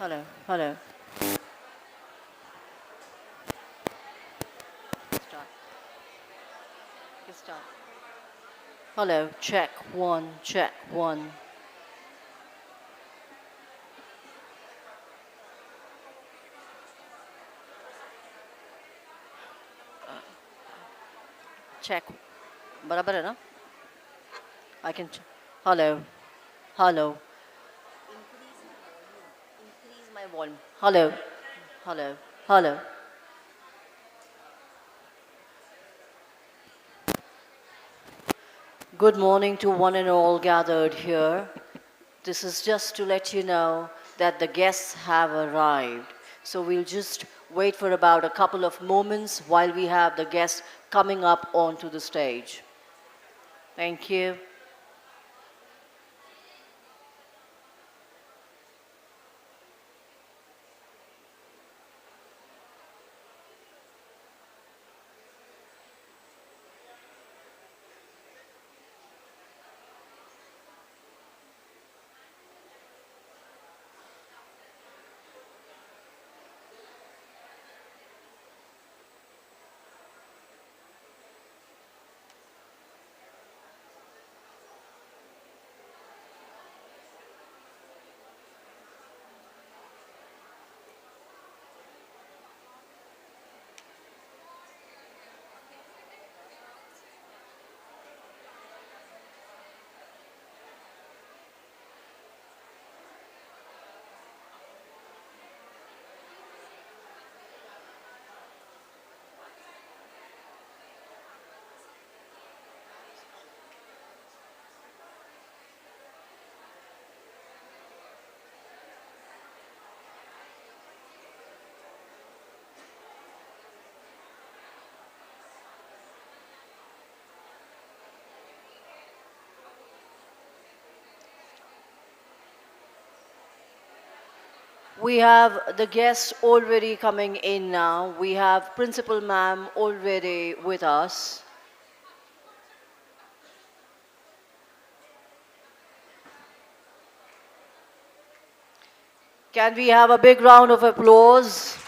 Hello, hello. Start. You start. Hello, check one, check one. Check. बराबर है ना? I can. Hello, hello. Increase my volume. Hello, hello, hello. Good morning to one and all gathered here. This is just to let you know that the guests have arrived. So we'll just wait for about a couple of moments while we have the guests coming up onto the stage. Thank you. We have the guests already coming in now. We have Principal Ma'am already with us. Can we have a big round of applause?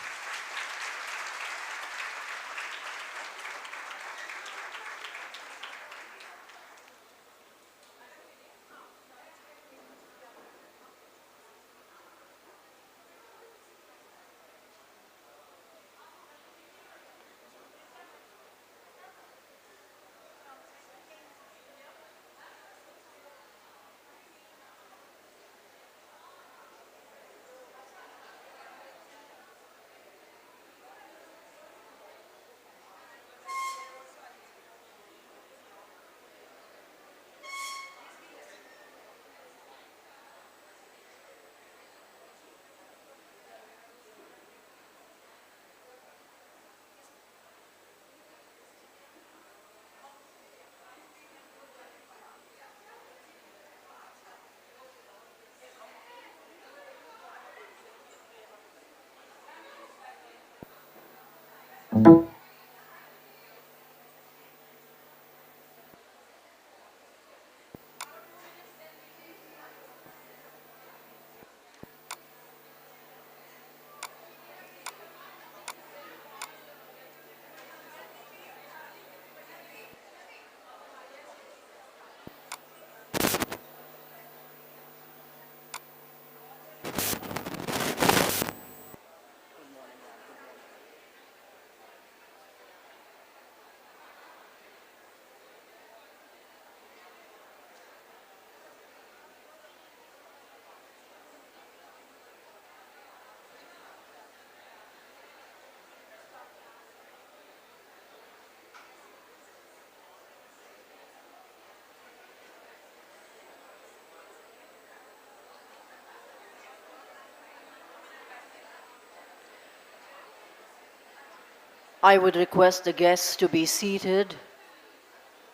I would request the guests to be seated.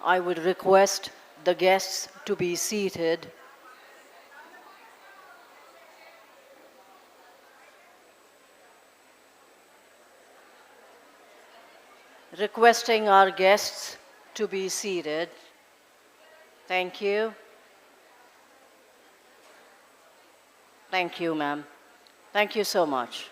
I would request the guests to be seated. Requesting our guests to be seated. Thank you. Thank you, ma'am. Thank you so much.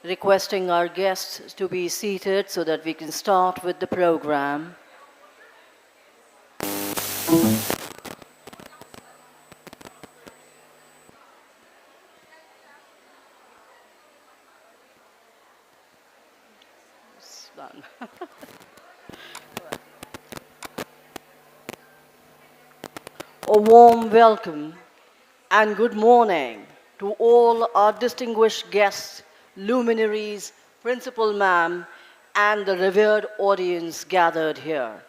Requesting our guests to be seated so that we can start with the program. A warm welcome and good morning to all our distinguished guests, luminaries, Principal Ma'am, and the revered audience gathered here.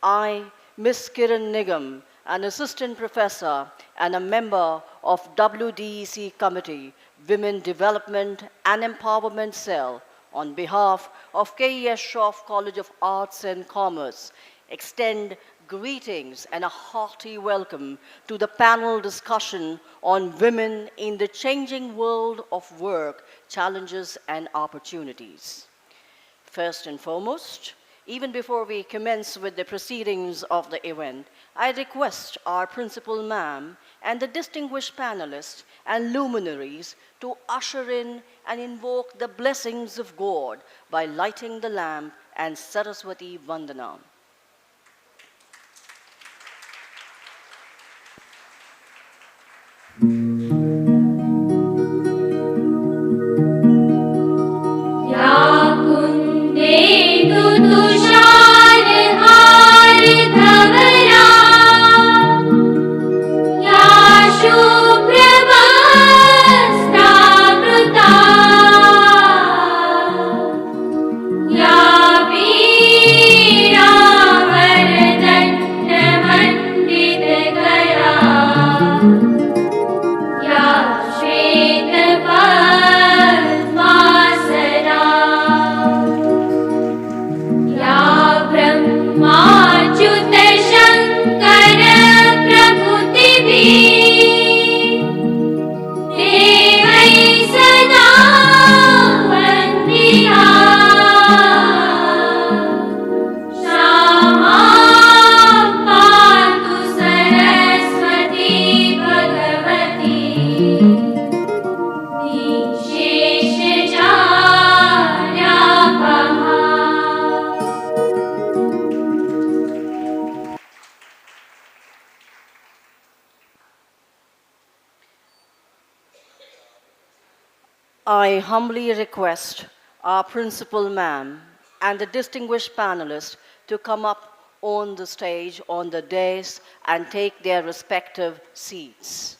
I, Miss Kiran Nigam, an assistant professor and a member of WDEC Committee, Women Development and Empowerment Cell, on behalf of KES Shroff College of Arts and Commerce, extend greetings and a hearty welcome to the panel discussion on women in the changing world of work, challenges and opportunities. First and foremost, even before we commence with the proceedings of the event, I request our Principal Ma'am and the distinguished panelists and luminaries to usher in and invoke the blessings of God by lighting the lamp and Saraswati Vandana. I humbly request our Principal Ma'am and the distinguished panelists to come up on the stage, on the dais, and take their respective seats.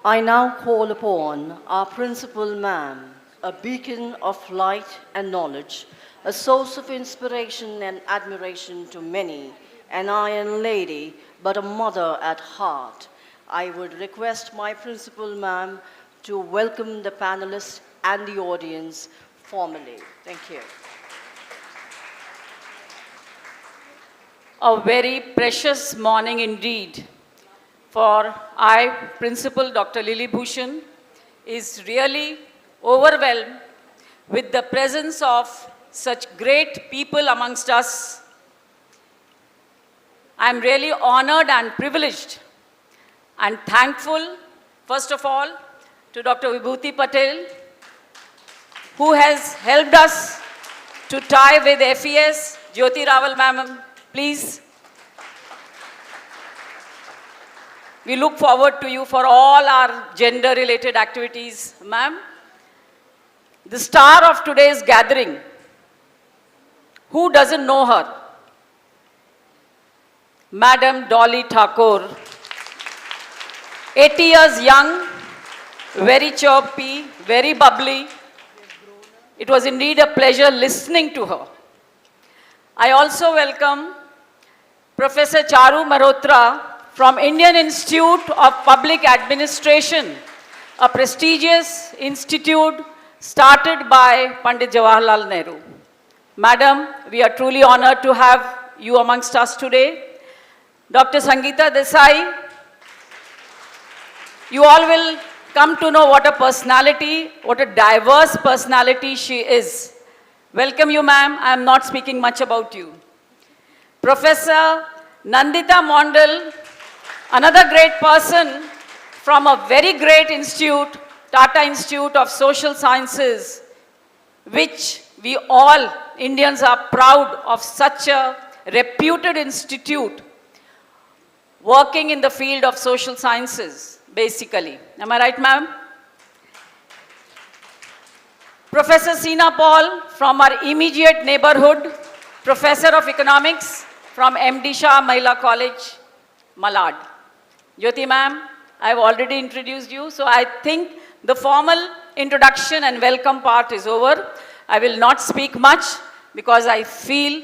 I now call upon our Principal Ma'am, a beacon of light and knowledge, a source of inspiration and admiration to many, an iron lady, but a mother at heart. I would request my principal, ma'am, to welcome the panelists and the audience formally. Thank you. A very precious morning indeed, for I, Principal Dr. Lily Bhushan, is really overwhelmed with the presence of such great people amongst us. I am really honored and privileged and thankful, first of all, to Dr. Vibhuti Patel, who has helped us to tie with FES. Jyoti Rawal ma'am, please. We look forward to you for all our gender-related activities, ma'am. The star of today's gathering, who doesn't know her? Madam Dolly Thakur, 80 years young, very chirpy, very bubbly. It was indeed a pleasure listening to her. I also welcome Professor Charu Malhotra from Indian Institute of Public Administration, a prestigious institute started by Pandit Jawaharlal Nehru. Madam, we are truly honored to have you amongst us today. Dr. Sangeeta Desai, you all will come to know what a personality, what a diverse personality she is. Welcome you, ma'am. I am not speaking much about you. Professor Nandita Mondal, another great person from a very great institute, Tata Institute of Social Sciences, which we all Indians are proud of, such a reputed institute working in the field of social sciences, basically. Am I right, ma'am? Professor Seena Paul from our immediate neighborhood, Professor of Economics from MD Shah Mahila College, Malad. Jyoti ma'am, I have already introduced you, so I think the formal introduction and welcome part is over. I will not speak much because I feel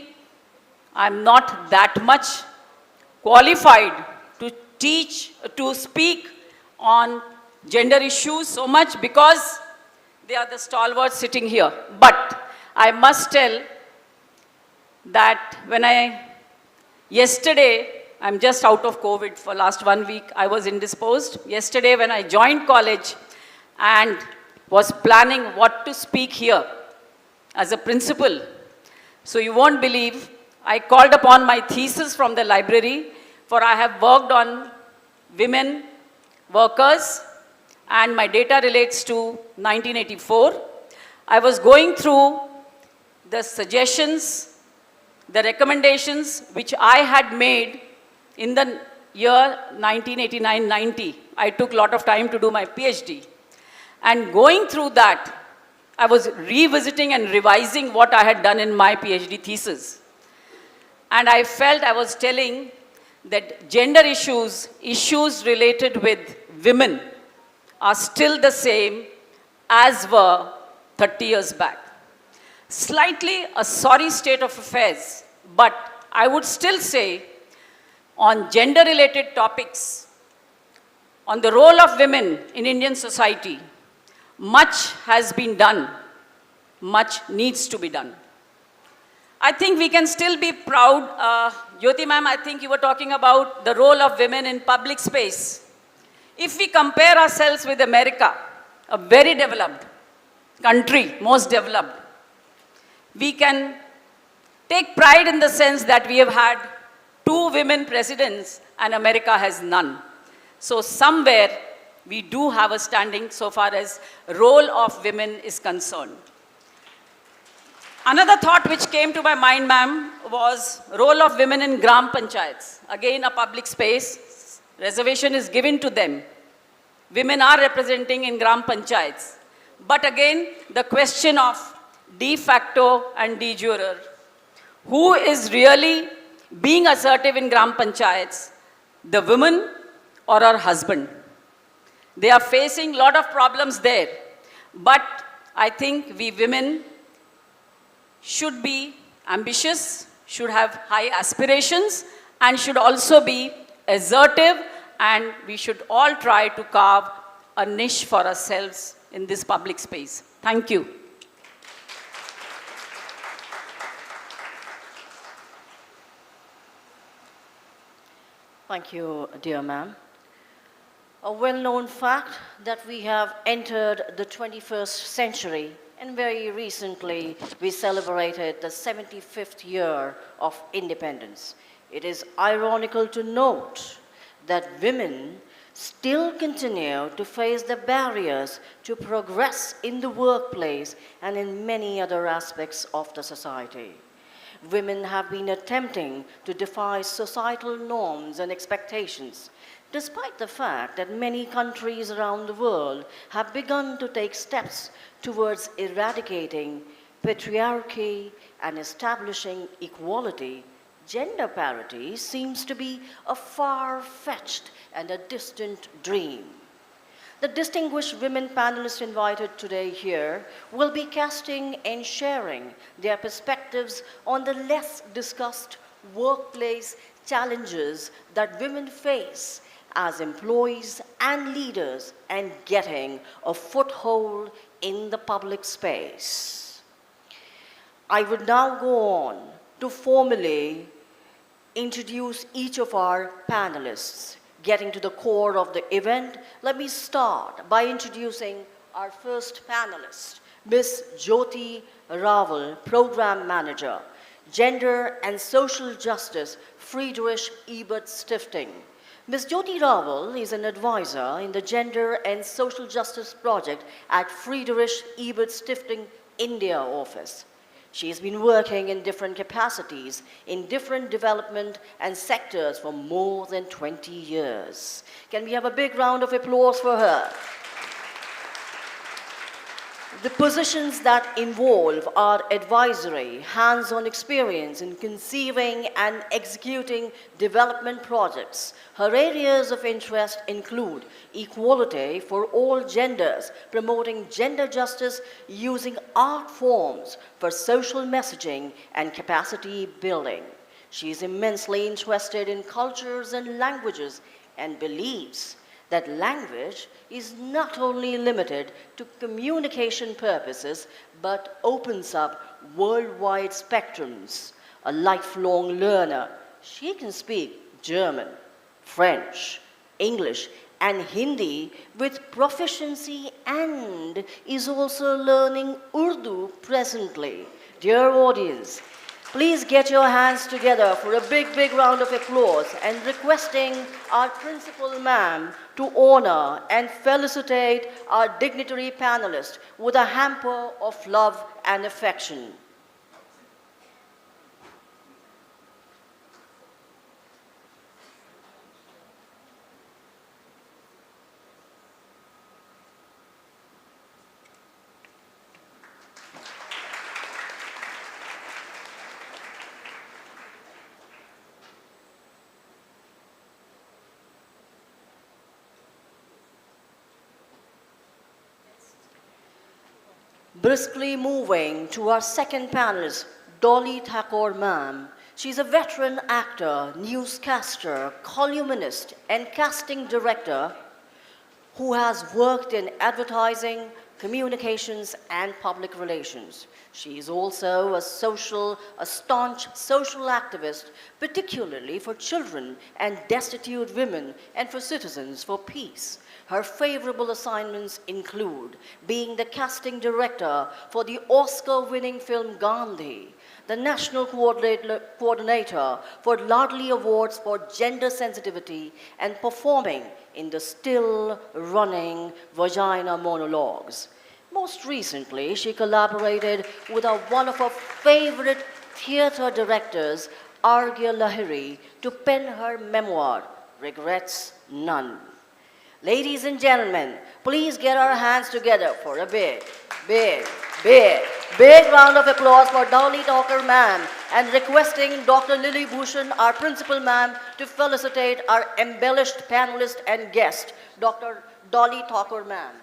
I'm not that much qualified to teach, to speak on gender issues so much because they are the stalwarts sitting here. But I must tell that yesterday, I'm just out of COVID for last 1 week. I was indisposed. Yesterday when I joined college and was planning what to speak here as a principal, so you won't believe, I called upon my thesis from the library, for I have worked on women workers and my data relates to 1984. I was going through the suggestions, the recommendations which I had made in the year 1989-90. I took a lot of time to do my PhD. And going through that, I was revisiting and revising what I had done in my PhD thesis. And I felt I was telling that gender issues, issues related with women, are still the same as were 30 years back. Slightly a sorry state of affairs, but I would still say on gender-related topics, on the role of women in Indian society, much has been done, much needs to be done. I think we can still be proud. Jyoti ma'am, I think you were talking about the role of women in public space. If we compare ourselves with America, a very developed country, most developed, we can take pride in the sense that we have had 2 women presidents and America has none. So somewhere we do have a standing so far as role of women is concerned. Another thought which came to my mind, ma'am, was role of women in Gram Panchayats. Again, a public space, reservation is given to them. Women are representing in Gram Panchayats. But again, the question of de facto and de jure. Who is really being assertive in Gram Panchayats? The woman or her husband? They are facing a lot of problems there. But I think we women should be ambitious, should have high aspirations, and should also be assertive, and we should all try to carve a niche for ourselves in this public space. Thank you. Thank you, dear ma'am. A well-known fact that we have entered the 21st century, and very recently we celebrated the 75th year of independence. It is ironical to note that women still continue to face the barriers to progress in the workplace and in many other aspects of the society. Women have been attempting to defy societal norms and expectations, despite the fact that many countries around the world have begun to take steps towards eradicating patriarchy and establishing equality. Gender parity seems to be a far-fetched and a distant dream. The distinguished women panelists invited today here will be casting and sharing their perspectives on the less discussed workplace challenges that women face as employees and leaders and getting a foothold in the public space. I would now go on to formally introduce each of our panelists. Getting to the core of the event, let me start by introducing our first panelist, Ms. Jyoti Raval, Program Manager, Gender and Social Justice, Friedrich Ebert Stiftung. Ms. Jyoti Raval is an advisor in the Gender and Social Justice Project at Friedrich Ebert Stiftung India office. She has been working in different capacities in different development and sectors for more than 20 years. Can we have a big round of applause for her? The positions that involve are advisory, hands-on experience in conceiving and executing development projects. Her areas of interest include equality for all genders, promoting gender justice using art forms for social messaging and capacity building. She is immensely interested in cultures and languages and believes that language is not only limited to communication purposes, but opens up worldwide spectrums. A lifelong learner, she can speak German, French, English, and Hindi with proficiency and is also learning Urdu presently. Dear audience, please get your hands together for a big, big round of applause and requesting our principal ma'am to honor and felicitate our dignitary panelists with a hamper of love and affection. Briskly moving to our second panelist, Dolly Thakur ma'am. She's a veteran actor, newscaster, columnist, and casting director who has worked in advertising, communications, and public relations. She is also a staunch social activist, particularly for children and destitute women and for citizens for peace. Her favorable assignments include being the casting director for the Oscar-winning film Gandhi, the national coordinator for Ladli Awards for Gender Sensitivity, and performing in the still-running Vagina monologues. Most recently, she collaborated with one of her favorite theater directors, Argya Lahiri, to pen her memoir, Regrets None. Ladies and gentlemen, please get our hands together for a big, big, big, big round of applause for Dolly Thakur ma'am, and requesting Dr. Lily Bhushan, our principal ma'am, to felicitate our embellished panelist and guest, Dr. Dolly Thakur ma'am.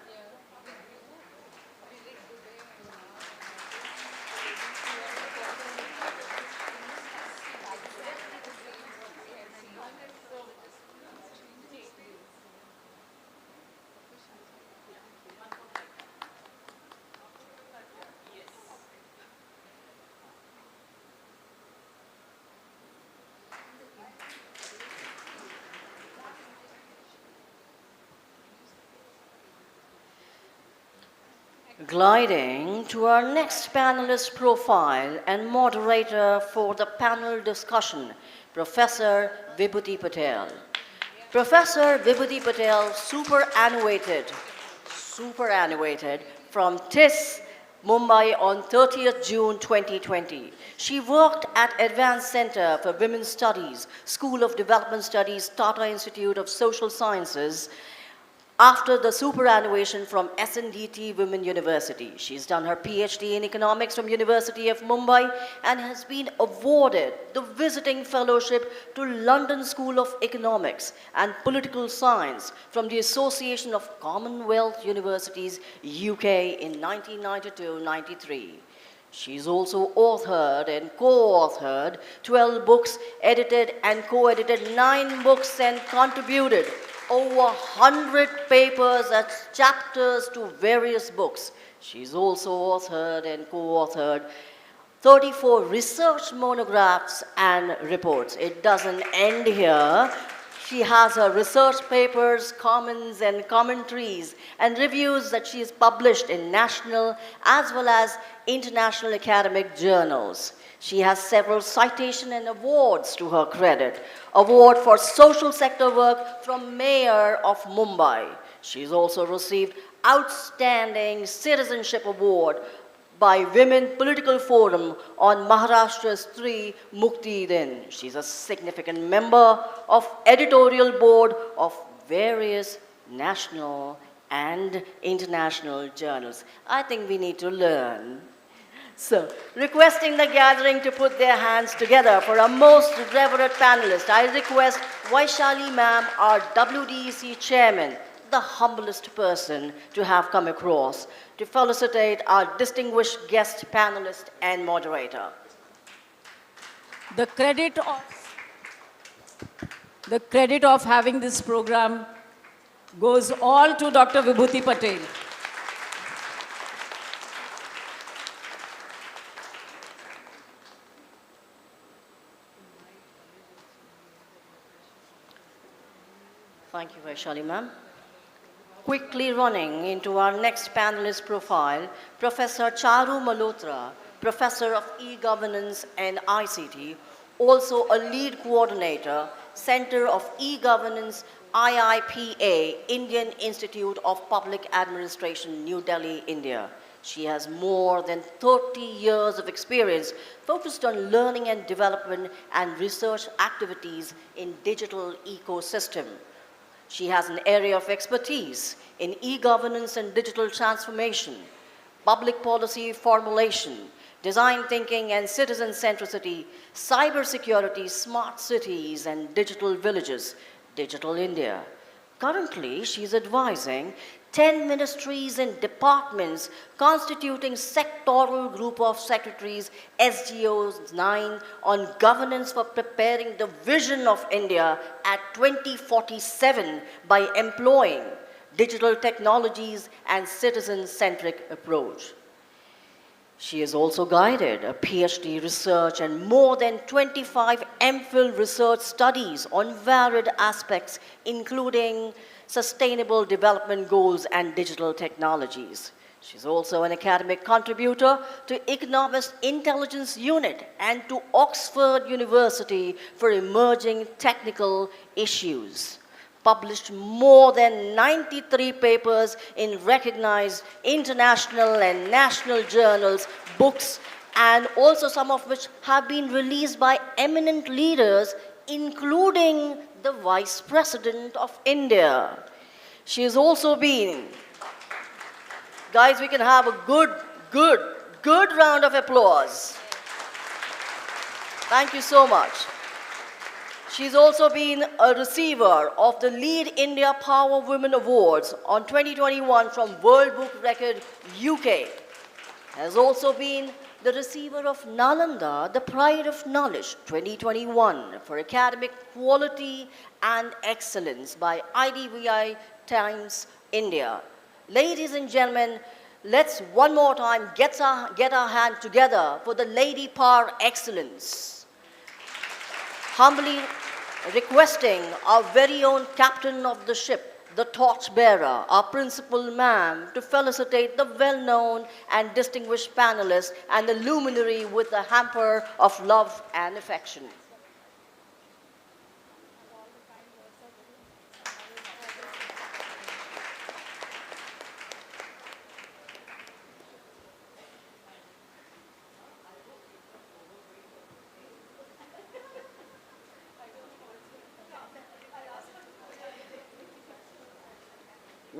Gliding to our next panelist profile and moderator for the panel discussion, Professor Vibhuti Patel. Professor Vibhuti Patel superannuated from TIS, Mumbai on 30th June 2020. She worked at Advanced Center for Women's Studies, School of Development Studies, Tata Institute of Social Sciences, after the superannuation from SNDT Women University. She's done her PhD in economics from University of Mumbai and has been awarded the visiting fellowship to London School of Economics and Political Science from the Association of Commonwealth Universities, UK in 1992-93. She's also authored and co-authored 12 books, edited and co-edited 9 books, and contributed over 100 papers as chapters to various books. She's also authored and co-authored 34 research monographs and reports. It doesn't end here. She has her research papers, comments, and commentaries and reviews that she has published in national as well as international academic journals. She has several citations and awards to her credit. Award for social sector work from Mayor of Mumbai. She's also received Outstanding Citizenship Award by Women Political Forum on Maharashtra's Stree Mukti Din. She's a significant member of editorial board of various national and international journals. I think we need to learn. So, requesting the gathering to put their hands together for our most revered panelist, I request Vaishali ma'am, our WDEC chairman, the humblest person to have come across, to felicitate our distinguished guest panelist and moderator. The credit of having this program goes all to Dr. Vibhuti Patel. Thank you, Vaishali ma'am. Quickly running into our next panelist profile, Professor Charu Malhotra, Professor of E-Governance and ICT, also a lead coordinator, Center of E-Governance, IIPA, Indian Institute of Public Administration, New Delhi, India. She has more than 30 years of experience focused on learning and development and research activities in digital ecosystem. She has an area of expertise in e-governance and digital transformation, public policy formulation, design thinking and citizen centricity, cybersecurity, smart cities and digital villages, Digital India. Currently, she's advising 10 ministries and departments constituting sectoral group of secretaries, SGOs 9, on governance for preparing the vision of India at 2047 by employing digital technologies and citizen-centric approach. She has also guided a PhD research and more than 25 MPhil research studies on varied aspects, including sustainable development goals and digital technologies. She's also an academic contributor to Economist Intelligence Unit and to Oxford University for emerging technical issues. Published more than 93 papers in recognized international and national journals, books, and also some of which have been released by eminent leaders, including the Vice President of India. She has also been, guys, we can have a good round of applause. Thank you so much. She's also been a receiver of the Lead India Power Women Awards on 2021 from World Book Record UK. Has also been the receiver of Nalanda, the Pride of Knowledge 2021 for academic quality and excellence by IDVI Times India. Ladies and gentlemen, let's one more time get our hand together for the Lady Par Excellence. Humbly requesting our very own captain of the ship, the torchbearer, our principal ma'am, to felicitate the well-known and distinguished panelist and the luminary with the hamper of love and affection.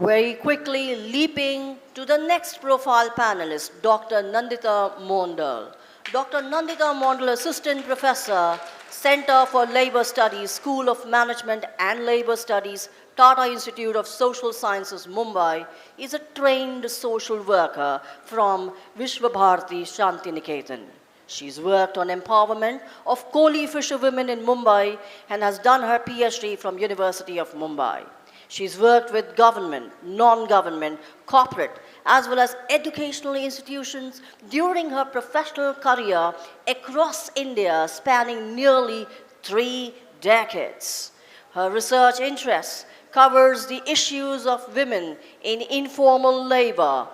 Very quickly, leaping to the next profile panelist, Dr. Nandita Mondal. Dr. Nandita Mondal, Assistant Professor, Center for Labor Studies, School of Management and Labor Studies, Tata Institute of Social Sciences, Mumbai, is a trained social worker from Vishwabharati Shantiniketan. She's worked on empowerment of Koli fisher women in Mumbai and has done her PhD from University of Mumbai. She's worked with government, non-government, corporate, as well as educational institutions during her professional career across India, spanning nearly 3 decades. Her research interests covers the issues of women in informal labor,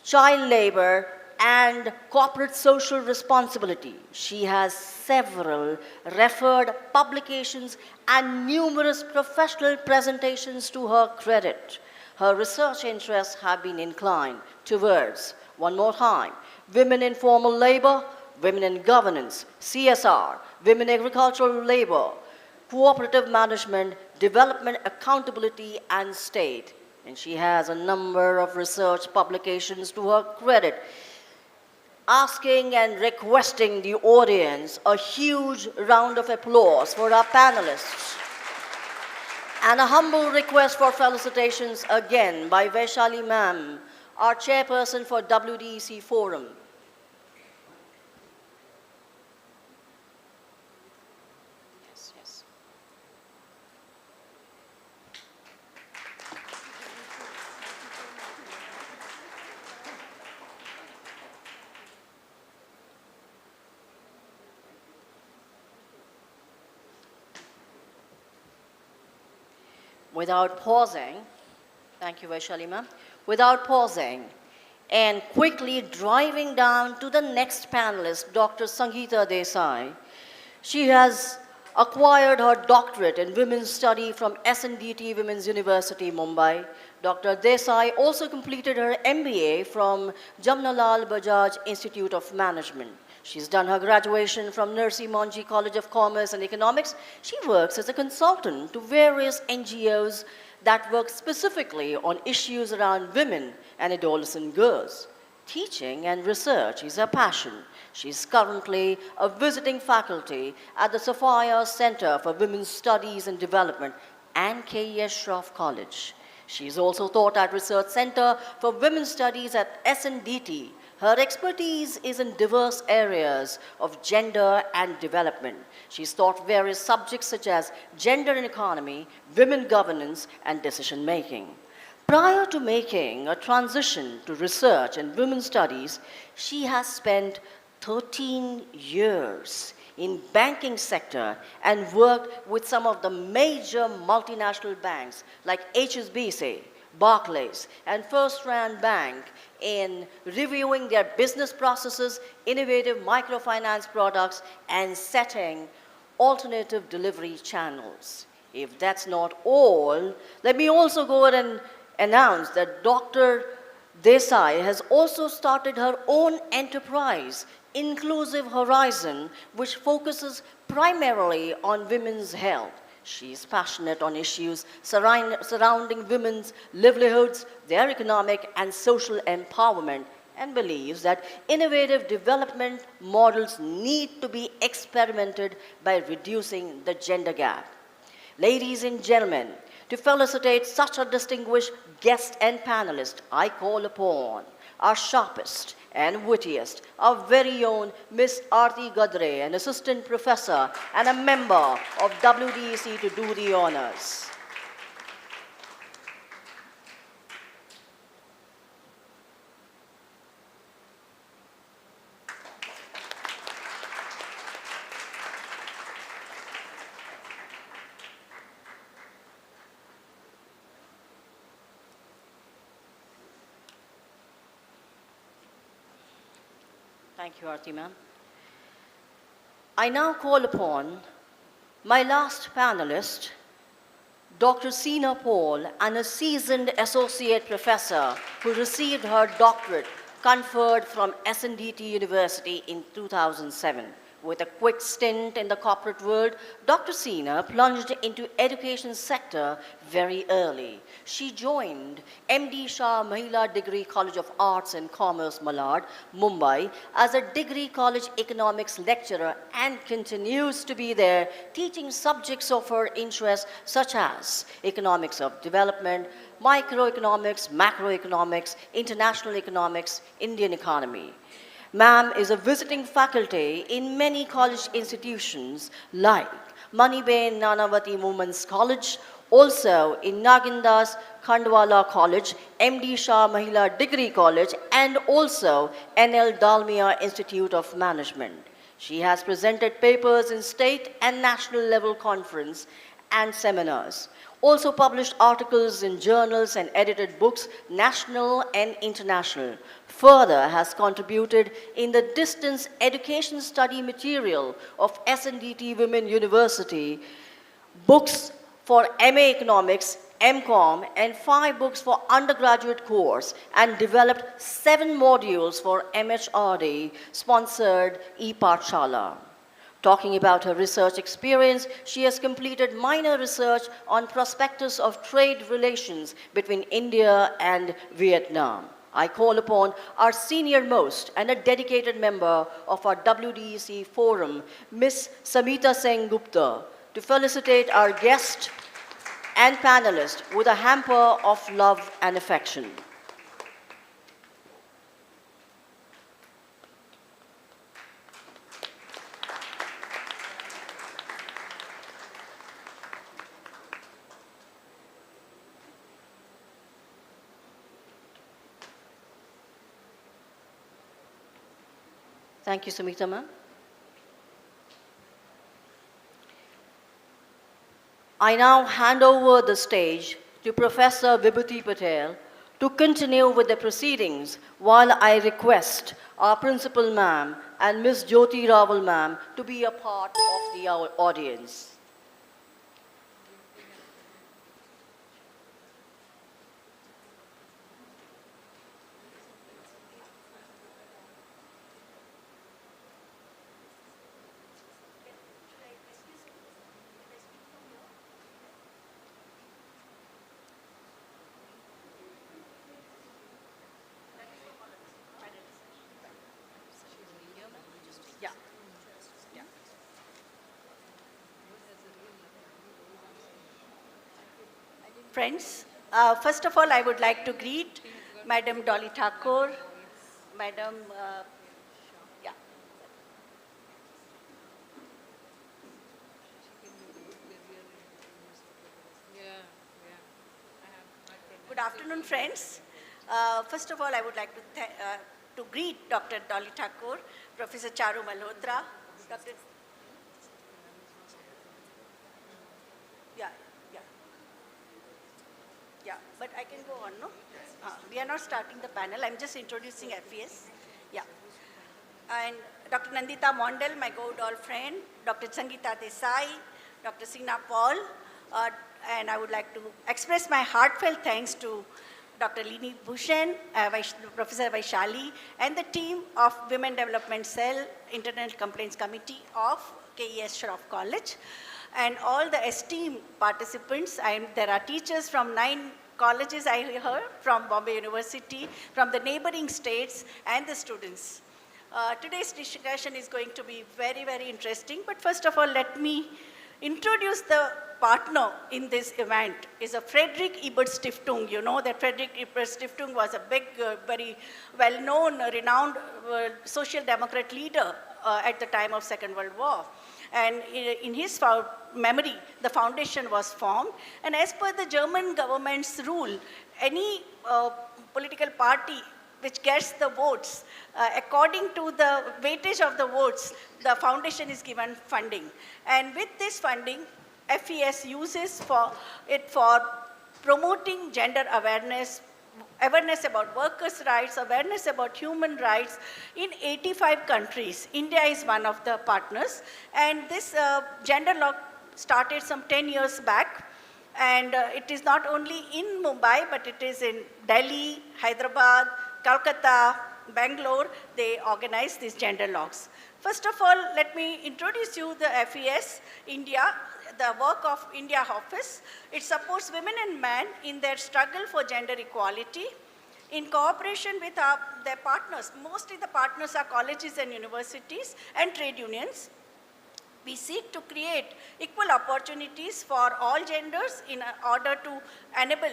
child labor, and corporate social responsibility. She has several referred publications and numerous professional presentations to her credit. Her research interests have been inclined towards, one more time, women in formal labor, women in governance, CSR, women in agricultural labor, cooperative management, development accountability, and state. And she has a number of research publications to her credit. Asking and requesting the audience a huge round of applause for our panelists. And a humble request for felicitations again by Vaishali ma'am, our chairperson for WDEC Forum. Yes, yes. Without pausing, thank you Vaishali ma'am, without pausing and quickly driving down to the next panelist, Dr. Sangeeta Desai. She has acquired her doctorate in women's study from SNDT Women's University, Mumbai. Dr. Desai also completed her MBA from Jamnalal Bajaj Institute of Management. She's done her graduation from Nursi Monji College of Commerce and Economics. She works as a consultant to various NGOs that work specifically on issues around women and adolescent girls. Teaching and research is her passion. She's currently a visiting faculty at the Sophia Center for Women's Studies and Development and KES Shroff College. She's also taught at Research Center for Women's Studies at SNDT. Her expertise is in diverse areas of gender and development. She's taught various subjects such as gender and economy, women governance, and decision-making. Prior to making a transition to research and women's studies, she has spent 13 years in banking sector and worked with some of the major multinational banks like HSBC, Barclays, and First Rand Bank in reviewing their business processes, innovative microfinance products, and setting alternative delivery channels. If that's not all, let me also go ahead and announce that Dr. Desai has also started her own enterprise, Inclusive Horizon, which focuses primarily on women's health. She's passionate on issues surrounding women's livelihoods, their economic and social empowerment, and believes that innovative development models need to be experimented by reducing the gender gap. Ladies and gentlemen, to felicitate such a distinguished guest and panelist, I call upon our sharpest and wittiest, our very own Miss Aarti Gadre, an assistant professor and a member of WDEC, to do the honors. Thank you, Aarti ma'am. I now call upon my last panelist, Dr. Sina Paul, and a seasoned associate professor who received her doctorate conferred from SNDT University in 2007. With a quick stint in the corporate world, Dr. Sina plunged into education sector very early. She joined MD Shah Mahila Degree College of Arts and Commerce, Malad, Mumbai, as a degree college economics lecturer and continues to be there teaching subjects of her interest such as economics of development, microeconomics, macroeconomics, international economics, Indian economy. Ma'am is a visiting faculty in many college institutions like Maniben Nanavati Women's College, also in Nagindas Khandwala College, MD Shah Mahila Degree College, and also NL Dalmia Institute of Management. She has presented papers in state and national level conference and seminars. Also published articles in journals and edited books, national and international. Further has contributed in the distance education study material of SNDT Women University, books for MA Economics, MCOM, and 5 books for undergraduate course, and developed 7 modules for MHRD sponsored e-Pancholia. Talking about her research experience, she has completed minor research on prospectus of trade relations between India and Vietnam. I call upon our senior most and a dedicated member of our WDEC forum, Ms. Samita Singh Gupta, to felicitate our guest and panelist with a hamper of love and affection. Thank you, Samita ma'am. I now hand over the stage to Professor Vibhuti Patel to continue with the proceedings while I request our principal ma'am and Ms. Jyoti Rawal ma'am to be a part of the audience. Friends, first of all, I would like to greet Madam Dolly Thakur, Madam, yeah. Good afternoon, friends. First of all, I would like to greet Dr. Dolly Thakur, Professor Charu Malhotra, Dr. Yeah, but I can go on, no? We are not starting the panel. I'm just introducing FES. Yeah. And Dr. Nandita Mondal, my good old friend, Dr. Sangeeta Desai, Dr. Sina Paul, and I would like to express my heartfelt thanks to Dr. Lini Bhushan, Professor Vaishali, and the team of Women Development Cell, Internal Complaints Committee of KES Shroff College, and all the esteemed participants. There are teachers from 9 colleges, I heard, from Bombay University, from the neighboring states, and the students. Today's discussion is going to be very, very interesting, but first of all, let me introduce the partner in this event. Is a Friedrich Ebert Stiftung. You know that Friedrich Ebert Stiftung was a big, very well-known, renowned social democrat leader at the time of Second World War. And in his memory, the foundation was formed. And as per the German government's rule, any political party which gets the votes, according to the weightage of the votes, the foundation is given funding. And with this funding, FES uses for promoting gender awareness, awareness about workers' rights, awareness about human rights in 85 countries. India is one of the partners, and this GenderLogue started some 10 years back, and it is not only in Mumbai, but it is in Delhi, Hyderabad, Calcutta, Bangalore. They organize these GenderLogues. First of all, let me introduce you the FES India, the work of India office. It supports women and men in their struggle for gender equality in cooperation with their partners. Mostly the partners are colleges and universities and trade unions. We seek to create equal opportunities for all genders in order to enable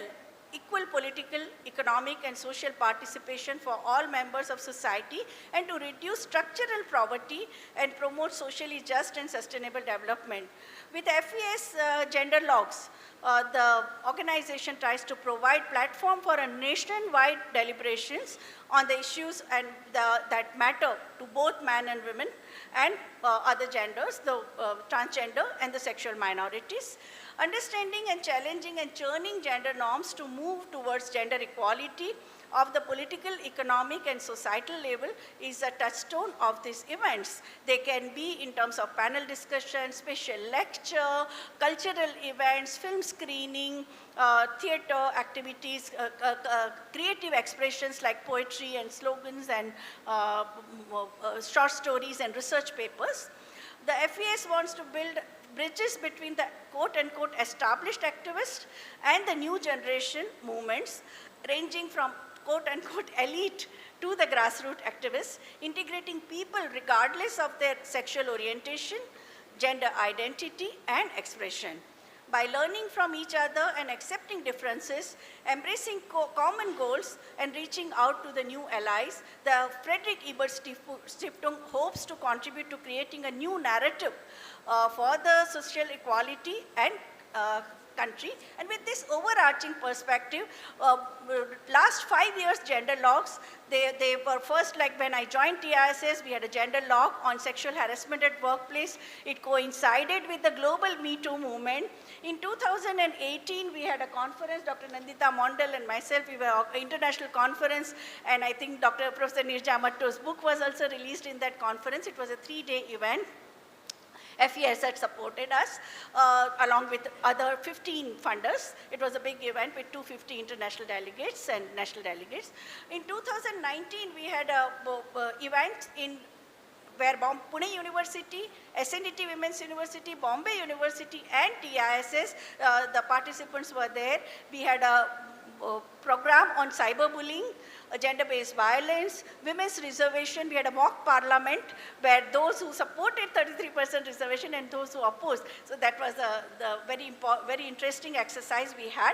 equal political, economic and social participation for all members of society, and to reduce structural poverty and promote socially just and sustainable development. With FES GenderLogues, the organization tries to provide platform for a nationwide deliberations on the issues and that matter to both men and women and other genders, the transgender and the sexual minorities. Understanding and challenging and churning gender norms to move towards gender equality of the political, economic and societal level is a touchstone of these events. They can be in terms of panel discussion, special lecture, cultural events, film screening, theater activities, creative expressions like poetry and slogans and short stories and research papers. The FES wants to build bridges between the quote-unquote established activists and the new generation movements, ranging from quote-unquote elite to the grassroots activists, integrating people regardless of their sexual orientation, gender identity and expression. By learning from each other and accepting differences, embracing common goals and reaching out to the new allies, the Friedrich Ebert Stiftung hopes to contribute to creating a new narrative for the social equality and country. And with this overarching perspective, last 5 years GenderLogues, they were first, like when I joined TISS, we had a GenderLogue on sexual harassment at workplace. It coincided with the global Me Too movement. In 2018, we had a conference, Dr. Nandita Mondal and myself, we were an international conference, and I think Dr. Professor Nirja Matto's book was also released in that conference. It was a 3-day event. FES had supported us along with other 15 funders. It was a big event with 250 international delegates and national delegates. In 2019, we had a event in where Pune University, SNDT Women's University, Bombay University and TISS, the participants were there. We had a program on cyberbullying, gender-based violence, women's reservation. We had a mock parliament where those who supported 33% reservation and those who opposed. So that was the very interesting exercise we had.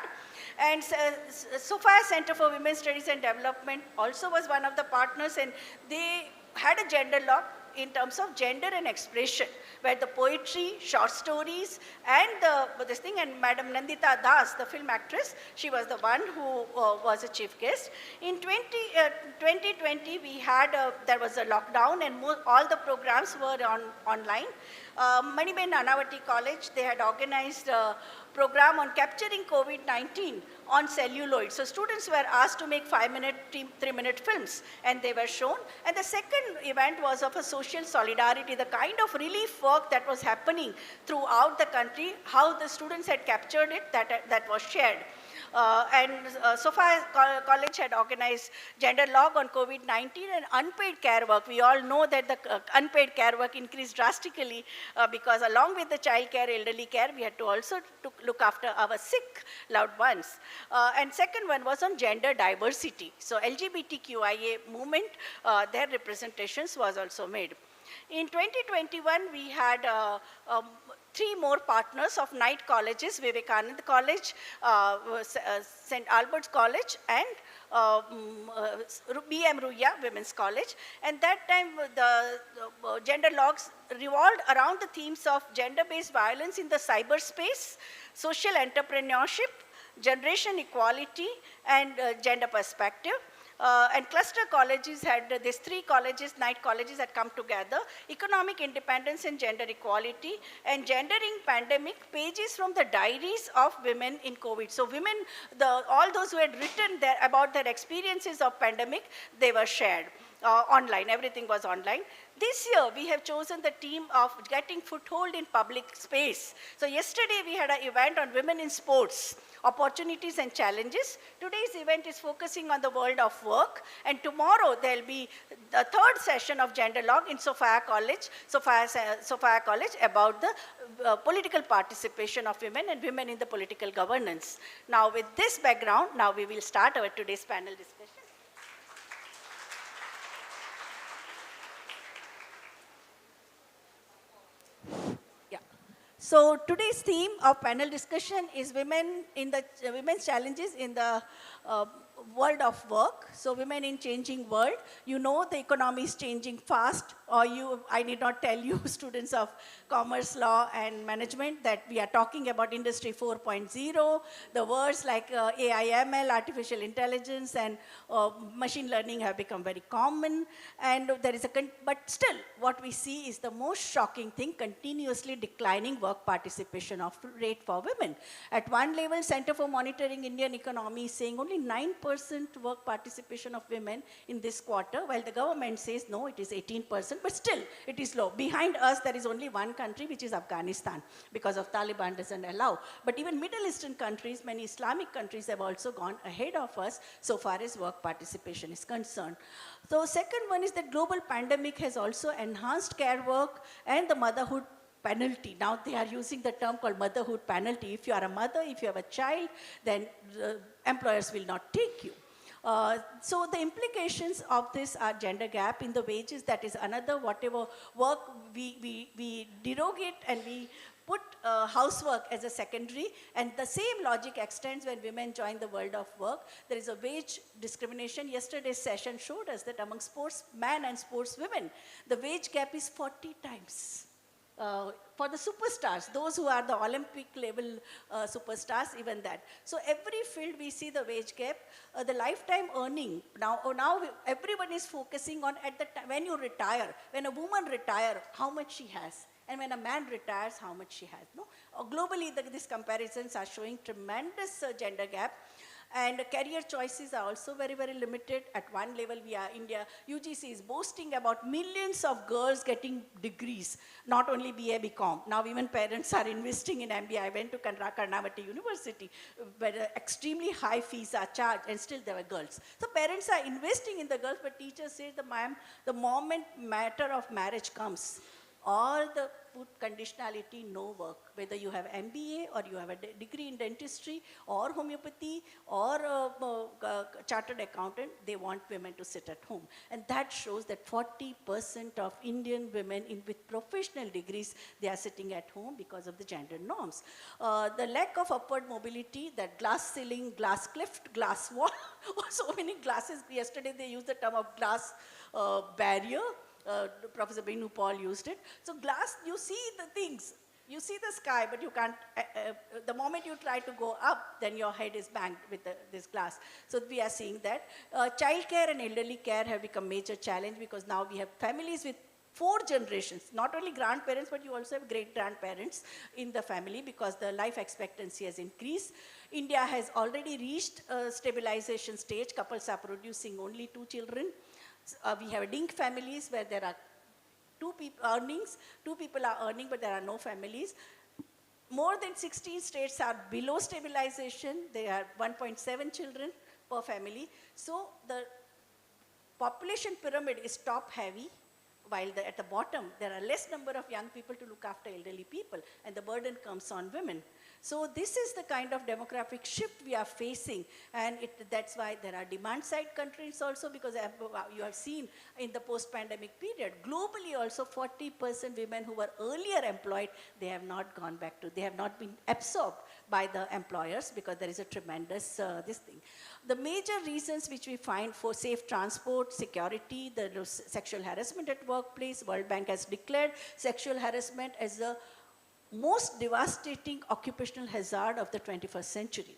And SOFIA Center for Women's Studies and Development also was one of the partners, and they had a GenderLogue in terms of gender and expression, where the poetry, short stories, and this thing, and Madam Nandita Das, the film actress, she was the one who was a chief guest. In 2020, we had, there was a lockdown and all the programs were online. Maniben Nanavati College, they had organized a program on capturing COVID-19 on celluloid. So students were asked to make 5-minute, 3-minute films, and they were shown. And the second event was of a social solidarity, the kind of relief work that was happening throughout the country, how the students had captured it, that was shared. SOFIA College had organized GenderLogue on COVID-19 and unpaid care work. We all know that the unpaid care work increased drastically because along with the child care, elderly care, we had to also look after our sick loved ones. And second one was on gender diversity. So LGBTQIA movement, their representations was also made. In 2021, we had 3 more partners of night colleges, Vivekanand College, St. Albert's College, and BM Ruya Women's College. And that time the GenderLogues revolved around the themes of gender-based violence in the cyberspace, social entrepreneurship, generation equality, and gender perspective. and cluster colleges had, these 3 colleges, night colleges had come together, economic independence and gender equality, and gendering pandemic, pages from the diaries of women in COVID. So women, all those who had written about their experiences of pandemic, they were shared online, everything was online. This year, we have chosen the theme of getting foothold in public space. So yesterday, we had an event on women in sports, opportunities and challenges. Today's event is focusing on the world of work. And tomorrow, there will be the 3rd session of GenderLogue in Sophia College about the political participation of women and women in the political governance. Now, with this background, now we will start our today's panel discussion. So today's theme of panel discussion is women's challenges in the world of work. So women in changing world. You know the economy is changing fast, or I need not tell you students of commerce, law and management that we are talking about industry 4.0. The words like AI, ML, artificial intelligence and machine learning have become very common. And there is but still what we see is the most shocking thing, continuously declining work participation of rate for women. At one level, Center for Monitoring Indian Economy is saying only 9% work participation of women in this quarter, while the government says no, it is 18%, but still it is low. Behind us, there is only one country, which is Afghanistan, because of Taliban doesn't allow. But even Middle Eastern countries, many Islamic countries have also gone ahead of us so far as work participation is concerned. So second one is that global pandemic has also enhanced care work and the motherhood penalty. Now they are using the term called motherhood penalty. If you are a mother, if you have a child, then employers will not take you. So the implications of this are gender gap in the wages. That is another, whatever work we derogate and we put housework as a secondary, and the same logic extends when women join the world of work. There is a wage discrimination. Yesterday's session showed us that among sportsmen and sportswomen, the wage gap is 40 times. For the superstars, those who are the Olympic level superstars, even that. So every field we see the wage gap, the lifetime earning. Now everyone is focusing on at the time when you retire, when a woman retires, how much she has. And when a man retires, how much she has. No? Globally, these comparisons are showing tremendous gender gap. And career choices are also very, very limited. At one level, India, UGC is boasting about millions of girls getting degrees, not only BA, BCom. Now even parents are investing in MBA. I went to Karnavati University, where extremely high fees are charged, and still there were girls. So parents are investing in the girls, but teachers say, the moment matter of marriage comes, all the put conditionality, no work. Whether you have MBA or you have a degree in dentistry or homeopathy or chartered accountant, they want women to sit at home. And that shows that 40% of Indian women with professional degrees, they are sitting at home because of the gender norms. The lack of upward mobility, that glass ceiling, glass cliff, glass wall, so many glasses. Yesterday they used the term of glass barrier. Professor Binu Paul used it. So glass, you see the things, you see the sky, but you can't, the moment you try to go up, then your head is banged with this glass. So we are seeing that. Child care and elderly care have become major challenge, because now we have families with 4 generations, not only grandparents, but you also have great-grandparents in the family, because the life expectancy has increased. India has already reached a stabilization stage. Couples are producing only 2 children. We have dink families where there are 2 people are earning, but there are no families. More than 16 states are below stabilization. They are 1.7 children per family. So the population pyramid is top heavy, while at the bottom there are less number of young people to look after elderly people, and the burden comes on women. So this is the kind of demographic shift we are facing, and that's why there are demand-side countries also, because you have seen in the post-pandemic period, globally also 40% women who were earlier employed, they have not gone back to, they have not been absorbed by the employers, because there is a tremendous this thing. The major reasons which we find for safe transport, security, the sexual harassment at workplace, World Bank has declared sexual harassment as the most devastating occupational hazard of the 21st century.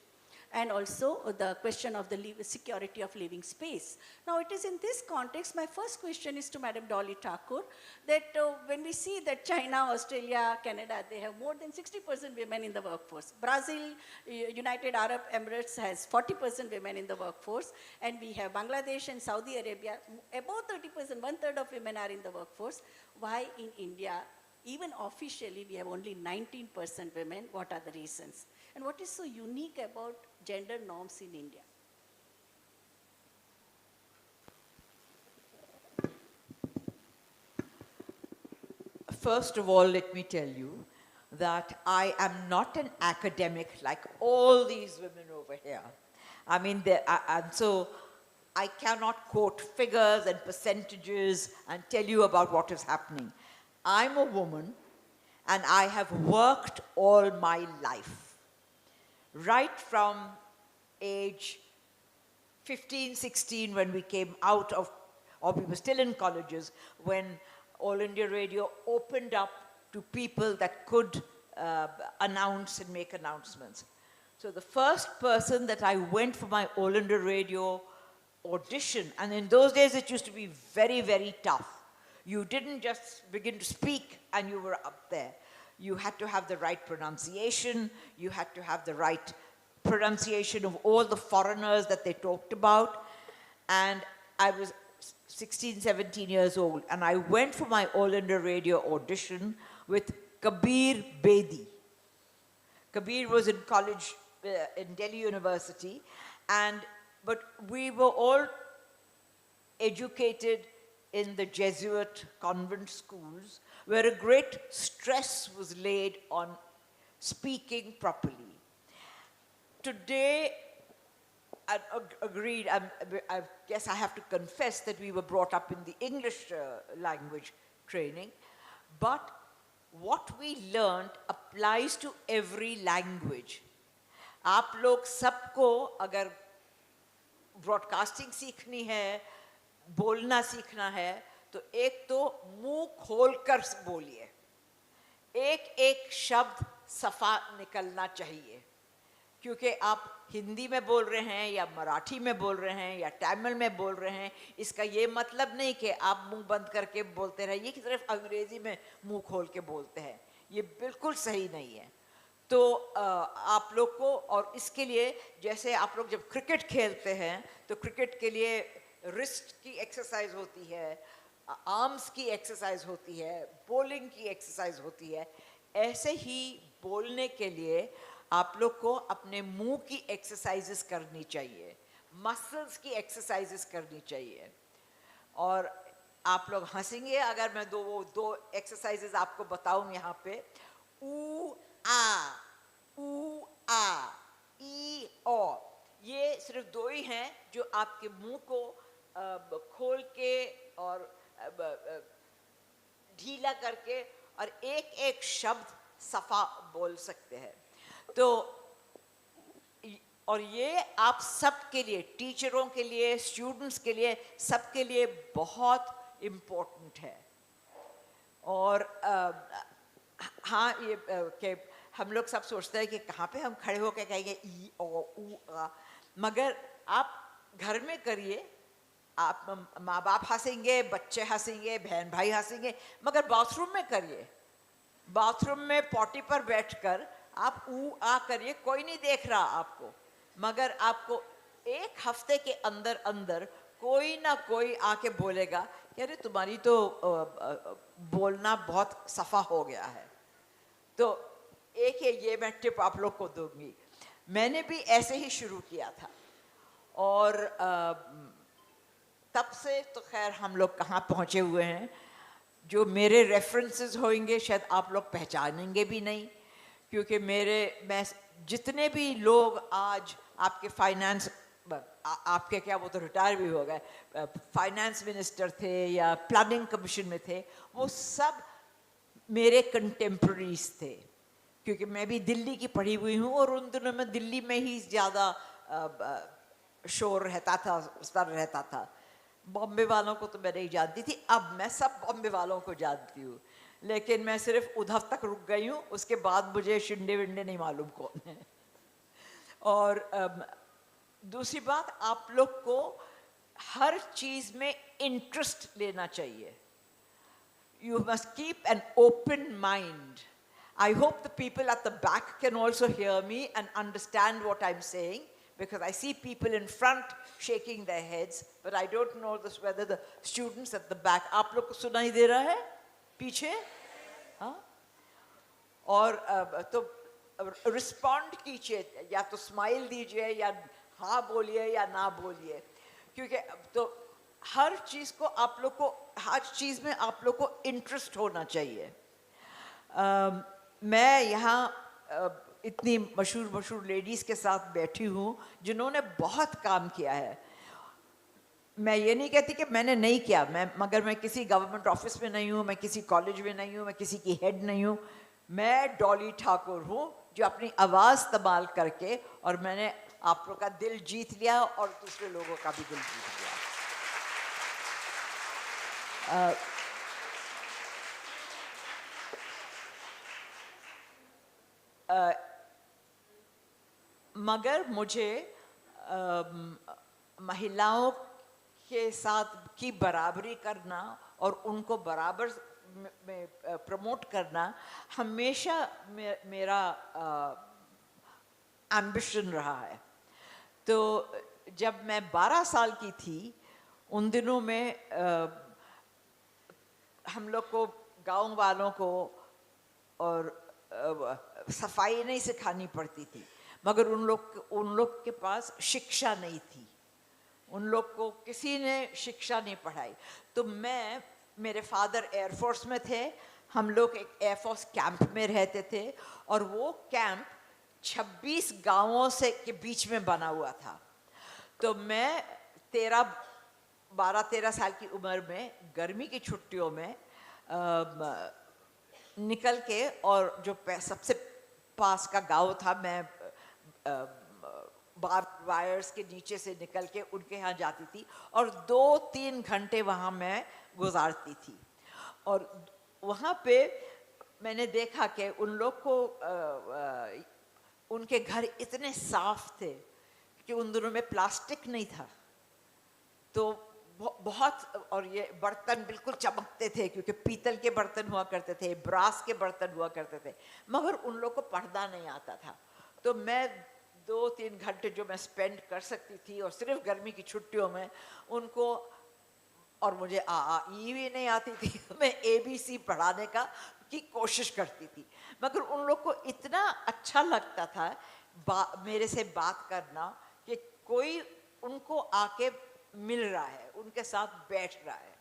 and also the question of the security of living space. Now it is in this context, my first question is to Madam Dolly Thakur, that when we see that China, Australia, Canada, they have more than 60% women in the workforce. Brazil, United Arab Emirates has 40% women in the workforce, and we have Bangladesh and Saudi Arabia, about 30%, one-third of women are in the workforce. Why in India, even officially, we have only 19% women? What are the reasons? And what is so unique about gender norms in India? First of all, let me tell you that I am not an academic like all these women over here. I mean, and so I cannot quote figures and percentages and tell you about what is happening. I'm a woman and I have worked all my life. Right from age 15, 16, when we came out of, or we were still in colleges, when All India Radio opened up to people that could announce and make announcements. So the first person that I went for my All India Radio audition, and in those days it used to be very, very tough. You didn't just begin to speak and you were up there. You had to have the right pronunciation. You had to have the right pronunciation of all the foreigners that they talked about. And I was 16, 17 years old. And I went for my All India Radio audition with Kabir Bedi. Kabir was in college in Delhi University. But we were all educated in the Jesuit convent schools, where a great stress was laid on speaking properly. Today, I agreed, I guess I have to confess that we were brought up in the English language training, but what we learned applies to every language. आप लोग सबको अगर broadcasting सीखनी है, बोलना सीखना है, तो एक तो मुंह खोलकर बोलिए, एक एक शब्द सफा निकलना चाहिए, क्योंकि आप हिंदी में बोल रहे हैं या मराठी में बोल रहे हैं या तमिल में बोल रहे हैं, इसका ये मतलब नहीं कि आप मुंह बंद करके बोलते रहिए कि सिर्फ अंग्रेजी में मुंह खोल के बोलते हैं, ये बिल्कुल सही नहीं है। तो आप लोग को, और इसके लिए जैसे आप लोग जब क्रिकेट खेलते हैं तो क्रिकेट के लिए रिस्ट की एक्सरसाइज होती है, आर्म्स की एक्सरसाइज होती है, बॉलिंग की एक्सरसाइज होती है, ऐसे ही बोलने के लिए आप लोग को अपने मुंह की एक्सरसाइजेस करनी चाहिए, मसल्स की एक्सरसाइजेस करनी चाहिए। और आप लोग हंसेंगे अगर मैं दो एक्सरसाइजेस आपको बताऊं यहाँ पे। ऊ आ, ई ओ, ये सिर्फ दो ही हैं जो आपके मुंह को खोल के और ढीला करके और एक एक शब्द सफा बोल सकते हैं। तो और ये आप सबके लिए, टीचरों के लिए, स्टूडेंट्स के लिए, सबके लिए बहुत इम्पोर्टेंट है। और हाँ, ये कि हम लोग सब सोचते हैं कि कहाँ पे हम खड़े होकर कहेंगे ई ओ ऊ आ, मगर आप घर में करिए, आप माँ बाप हंसेंगे, बच्चे हंसेंगे, बहन भाई हंसेंगे, मगर बाथरूम में करिए, बाथरूम में पॉटी पर बैठकर आप ऊ आ करिए, कोई नहीं देख रहा आपको, मगर आपको एक हफ्ते के अंदर अंदर कोई ना कोई आके बोलेगा कि अरे तुम्हारी तो बोलना बहुत सफ़ा हो गया है। तो एक ये मैं टिप आप लोग को दूंगी। मैंने भी ऐसे ही शुरू किया था और तब से तो खैर हम लोग कहाँ पहुँचे हुए हैं। जो मेरे रेफरेंसेस होंगे शायद आप लोग पहचानेंगे भी नहीं, क्योंकि मैं जितने भी लोग आज आपके फाइनेंस, आपके क्या वो तो रिटायर भी हो गए, फाइनेंस मिनिस्टर थे या प्लानिंग कमीशन में थे, वो सब मेरे कंटेम्प्रेरीज थे, क्योंकि मैं भी दिल्ली की पढ़ी हुई हूँ और उन दिनों में दिल्ली में ही ज़्यादा शोर रहता था, स्तर रहता था। बॉम्बे वालों को तो मैं नहीं जानती थी, अब मैं सब बॉम्बे वालों को जानती हूँ, लेकिन मैं सिर्फ उधर तक रुक गई हूँ, उसके बाद मुझे शिंदे विंडे नहीं मालूम कौन है। और दूसरी बात, आप लोग को हर चीज में इंटरेस्ट लेना चाहिए. You must keep an open mind. I hope the people at the back can also hear me and understand what I'm saying, because I see people in front shaking their heads, but I don't know this, whether the students at the back, आप लोग को सुनाई दे रहा है पीछे? हाँ? और तो रिस्पॉन्ड कीजिए, या तो स्माइल दीजिए, या हाँ बोलिए, या ना बोलिए, क्योंकि तो हर चीज़ को आप लोग को, हर चीज़ में आप लोग को इंटरेस्ट होना चाहिए. मैं यहाँ इतनी मशहूर लेडीज़ के साथ बैठी हूँ जिन्होंने बहुत काम किया है. मैं ये नहीं कहती कि मैंने नहीं किया, मगर मैं किसी गवर्नमेंट ऑफिस में नहीं हूँ, मैं किसी कॉलेज में नहीं हूँ, मैं किसी की हेड नहीं हूँ. मैं डॉली ठाकुर हूँ जो अपनी आवाज़ इस्तेमाल करके, और मैंने आप लोग का दिल जीत लिया और दूसरे लोगों का भी दिल जीत लिया. मगर मुझे महिलाओं के साथ की बराबरी करना और उनको बराबर में प्रमोट करना हमेशा मेरा एम्बिशन रहा है. तो जब मैं 12 साल की थी, उन दिनों में हम लोग को, गांव वालों को, और सफाई नहीं सिखानी पड़ती थी, मगर उन लोग के पास शिक्षा नहीं थी. उन लोग को किसी ने शिक्षा नहीं पढ़ाई. तो मेरे फादर एयरफोर्स में थे, हम लोग एक एयरफोर्स कैंप में रहते थे, और वो कैंप 26 गांवों से के बीच में बना हुआ था. तो मैं 12-13 साल की उम्र में गर्मी की छुट्टियों में निकल के, और जो सबसे पास का गांव था, मैं बार्ब वायर्स के नीचे से निकल के उनके यहाँ जाती थी, और 2-3 घंटे वहाँ मैं गुजारती थी. और वहाँ पे मैंने देखा कि उन लोग को उनके घर इतने साफ थे कि उन दिनों में प्लास्टिक नहीं था. तो बहुत, और ये बर्तन बिल्कुल चमकते थे, क्योंकि पीतल के बर्तन हुआ करते थे, ब्रास के बर्तन हुआ करते थे, मगर उन लोग को पढ़ना नहीं आता था. तो मैं 2-3 घंटे जो मैं स्पेंड कर सकती थी, और सिर्फ गर्मी की छुट्टियों में उनको, और मुझे ई भी नहीं आती थी, मैं ABC पढ़ाने की कोशिश करती थी. मगर उन लोग को इतना अच्छा लगता था मेरे से बात करना, कि कोई उनको आके मिल रहा है, उनके साथ बैठ रहा है.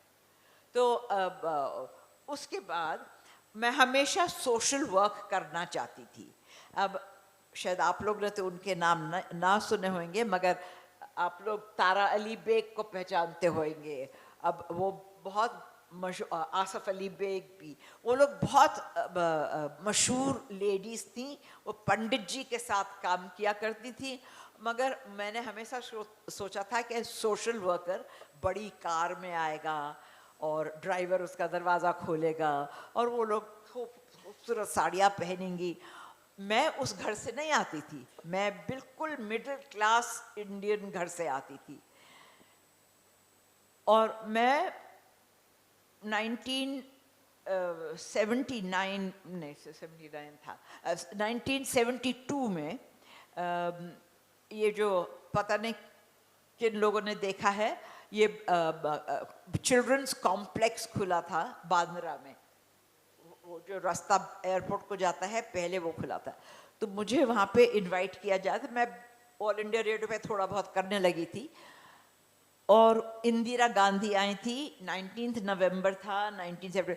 तो उसके बाद मैं हमेशा सोशल वर्क करना चाहती थी. अब शायद आप लोग ने तो उनके नाम ना सुने होंगे, मगर आप लोग तारा अली बेग को पहचानते होंगे. अब वो बहुत आसफ अली बेग भी, वो लोग बहुत मशहूर लेडीज़ थी. वो पंडित जी के साथ काम किया करती थी. मगर मैंने हमेशा सोचा था कि सोशल वर्कर बड़ी कार में आएगा, और ड्राइवर उसका दरवाज़ा खोलेगा, और वो लोग खूबसूरत साड़ियाँ पहनेंगी. मैं उस घर से नहीं आती थी, मैं बिल्कुल मिडिल क्लास इंडियन घर से आती थी. और मैं 1972 में ये जो पता नहीं किन लोगों ने देखा है, ये चिल्ड्रंस कॉम्प्लेक्स खुला था बांद्रा में. वो जो रास्ता एयरपोर्ट को जाता है, पहले वो खुला था. तो मुझे वहाँ पे इनवाइट किया जाए, तो मैं ऑल इंडिया रेडियो पे थोड़ा बहुत करने लगी थी. और इंदिरा गांधी आई थी, 19 नवंबर था 1970.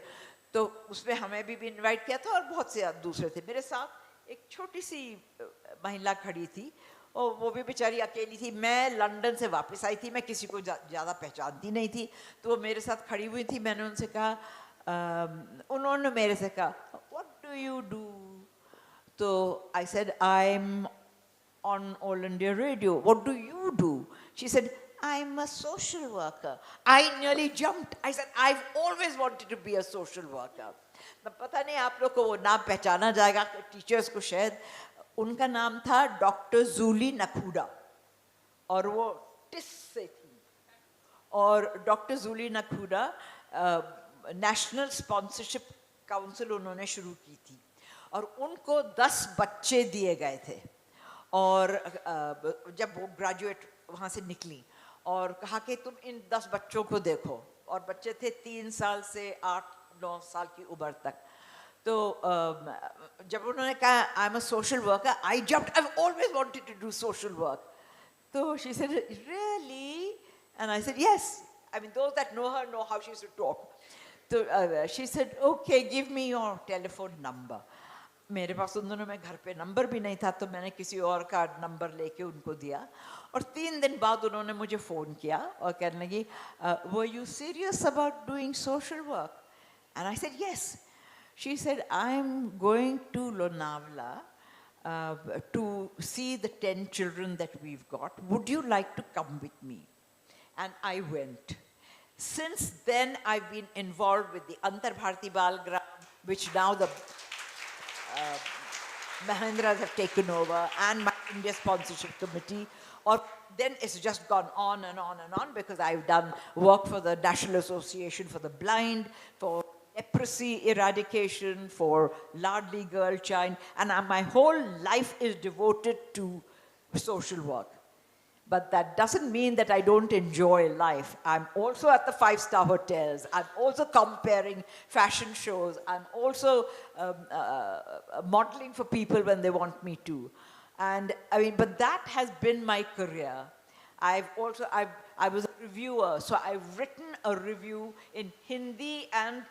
तो उसमें हमें भी इनवाइट किया था, और बहुत से दूसरे थे. मेरे साथ एक छोटी सी महिला खड़ी थी, और वो भी बेचारी अकेली थी. मैं लंदन से वापस आई थी, मैं किसी को ज़्यादा पहचानती नहीं थी. तो वो मेरे साथ खड़ी हुई थी. मैंने उनसे कहा, उन्होंने मेरे से कहा, व्हाट डू यू डू? तो I said, I am on All India Radio. What do you do? She said, I'm a social worker. I nearly jumped. I said, I've always wanted to be a social worker. पता नहीं आप लोग को वो नाम पहचाना जाएगा, teachers को शायद उनका नाम था डॉक्टर जूली नखूडा और वो टिस से थी और doctor Julie Nakhuda national sponsorship council उन्होंने शुरू की थी और उनको 10 बच्चे दिए गए थे और जब वो ग्रेजुएट वहाँ से निकली और कहा कि तुम इन 10 बच्चों को देखो और बच्चे थे 3 साल से 8-9 साल की उम्र तक तो जब उन्होंने कहा I am a social worker I jumped I always wanted to do social work so she said, really? And I said, yes. I mean, those that know her know how she used to talk. So she said, okay, give me your telephone number. मेरे पास उन दोनों में घर पे number भी नहीं था तो मैंने किसी और का नंबर लेके उनको दिया और 3 दिन बाद उन्होंने मुझे फ़ोन किया और कहने लगी were you serious about doing social work? And I said, yes. She said, I'm going to Lonavala to see the 10 children that we've got. Would you like to come with me? And I went. Since then, I've been involved with the Antar Bharati Bal Gram, which now the Mahendras have taken over, and my India Sponsorship Committee. Or then it's just gone on and on and on because I've done work for the National Association for the Blind, for leprosy eradication, for Ladli Girl Child, and my whole life is devoted to social work. But that doesn't mean that I don't enjoy life. I'm also at the 5-star hotels. I'm also comparing fashion shows. I'm also modeling for people when they want me to. And I mean, but that has been my career. I was a reviewer, so I've written a review in Hindi and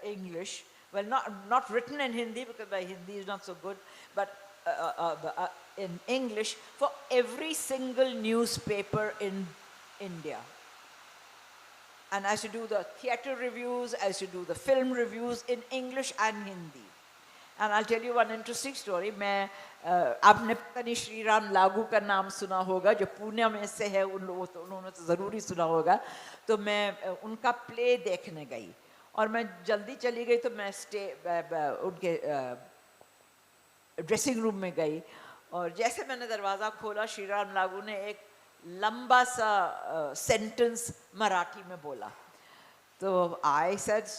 English. Well, not written in Hindi because my Hindi is not so good, but in English for every single newspaper in India. And I used to do the theatre reviews, I used to do the film reviews in English and Hindi. And I'll tell you one interesting story. मैं आपने पता नहीं श्री राम लागू का नाम सुना होगा जो पुणे में से है उन्होंने तो ज़रूरी सुना होगा तो मैं उनका प्ले देखने गई और मैं जल्दी चली गई तो मैं उनके ड्रेसिंग रूम में गई और जैसे मैंने दरवाज़ा खोला श्री राम लागू ने एक लंबा सा सेंटेंस मराठी में बोला तो I said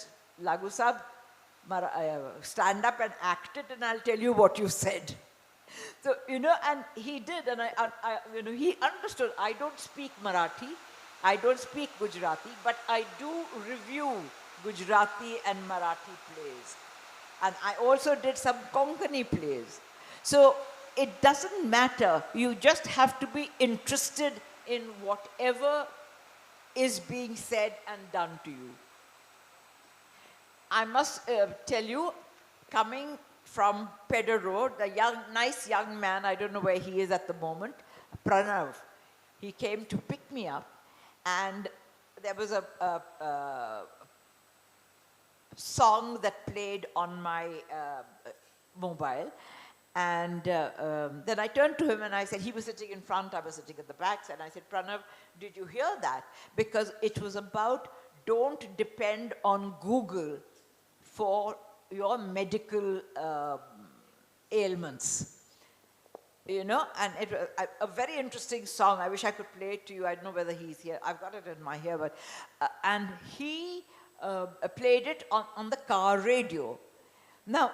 लागू साहब stand up and act it and I'll tell you what you said. So, you know, and he did and you know, he understood. I don't speak Marathi, I don't speak Gujarati, but I do review Gujarati and Marathi plays. And I also did some Konkani plays. So it doesn't matter. You just have to be interested in whatever is being said and done to you. I must tell you, coming from Pedder Road, the nice young man, I don't know where he is at the moment, Pranav, he came to pick me up and there was a song that played on my mobile and then I turned to him and I said, he was sitting in front, I was sitting at the back, and I said, Pranav, did you hear that? Because it was about don't depend on Google for your medical ailments. You know, and it was a very interesting song. I wish I could play it to you. I don't know whether he's here. I've got it in my hair, but and he played it on the car radio. Now,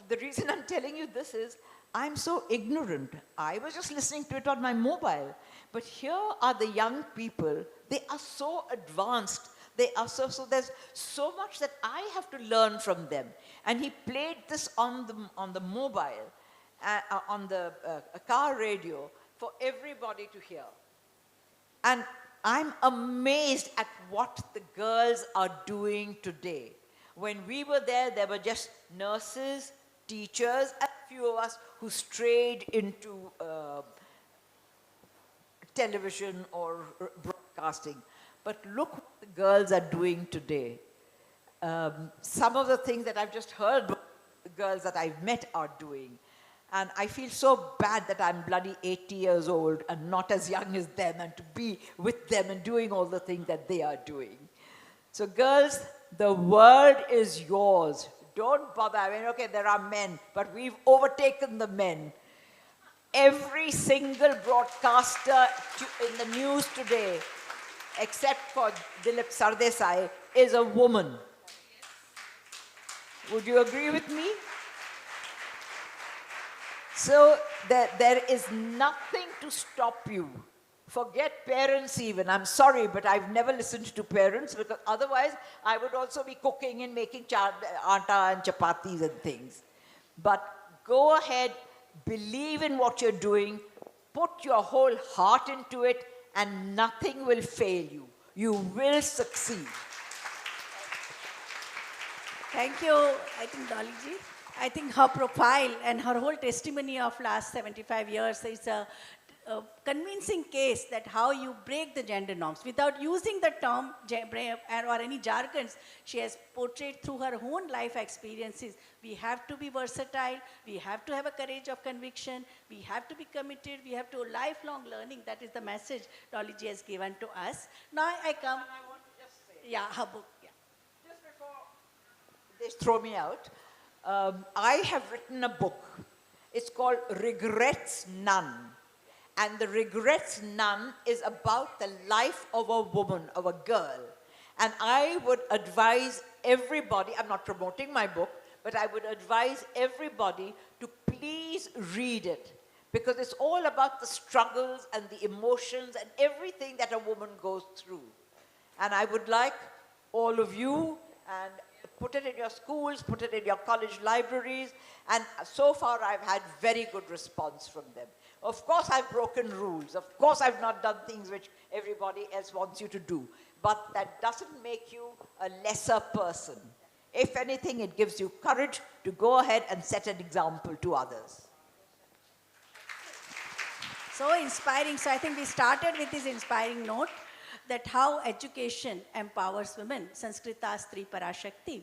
the reason I'm telling you this is I'm so ignorant. I was just listening to it on my mobile. But here are the young people. They are so advanced. They are so there's so much that I have to learn from them. And he played this on the mobile, on the car radio for everybody to hear. And I'm amazed at what the girls are doing today. When we were there were just nurses, teachers, and a few of us who strayed into television or broadcasting. But look what the girls are doing today. Some of the things that I've just heard the girls that I've met are doing. And I feel so bad that I'm bloody 80 years old and not as young as them and to be with them and doing all the things that they are doing. So girls, the world is yours. don't bother. I mean, okay, there are men, but we've overtaken the men. Every single broadcaster in the news today, except for Dilip Sardesai, is a woman. Would you agree with me? So there is nothing to stop you. Forget parents even. I'm sorry, but I've never listened to parents because otherwise I would also be cooking and making atta and chapatis and things. But go ahead, believe in what you're doing, put your whole heart into it, and nothing will fail you. You will succeed. Thank you, I think, Dolly ji. I think her profile and her whole testimony of last 75 years is a convincing case that how you break the gender norms. Without using the term or any jargons, she has portrayed through her own life experiences. We have to be versatile, we have to have a courage of conviction, we have to be committed, we have to lifelong learning. That is the message Dolly ji has given to us. Now I come, And I want to just say, yeah, her book. Yeah. just before they throw me out, I have written a book. It's called Regrets None. And the Regrets None is about the life of a woman, of a girl. And I would advise everybody, I'm not promoting my book, but I would advise everybody to please read it. Because it's all about the struggles and the emotions and everything that a woman goes through. And I would like all of you, and put it in your schools, put it in your college libraries, and so far I've had very good response from them. Of course I've broken rules, of course I've not done things which everybody else wants you to do, but that doesn't make you a lesser person. If anything, it gives you courage to go ahead and set an example to others. So inspiring. So I think we started with this inspiring note that how education empowers women, Sanskrita Stri Parashakti,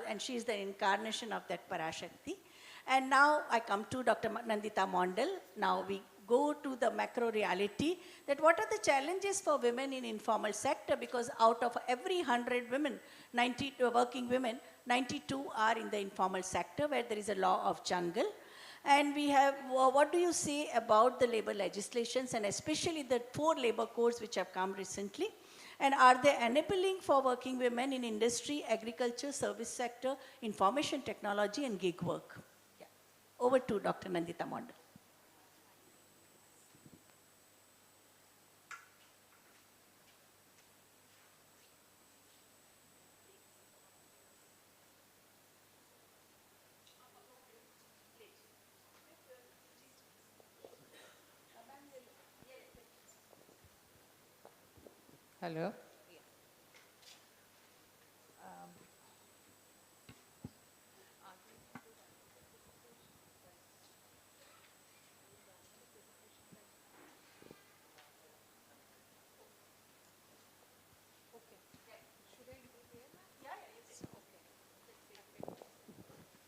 and she is the incarnation of that Parashakti. And now I come to Dr. Nandita Mondal. Now we go to the macro reality that what are the challenges for women in informal sector, because out of every 100 women, 90 working women, 92 are in the informal sector where there is a law of jungle. And we have, what do you say about the labor legislations and especially the 4 labor codes which have come recently? And are they enabling for working women in industry, agriculture, service sector, information technology and gig work? Yeah. Over to Dr. Nandita Mondal. Hello.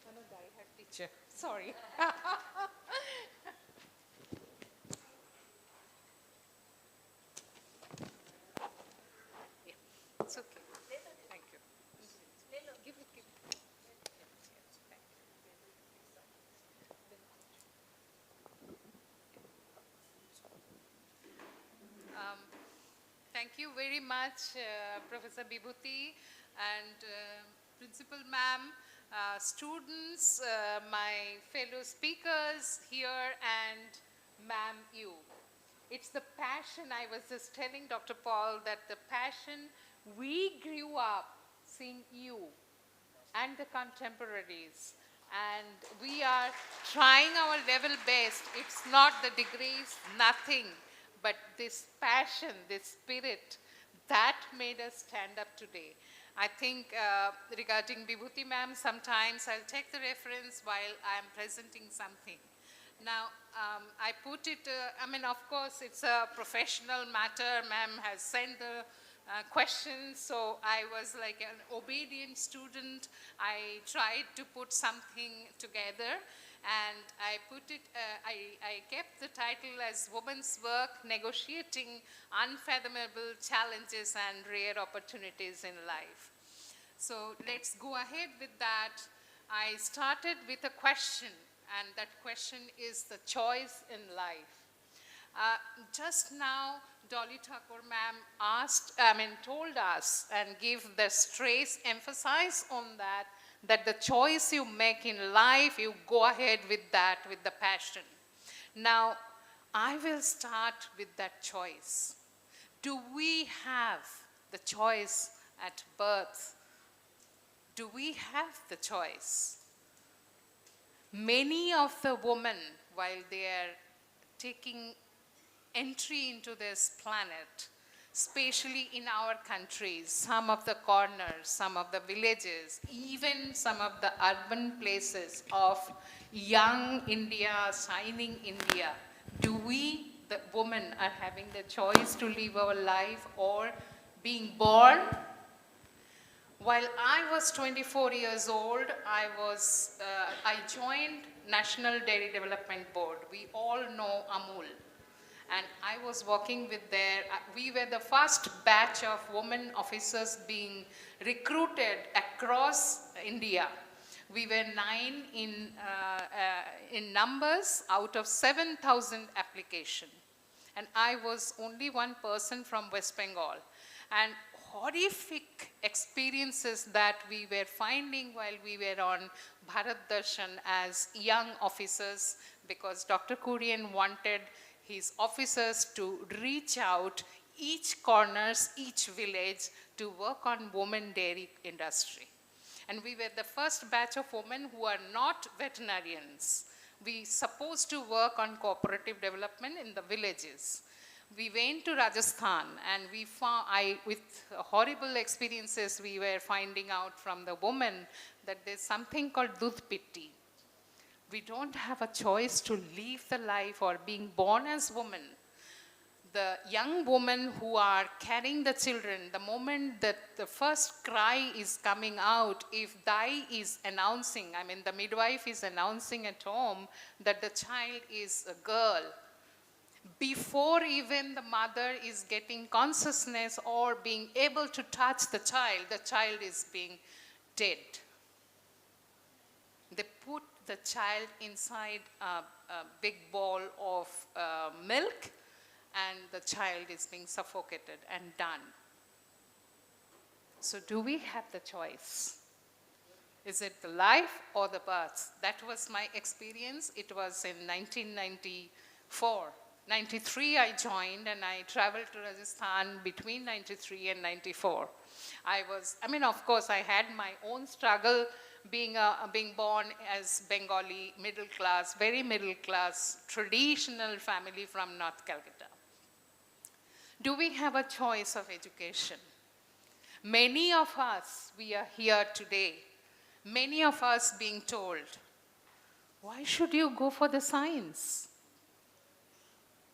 I'm a die-hard teacher. Sorry. It's okay. Thank you. Give it, give it. Yes, yes, thank you. Thank you very much, Professor Bibhuti and Principal Ma'am, students, my fellow speakers here, and Ma'am you. It's the passion, I was just telling Dr. Paul that the passion, we grew up seeing you and the contemporaries, and we are trying our level best. It's not the degrees, nothing, but this passion, this spirit, that made us stand up today. I think regarding Bibhuti ma'am, sometimes I'll take the reference while I'm presenting something. Now, I put it, I mean, of course, it's a professional matter. Ma'am has sent the questions, so I was like an obedient student. I tried to put something together, and I put it, I kept the title as Women's Work, Negotiating Unfathomable Challenges and Rare Opportunities in Life. So let's go ahead with that. I started with a question, and that question is the choice in life. Just now, Dolly Thakur ma'am told us and gave the stress emphasis on that the choice you make in life, you go ahead with that with the passion. Now, I will start with that choice. Do we have the choice at birth? Do we have the choice? Many of the women, while they are taking entry into this planet, especially in our countries, some of the corners, some of the villages, even some of the urban places of young India, shining India, do we, the women, are having the choice to live our life or being born? While I was 24 years old, I joined National Dairy Development Board. We all know Amul. And I was working with we were the first batch of women officers being recruited across India. We were 9 in numbers out of 7,000 applications. And I was only one person from West Bengal. And horrific experiences that we were finding while we were on Bharat Darshan as young officers, because Dr. Kurian wanted his officers to reach out each corners, each village to work on women dairy industry. And we were the first batch of women who are not veterinarians. We supposed to work on cooperative development in the villages. We went to Rajasthan and we found, with horrible experiences, we were finding out from the women that there's something called dudh pitti. We don't have a choice to live the life or being born as women. The young women who are carrying the children, the moment that the first cry is coming out, if Dai is announcing, the midwife is announcing at home that the child is a girl, before even the mother is getting consciousness or being able to touch the child is being dead. They put the child inside a big bowl of milk, and the child is being suffocated and done. So do we have the choice? Is it the life or the birth? That was my experience. It was in 1994. 93 I joined, and I traveled to Rajasthan between 93 and 94. Of course, I had my own struggle being born as Bengali, middle class, very middle class, traditional family from North Calcutta. Do we have a choice of education? Many of us, we are here today, many of us being told, why should you go for the science?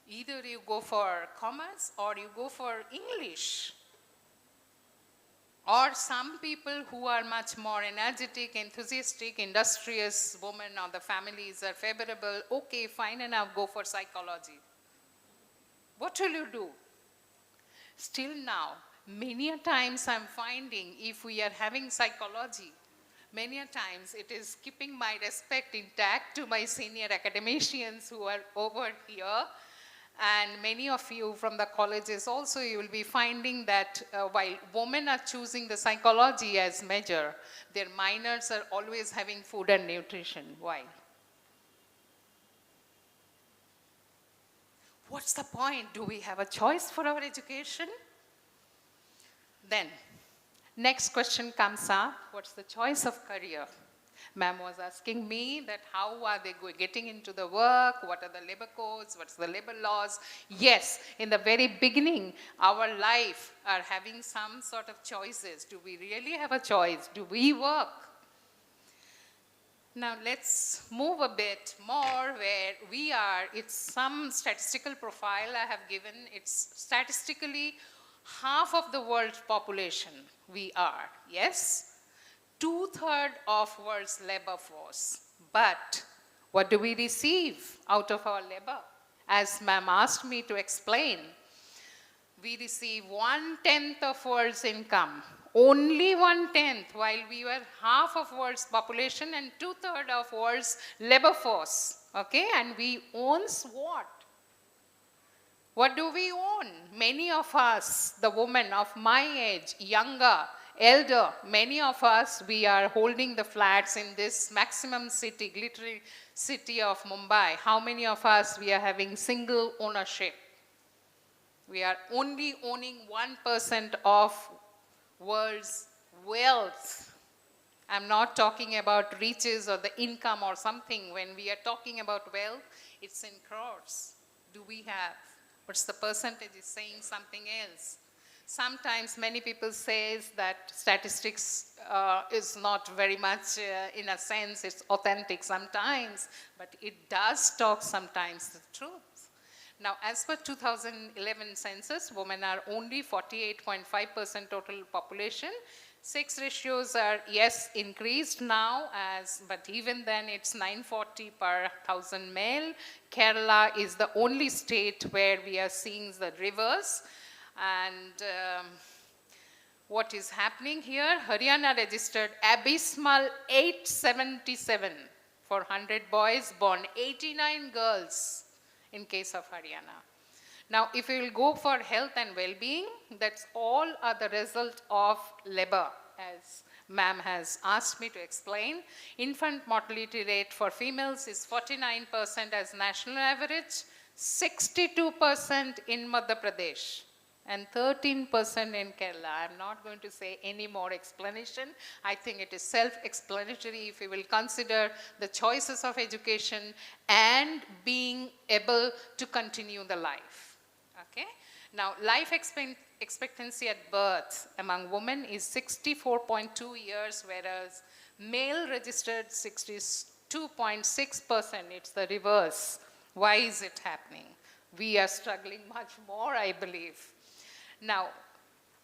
Either you go for commerce or you go for English. Or some people who are much more energetic, enthusiastic, industrious women, or the families are favorable, okay, fine enough, go for psychology. What will you do? Still now, many a times I'm finding if we are having psychology, many a times it is keeping my respect intact to my senior academicians who are over here. And many of you from the colleges also, you will be finding that while women are choosing the psychology as major, their minors are always having food and nutrition. Why? What's the point? Do we have a choice for our education? Then, next question comes up, what's the choice of career? Ma'am was asking me that how are they getting into the work, what are the labor codes, what's the labor laws. Yes, in the very beginning, our life are having some sort of choices. Do we really have a choice? Do we work? Now let's move a bit more where we are. It's some statistical profile I have given. It's statistically half of the world's population we are, yes? 2/3 of world's labor force. But what do we receive out of our labor? As ma'am asked me to explain, we receive 1/10 of world's income. only 1/10, while we were half of world's population and 2/3 of world's labor force, okay? And we owns what? What do we own? Many of us, the women of my age, younger, elder, many of us, we are holding the flats in this maximum city, glittery city of Mumbai. How many of us, we are having single ownership? We are only owning 1% of world's wealth. I'm not talking about riches or the income or something. When we are talking about wealth, it's in crores. Do we have? What's the percentage is saying something else. Sometimes many people say that statistics is not very much, in a sense, it's authentic sometimes, but it does talk sometimes the truth. Now, as per 2011 census, women are only 48.5% total population. Sex ratios are, yes, increased now, but even then it's 940 per 1,000 male. Kerala is the only state where we are seeing the reverse. And what is happening here? Haryana registered abysmal 877 for 100 boys born, 89 girls in case of Haryana. Now, if we will go for health and well-being, that's all are the result of labor, as ma'am has asked me to explain. Infant mortality rate for females is 49% as national average, 62% in Madhya Pradesh, and 13% in Kerala. I'm not going to say any more explanation. I think it is self-explanatory if we will consider the choices of education and being able to continue the life. Okay? Now, life expectancy at birth among women is 64.2 years, whereas male registered 62.6%. It's the reverse. Why is it happening? We are struggling much more, I believe. Now,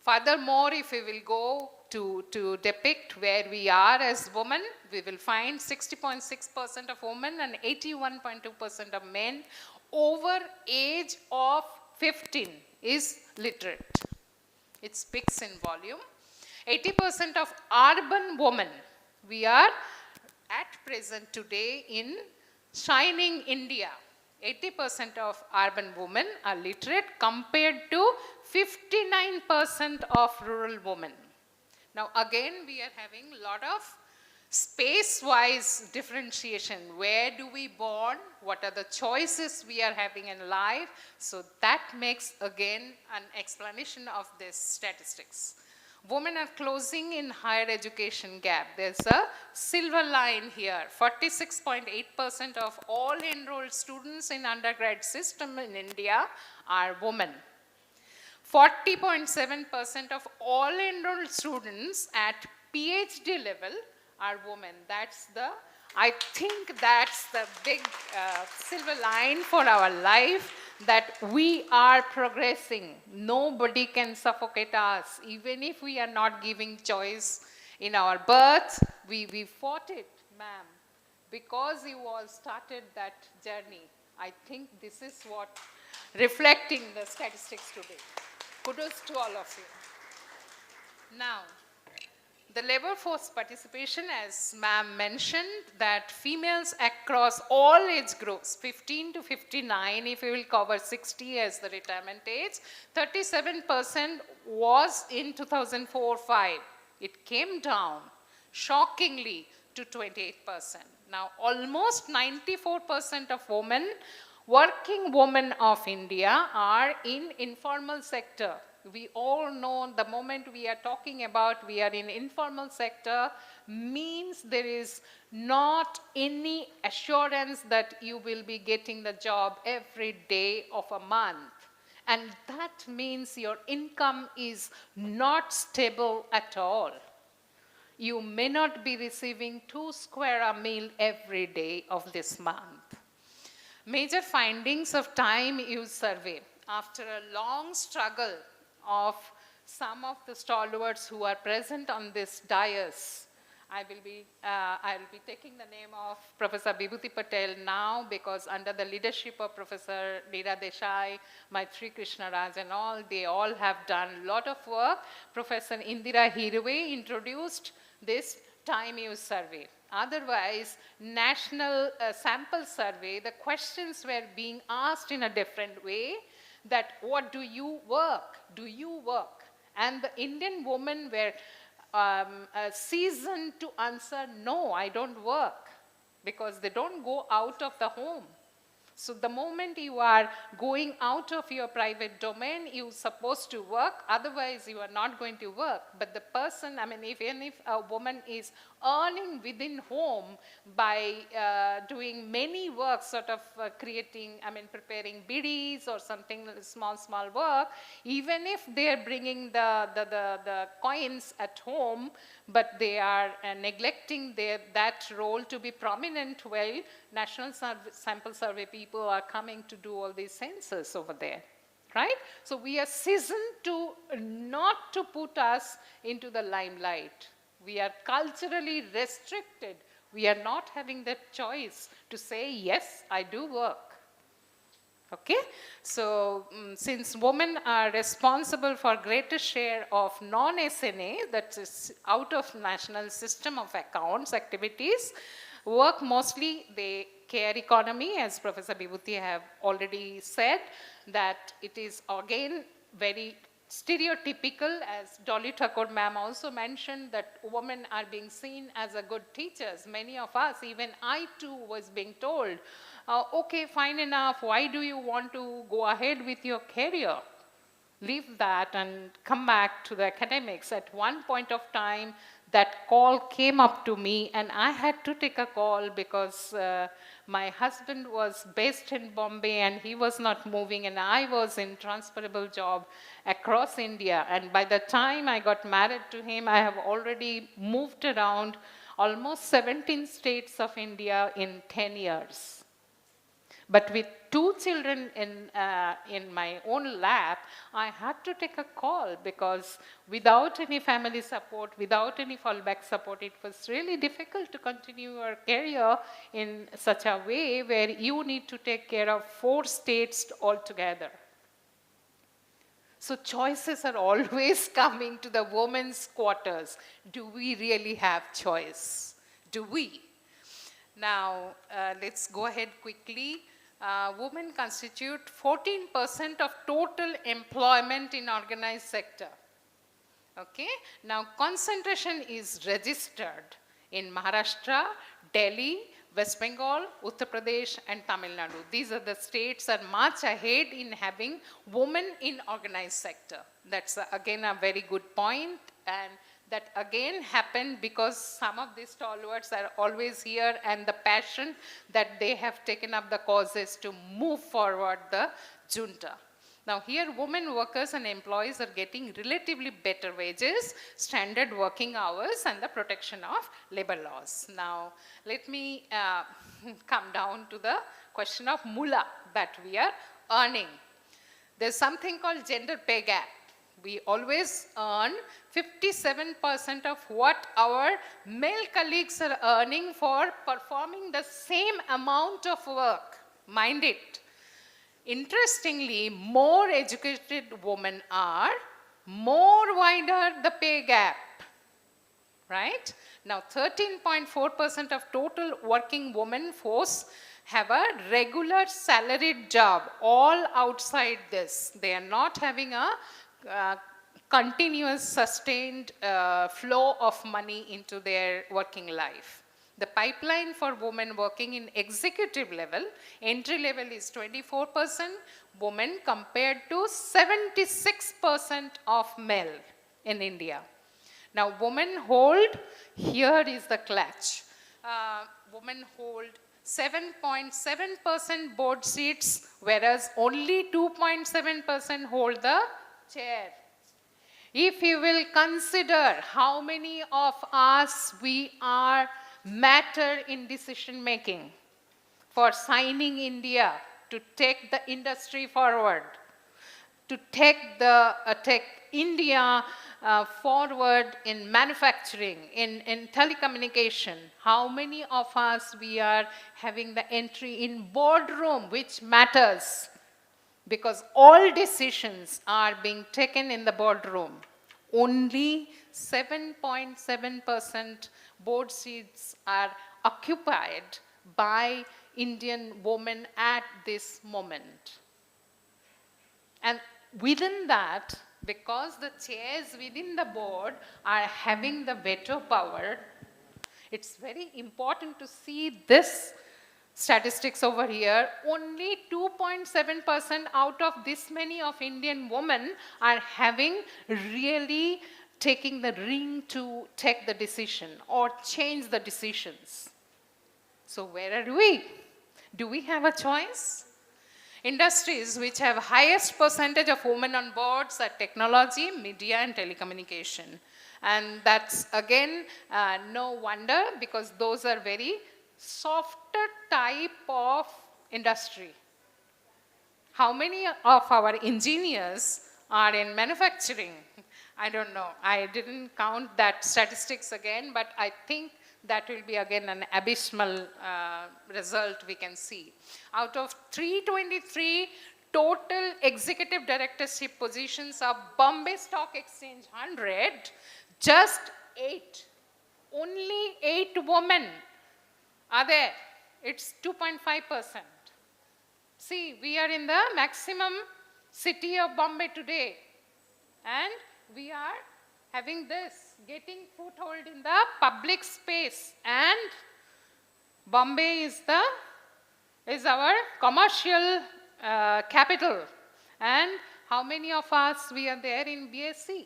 furthermore, if we will go to depict where we are as women, we will find 60.6% of women and 81.2% of men over age of 15 is literate. It speaks in volume. 80% of urban women, we are at present today in shining India. 80% of urban women are literate compared to 59% of rural women. Now again, we are having a lot of space-wise differentiation. Where do we born? What are the choices we are having in life? So that makes again an explanation of this statistics. Women are closing in higher education gap. There's a silver line here. 46.8% of all enrolled students in undergrad system in India are women. 40.7% of all enrolled students at PhD level are women. I think that's the big silver line for our life, that we are progressing. Nobody can suffocate us. Even if we are not giving choice in our birth, we fought it, ma'am, because you all started that journey. I think this is what reflecting the statistics today. Kudos to all of you. Now, the labor force participation, as ma'am mentioned, that females across all age groups, 15 to 59, if we will cover 60 as the retirement age, 37% was in 2004-05. It came down shockingly to 28%. Now, almost 94% of women, working women of India, are in informal sector. We all know the moment we are talking about we are in informal sector means there is not any assurance that you will be getting the job every day of a month. And that means your income is not stable at all. You may not be receiving 2 square a meal every day of this month. Major findings of time use survey. After a long struggle of some of the stalwarts who are present on this dais, I will be taking the name of Professor Bibhuti Patel now, because under the leadership of Professor Neera Desai, Maitri Krishnaraj and all, they all have done a lot of work. Professor Indira Hirve introduced this time use survey. Otherwise, national sample survey, the questions were being asked in a different way, that what do you work? Do you work? And the Indian women were seasoned to answer, no, I don't work, because they don't go out of the home. So the moment you are going out of your private domain, you're supposed to work, otherwise you are not going to work. But the person, I mean, even if a woman is earning within home by doing many work, sort of creating, I mean, preparing bidis or something, small work, even if they are bringing the coins at home, but they are neglecting that role to be prominent, well, National Sample Survey people are coming to do all these census over there, right? So we are seasoned to not to put us into the limelight. We are culturally restricted. We are not having that choice to say, yes, I do work. Okay, so since women are responsible for greater share of non-SNA, that is out of national system of accounts activities, work mostly the care economy, as Professor Bibhuti have already said, that it is again very stereotypical, as Dolly Thakur ma'am also mentioned, that women are being seen as a good teachers. Many of us, even I too, was being told, okay, fine enough, why do you want to go ahead with your career? Leave that and come back to the academics. At one point of time, that call came up to me, and I had to take a call because my husband was based in Bombay and he was not moving, and I was in transferable job across India. And by the time I got married to him, I have already moved around almost 17 states of India in 10 years. But with 2 children in my own lap, I had to take a call, because without any family support, without any fallback support, it was really difficult to continue your career in such a way where you need to take care of 4 states altogether. So choices are always coming to the women's quarters. Do we really have choice? Do we? Now, let's go ahead quickly. Women constitute 14% of total employment in organized sector. Okay? Now, concentration is registered in Maharashtra, Delhi, West Bengal, Uttar Pradesh, and Tamil Nadu. These are the states that are much ahead in having women in organized sector. That's again a very good point, and that again happened because some of these stalwarts are always here, and the passion that they have taken up the causes to move forward the junta. Now here, women workers and employees are getting relatively better wages, standard working hours, and the protection of labor laws. Now let me come down to the question of mula that we are earning. There's something called gender pay gap. We always earn 57% of what our male colleagues are earning for performing the same amount of work. Mind it. Interestingly, more educated women are, more wider the pay gap, right? Now, 13.4% of total working women force have a regular salaried job, all outside this. They are not having a continuous, sustained flow of money into their working life. The pipeline for women working in executive level, entry level is 24% women compared to 76% of male in India. Now, women hold, here is the clutch, women hold 7.7% board seats, whereas only 2.7% hold the chair. If you will consider how many of us we are matter in decision making for signing India to take the industry forward, to take India forward in manufacturing, in telecommunication, how many of us we are having the entry in boardroom, which matters because all decisions are being taken in the boardroom. Only 7.7% board seats are occupied by Indian women at this moment. And within that, because the chairs within the board are having the veto power, it's very important to see this statistics over here. Only 2.7% out of this many of Indian women are having really taking the ring to take the decision or change the decisions. So where are we? Do we have a choice? Industries which have highest percentage of women on boards are technology, media and telecommunication. And that's again no wonder because those are very softer type of industry. How many of our engineers are in manufacturing? I don't know. I didn't count that statistics again, but I think that will be again an abysmal result we can see. Out of 323 total executive directorship positions of Bombay Stock Exchange 100, just 8, only 8 women are there. It's 2.5%. See, we are in the maximum city of Bombay today, and we are having this, getting foothold in the public space, and Bombay is our commercial capital. And how many of us we are there in BSc?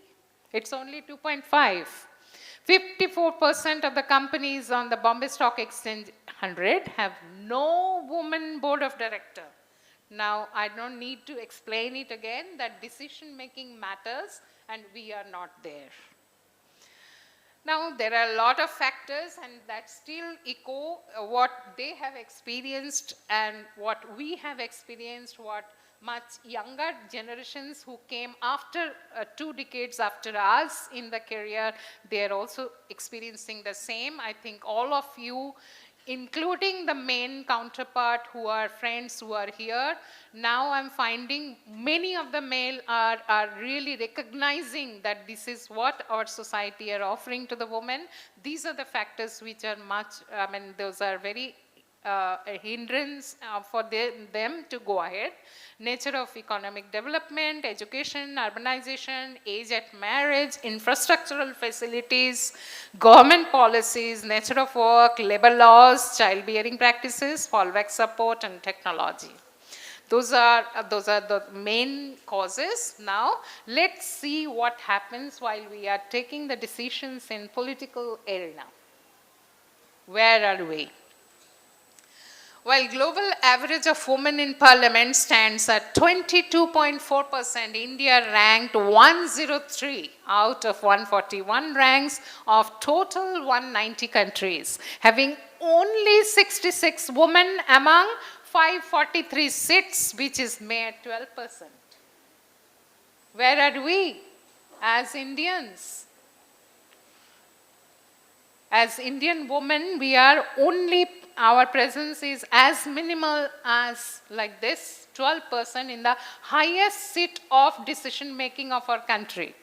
It's only 2.5. 54% of the companies on the Bombay Stock Exchange 100 have no woman board of director. Now, I don't need to explain it again that decision making matters and we are not there. Now, there are a lot of factors and that still echo what they have experienced and what we have experienced, what much younger generations who came after 2 decades after us in the career, they are also experiencing the same. I think all of you, including the main counterpart who are friends who are here, now I'm finding many of the male are really recognizing that this is what our society are offering to the women. These are the factors which are much, those are very a hindrance for them to go ahead. Nature of economic development, education, urbanization, age at marriage, infrastructural facilities, government policies, nature of work, labor laws, childbearing practices, fallback support, and technology. Those are the main causes. Now, let's see what happens while we are taking the decisions in political arena. Where are we? While global average of women in parliament stands at 22.4%, India ranked 103 out of 141 ranks of total 190 countries, having only 66 women among 543 seats, which is mere 12%. Where are we as Indians? As Indian women, we are only, our presence is as minimal as like this, 12% in the highest seat of decision making of our country.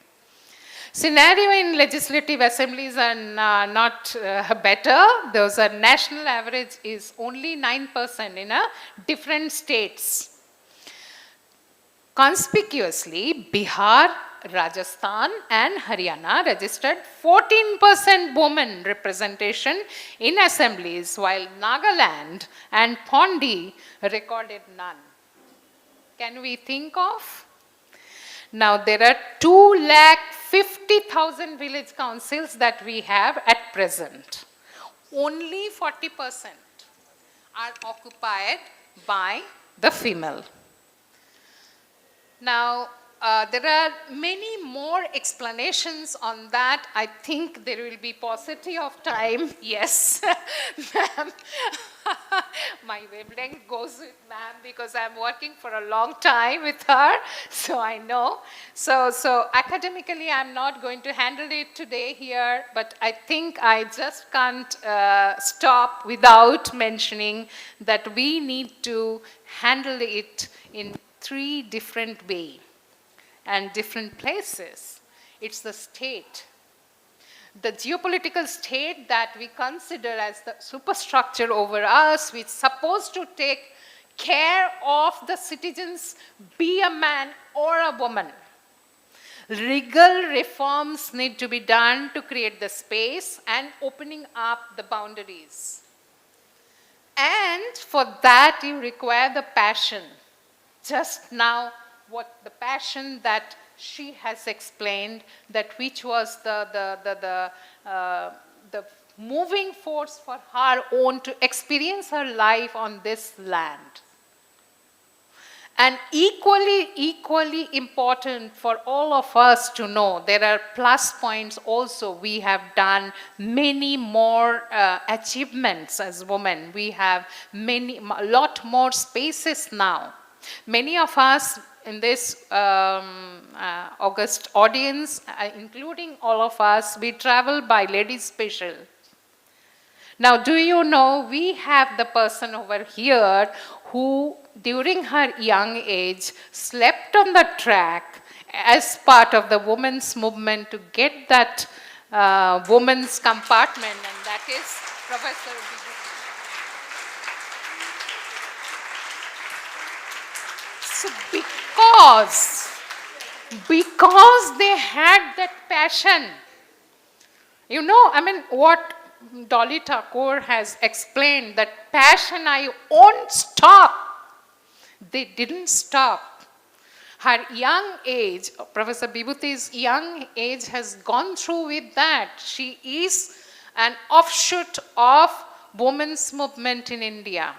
Scenario in legislative assemblies are not better. Those are national average is only 9% in different states. Conspicuously, Bihar, Rajasthan and Haryana registered 14% women representation in assemblies, while Nagaland and Pondi recorded none. Can we think of? Now, there are 250,000 village councils that we have at present. Only 40% are occupied by the female. Now, there are many more explanations on that. I think there will be paucity of time. Yes, ma'am. My wavelength goes with ma'am because I'm working for a long time with her, so I know. So academically, I'm not going to handle it today here, but I think I just can't stop without mentioning that we need to handle it in 3 different ways and different places. It's the state. The geopolitical state that we consider as the superstructure over us, which is supposed to take care of the citizens, be a man or a woman. Legal reforms need to be done to create the space and opening up the boundaries. And for that, you require the passion. Just now, what the passion that she has explained, that which was the moving force for her own to experience her life on this land. And equally important for all of us to know, there are plus points also. We have done many more achievements as women. We have a lot more spaces now. Many of us in this August audience, including all of us, we travel by Ladies Special. Now, do you know, we have the person over here who, during her young age, slept on the track as part of the women's movement to get that women's compartment, and that is Professor Bijoy. So because they had that passion, you know, I mean, what Dolly Thakur has explained, that passion, I won't stop. They didn't stop. Her young age, Professor Bibhuti's young age has gone through with that. She is an offshoot of women's movement in India.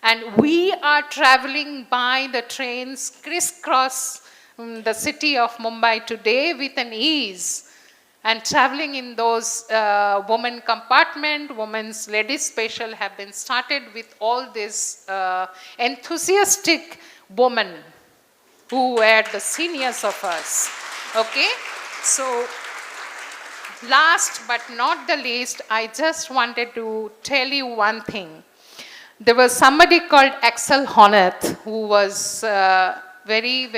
And we are traveling by the trains crisscross the city of Mumbai today with an ease. And traveling in those women compartment, women's ladies special have been started with all these enthusiastic women who were the seniors of us. Okay? So, last but not the least, I just wanted to tell you one thing. There was somebody called Axel Honneth who was very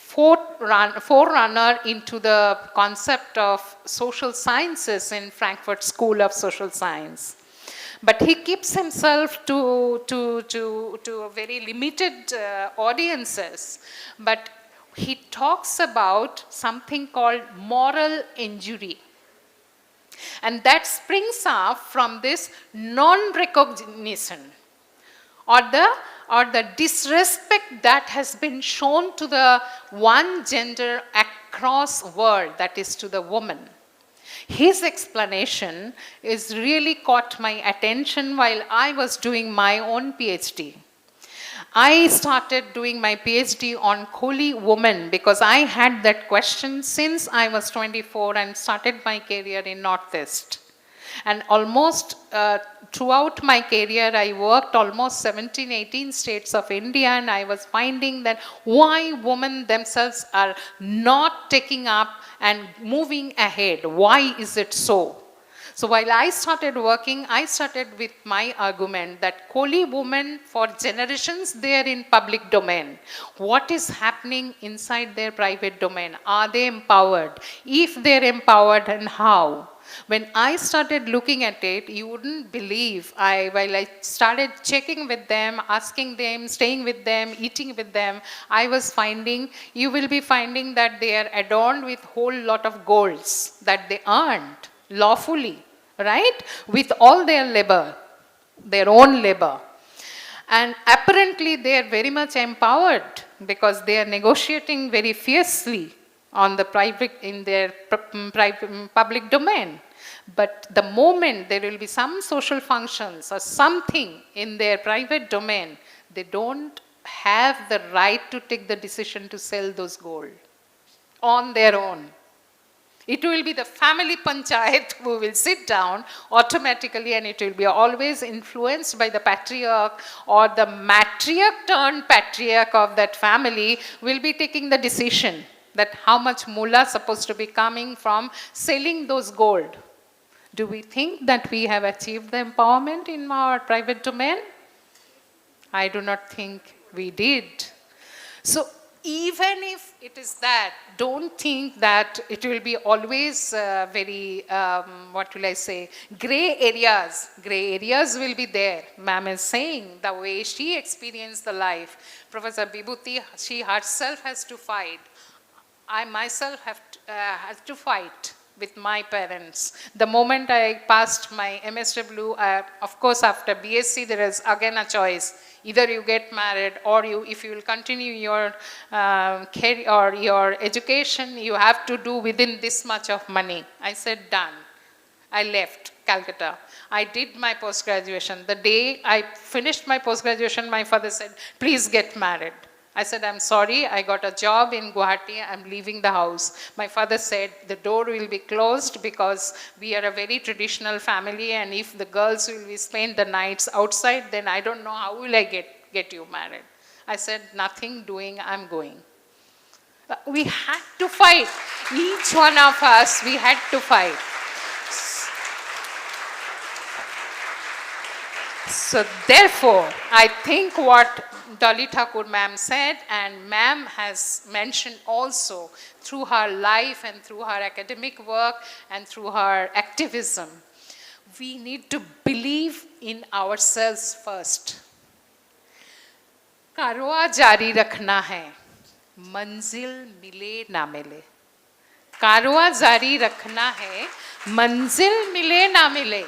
forerunner into the concept of social sciences in Frankfurt School of Social Science. But he keeps himself to very limited audiences. But he talks about something called moral injury. And that springs up from this non-recognition or the disrespect that has been shown to the one gender across world, that is to the woman. His explanation is really caught my attention while I was doing my own PhD. I started doing my PhD on Koli women because I had that question since I was 24 and started my career in Northeast. And almost throughout my career, I worked almost 17, 18 states of India, and I was finding that why women themselves are not taking up and moving ahead. Why is it so? So while I started working, I started with my argument that Koli women for generations, they are in public domain. What is happening inside their private domain? Are they empowered? If they're empowered, and how? When I started looking at it, you wouldn't believe, while I started checking with them, asking them, staying with them, eating with them, I was finding, you will be finding that they are adorned with whole lot of golds that they earned lawfully, right? With all their labor, their own labor. And apparently they are very much empowered because they are negotiating very fiercely on the private, in their public domain. But the moment there will be some social functions or something in their private domain, they don't have the right to take the decision to sell those gold on their own. It will be the family panchayat who will sit down automatically, and it will be always influenced by the patriarch, or the matriarch turned patriarch of that family will be taking the decision that how much mullah supposed to be coming from selling those gold. Do we think that we have achieved the empowerment in our private domain? I do not think we did. So even if it is that, don't think that it will be always very, what will I say, gray areas. Gray areas will be there. Ma'am is saying the way she experienced the life. Professor Bibhuti, she herself has to fight. I myself have to fight with my parents. The moment I passed my MSW, of course after BSc there is again a choice. Either you get married, or if you will continue your career or your education, you have to do within this much of money. I said done. I left Calcutta. I did my post-graduation. The day I finished my post-graduation, my father said, please get married. I said, I'm sorry, I got a job in Guwahati, I'm leaving the house. My father said, the door will be closed because we are a very traditional family, and if the girls will be spend the nights outside, then I don't know how will I get you married. I said, nothing doing, I'm going. We had to fight. Each one of us, we had to fight. So therefore, I think what Dolly Thakur ma'am said, and ma'am has mentioned also through her life and through her academic work and through her activism, we need to believe in ourselves first. कारवा जारी रखना है, मंजिल मिले ना मिले. कारवा जारी रखना है, मंजिल मिले ना मिले.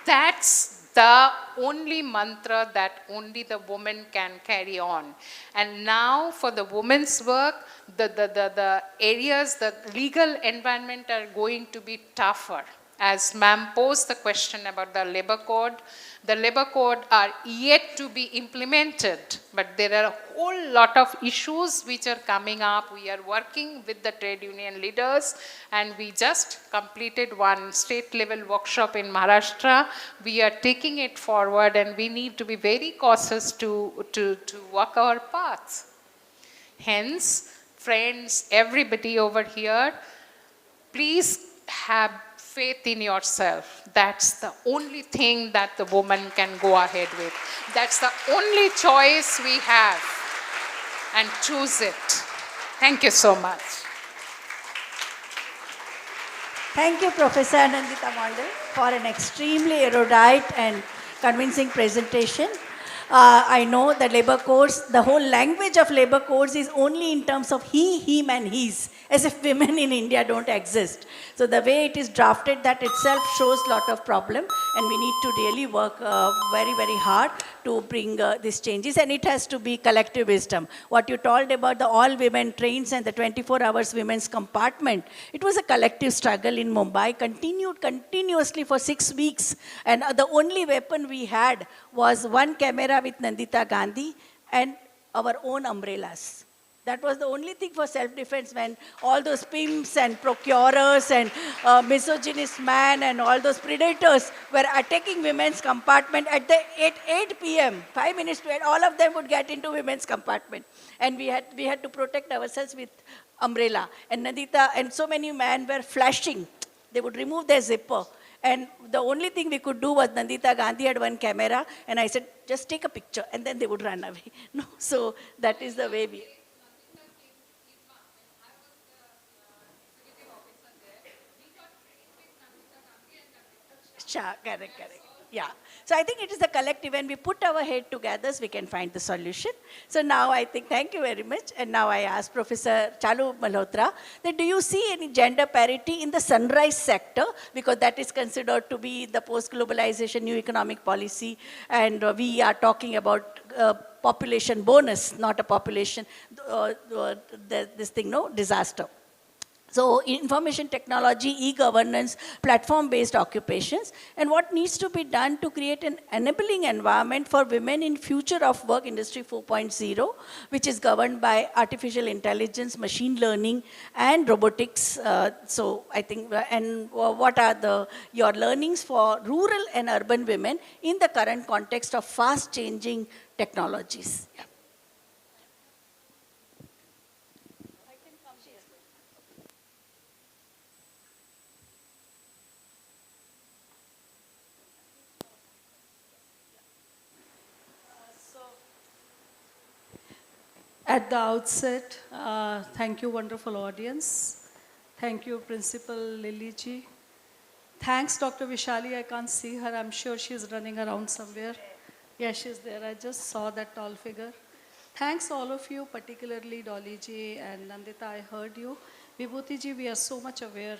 That's the only mantra that only the woman can carry on. And now for the women's work, the areas, the legal environment are going to be tougher. As ma'am posed the question about the labor code are yet to be implemented, but there are a whole lot of issues which are coming up. We are working with the trade union leaders, and we just completed one state level workshop in Maharashtra. We are taking it forward, and we need to be very cautious to walk our paths. Hence, friends, everybody over here, please have faith in yourself. That's the only thing that the woman can go ahead with. That's the only choice we have, and choose it. Thank you so much. Thank you, Professor Nandita Mondal, for an extremely erudite and convincing presentation. I know the labor codes, the whole language of labor codes is only in terms of he, him and his, as if women in India don't exist. So the way it is drafted, that itself shows a lot of problem, and we need to really work very, very hard to bring these changes, and it has to be collective wisdom. What you told about the all women trains and the 24 hours women's compartment, it was a collective struggle in Mumbai, continued continuously for 6 weeks, and the only weapon we had was one camera with Nandita Gandhi and our own umbrellas. That was the only thing for self-defense when all those pimps and procurers and misogynist men and all those predators were attacking women's compartment at 8 p.m., 5 minutes to 8, all of them would get into women's compartment. And we had to protect ourselves with umbrella. And Nandita and so many men were flashing. They would remove their zipper. And the only thing we could do was Nandita Gandhi had one camera, and I said, just take a picture, and then they would run away. No, so that is the way we... Correct. Yeah. So I think it is the collective. When we put our head together, we can find the solution. So now I think, thank you very much. And now I ask Professor Chalu Malhotra, that do you see any gender parity in the sunrise sector? Because that is considered to be the post-globalization new economic policy. And we are talking about population bonus, not a population, disaster. So information technology, e-governance, platform-based occupations, and what needs to be done to create an enabling environment for women in future of work industry 4.0, which is governed by artificial intelligence, machine learning, and robotics. So I think, and what are your learnings for rural and urban women in the current context of fast-changing technologies? Yeah. At the outset, thank you, wonderful audience. Thank you, Principal Lily ji. Thanks, Dr. Vishali. I can't see her. I'm sure she's running around somewhere. Yeah, she's there. I just saw that tall figure. Thanks all of you, particularly Dolly ji and Nandita. I heard you. Vibhuti ji, we are so much aware.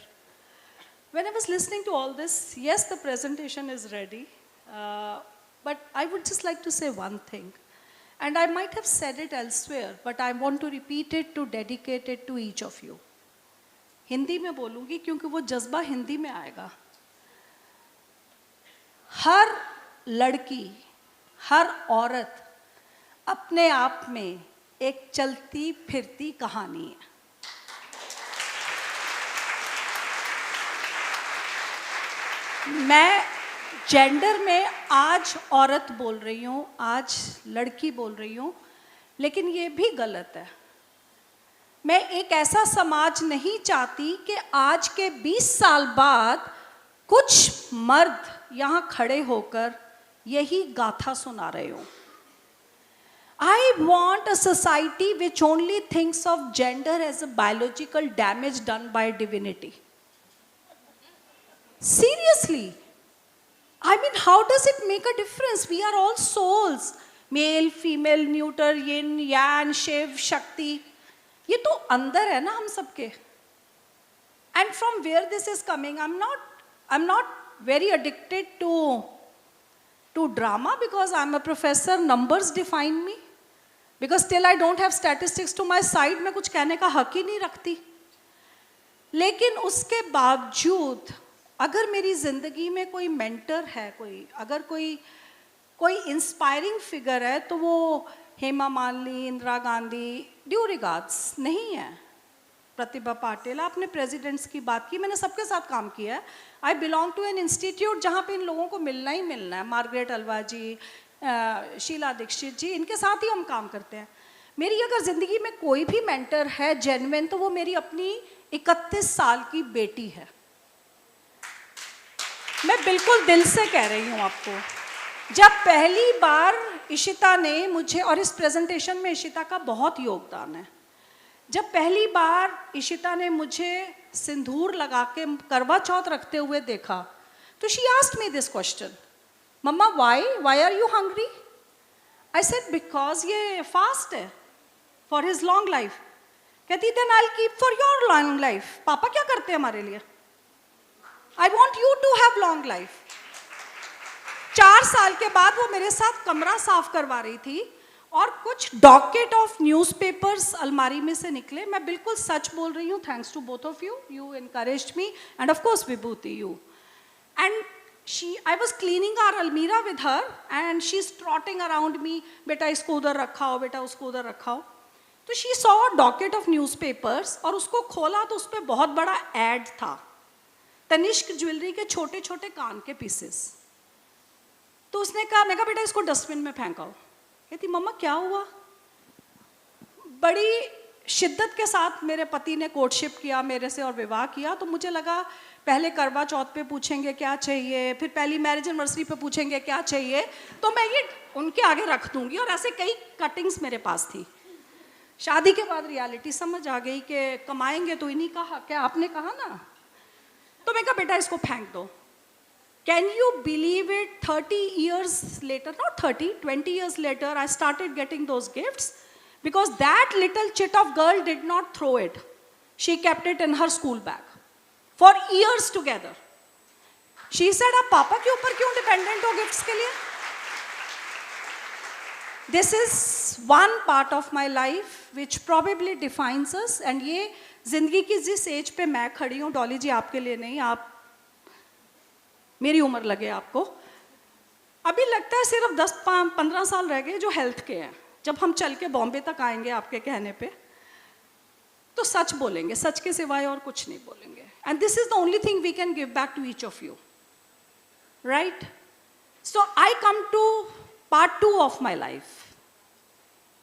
When I was listening to all this, yes, the presentation is ready. But I would just like to say one thing. And I might have said it elsewhere, but I want to repeat it to dedicate it to each of you. Hindi में बोलूँगी क्योंकि वो जज्बा हिंदी में आएगा. हर लड़की, हर औरत अपने आप में एक चलती फिरती कहानी है. मैं जेंडर में आज औरत बोल रही हूँ, आज लड़की बोल रही हूँ, लेकिन ये भी गलत है. मैं एक ऐसा समाज नहीं चाहती कि आज के 20 साल बाद कुछ मर्द यहाँ खड़े होकर यही गाथा सुना रहे हो. I want a society which only thinks of gender as a biological damage done by divinity. Seriously. I mean, how does it make a difference? We are all souls. Male, female, neuter, yin, yang, Shiv, Shakti. ये तो अंदर है ना हम सबके. And from where this is coming, I'm not very addicted to drama because I'm a professor. Numbers define me. Because still I don't have statistics to my side, मैं कुछ कहने का हक ही नहीं रखती. लेकिन उसके बावजूद अगर मेरी ज़िंदगी में कोई मेंटर है, अगर कोई इंस्पायरिंग फिगर है, तो वो हेमा मालिनी, इंदिरा गांधी, ड्यू रिगार्ड्स नहीं है. प्रतिभा पाटिल, आपने प्रेसिडेंट्स की बात की, मैंने सबके साथ काम किया है. I belong to an institute जहाँ पे इन लोगों को मिलना ही मिलना है. मार्गरेट अलवा जी, शीला दीक्षित जी, इनके साथ ही हम काम करते हैं. मेरी अगर ज़िंदगी में कोई भी मेंटर है जेन्युइन, तो वो मेरी अपनी 31 साल की बेटी है. मैं बिल्कुल दिल से कह रही हूँ आपको. जब पहली बार इशिता ने मुझे, और इस प्रेजेंटेशन में इशिता का बहुत योगदान है, जब पहली बार इशिता ने मुझे सिंदूर लगा के करवा चौथ रखते हुए देखा, तो she asked me this question, mama why are you hungry? I said because ये फास्ट है फॉर हिज लॉन्ग लाइफ. कहती then I will keep for your long life. पापा क्या करते हैं हमारे लिए? I want you to have long life. 4 साल के बाद वो मेरे साथ कमरा साफ करवा रही थी और कुछ डॉकेट ऑफ न्यूज़पेपर्स अलमारी में से निकले. मैं बिल्कुल सच बोल रही हूँ. Thanks to both of you. You encouraged me and of course Vibhuti you. And I was cleaning our almirah with her and she's trotting around me. बेटा इसको उधर रखा हो, बेटा उसको उधर रखा हो. तो she saw a docket of newspapers और उसको खोला तो उस पर बहुत बड़ा ad था, तनिष्क ज्वेलरी के छोटे छोटे कान के पीसेस. तो उसने कहा, मैं कहा बेटा इसको डस्टबिन में फेंकाओ. कहती मम्मा क्या हुआ? बड़ी शिद्दत के साथ मेरे पति ने कोर्टशिप किया मेरे से और विवाह किया. तो मुझे लगा पहले करवा चौथ पे पूछेंगे क्या चाहिए, फिर पहली मैरिज एनिवर्सरी पे पूछेंगे क्या चाहिए, तो मैं ये उनके आगे रख दूंगी. और ऐसे कई कटिंग्स मेरे पास थी. शादी के बाद रियलिटी समझ आ गई कि कमाएंगे तो इन्हीं का हक है, आपने कहा ना. तो मैं कहा बेटा इसको फेंक दो. Can you believe it? 30 years later, not 30, 20 years later, I started getting those gifts because that little chit of girl did not throw it. She kept it in her school bag for years together. She said, आप पापा के ऊपर क्यों dependent हो gifts के लिए? This is one part of my life which probably defines us, and ये ज़िंदगी की जिस एज पे मैं खड़ी हूँ, डॉली जी आपके लिए नहीं, आप मेरी उम्र लगे आपको, अभी लगता है सिर्फ 10-15 साल रह गए जो हेल्थ के हैं। जब हम चल के बॉम्बे तक आएंगे आपके कहने पे, तो सच बोलेंगे, सच के सिवाय और कुछ नहीं बोलेंगे। And this is the only thing we can give back to each of you, right? So I come to part 2 of my life.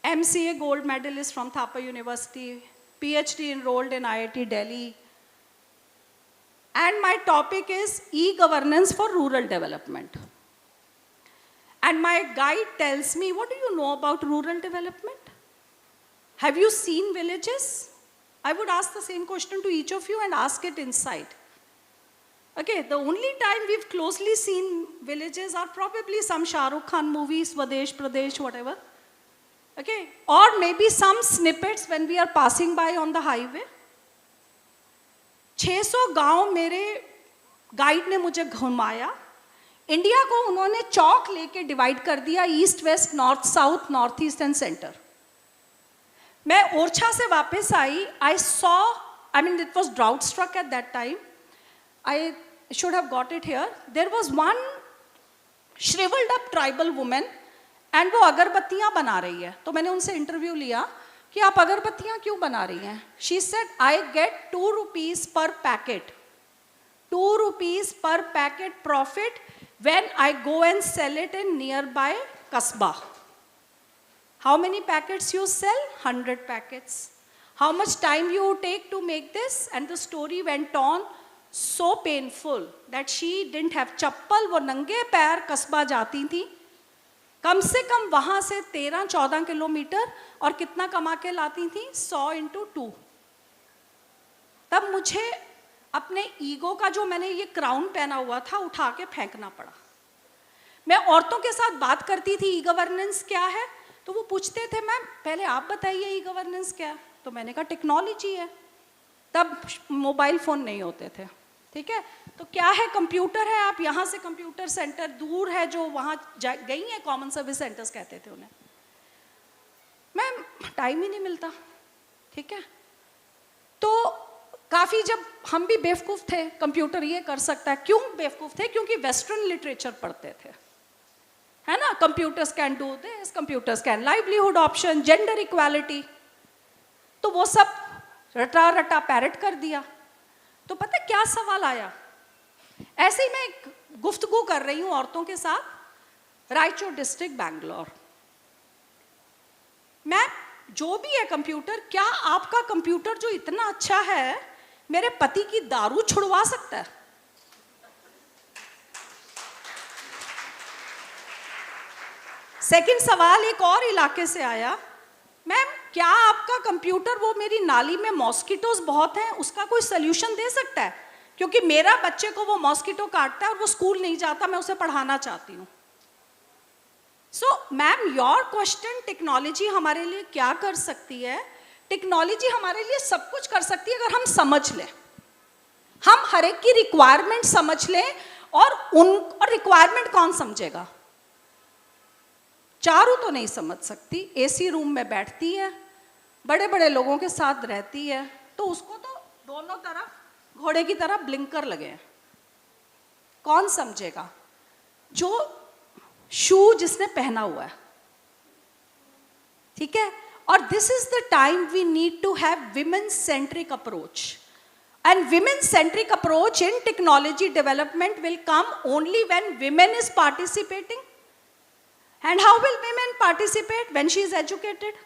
MCA gold medalist from Thapa University, PhD enrolled in IIT Delhi. And my topic is e-governance for rural development. And my guide tells me, what do you know about rural development? Have you seen villages? I would ask the same question to each of you and ask it inside. Okay, the only time we've closely seen villages are probably some Shah Rukh Khan movies, Swadesh, Pradesh, whatever. Okay, or maybe some snippets when we are passing by on the highway. 600 गांव मेरे guide ने मुझे घुमाया। India को उन्होंने चौक लेके divide कर दिया, east west, north south, north east and centre. मैं ओरछा से वापस आई, I saw, I mean it was drought struck at that time. I should have got it here. There was one shriveled up tribal woman and वो अगरबत्तियाँ बना रही है। तो मैंने उनसे इंटरव्यू लिया कि आप अगरबत्तियाँ क्यों बना रही हैं? She said, I get 2 rupees per packet. 2 rupees per packet profit when I go and sell it in nearby Kasbah. How many packets you sell? 100 packets. How much time you take to make this? And the story went on. So painful that she didn't have चप्पल, वो नंगे पैर कस्बा जाती थी, कम से कम वहाँ से 13-14 kilometre, और कितना कमा के लाती थी? 100 into 2। तब मुझे अपने ईगो का जो मैंने ये क्राउन पहना हुआ था उठा के फेंकना पड़ा। मैं औरतों के साथ बात करती थी ई गवर्नेंस क्या है, तो वो पूछते थे मैम पहले आप बताइए ई गवर्नेंस क्या है। तो मैंने कहा टेक्नोलॉजी है। तब मोबाइल फ़ोन नहीं होते थे, ठीक है? तो क्या है? कंप्यूटर है। आप यहाँ से कंप्यूटर सेंटर दूर है जो वहाँ गई हैं, कॉमन सर्विस सेंटर्स कहते थे उन्हें। मैम टाइम ही नहीं मिलता, ठीक है? तो काफ़ी जब हम भी बेवकूफ़ थे, कंप्यूटर ये कर सकता है। क्यों बेवकूफ़ थे? क्योंकि वेस्टर्न लिटरेचर पढ़ते थे, है ना? Computers can do this, computers can, livelihood option, gender equality, तो वो सब रटा रटा पैरट कर दिया। तो पता क्या सवाल आया? ऐसे ही मैं गुफ्तगू कर रही हूँ औरतों के साथ, रायचूर डिस्ट्रिक्ट, बैंगलोर। मैं जो भी है कंप्यूटर, क्या आपका कंप्यूटर जो इतना अच्छा है मेरे पति की दारू छुड़वा सकता है? सेकंड सवाल एक और इलाके से आया, मैम क्या आपका कंप्यूटर, वो मेरी नाली में मॉस्किटोज बहुत हैं, उसका कोई सोल्यूशन दे सकता है? क्योंकि मेरा बच्चे को वो मॉस्किटो काटता है और वो स्कूल नहीं जाता, मैं उसे पढ़ाना चाहती हूँ। So ma'am your question, technology हमारे लिए क्या कर सकती है? टेक्नोलॉजी हमारे लिए सब कुछ कर सकती है अगर हम समझ लें, हम हर एक की रिक्वायरमेंट समझ लें। और रिक्वायरमेंट कौन समझेगा? चारू तो नहीं समझ सकती, एसी रूम में बैठती है, बड़े बड़े लोगों के साथ रहती है, तो उसको तो दोनों तरफ घोड़े की तरह ब्लिंकर लगे हैं। कौन समझेगा? जो शू जिसने पहना हुआ है, ठीक है? और this is the time we need to have women centric approach, and women centric approach in technology development will come only when women is participating. And how will women participate? When she is educated.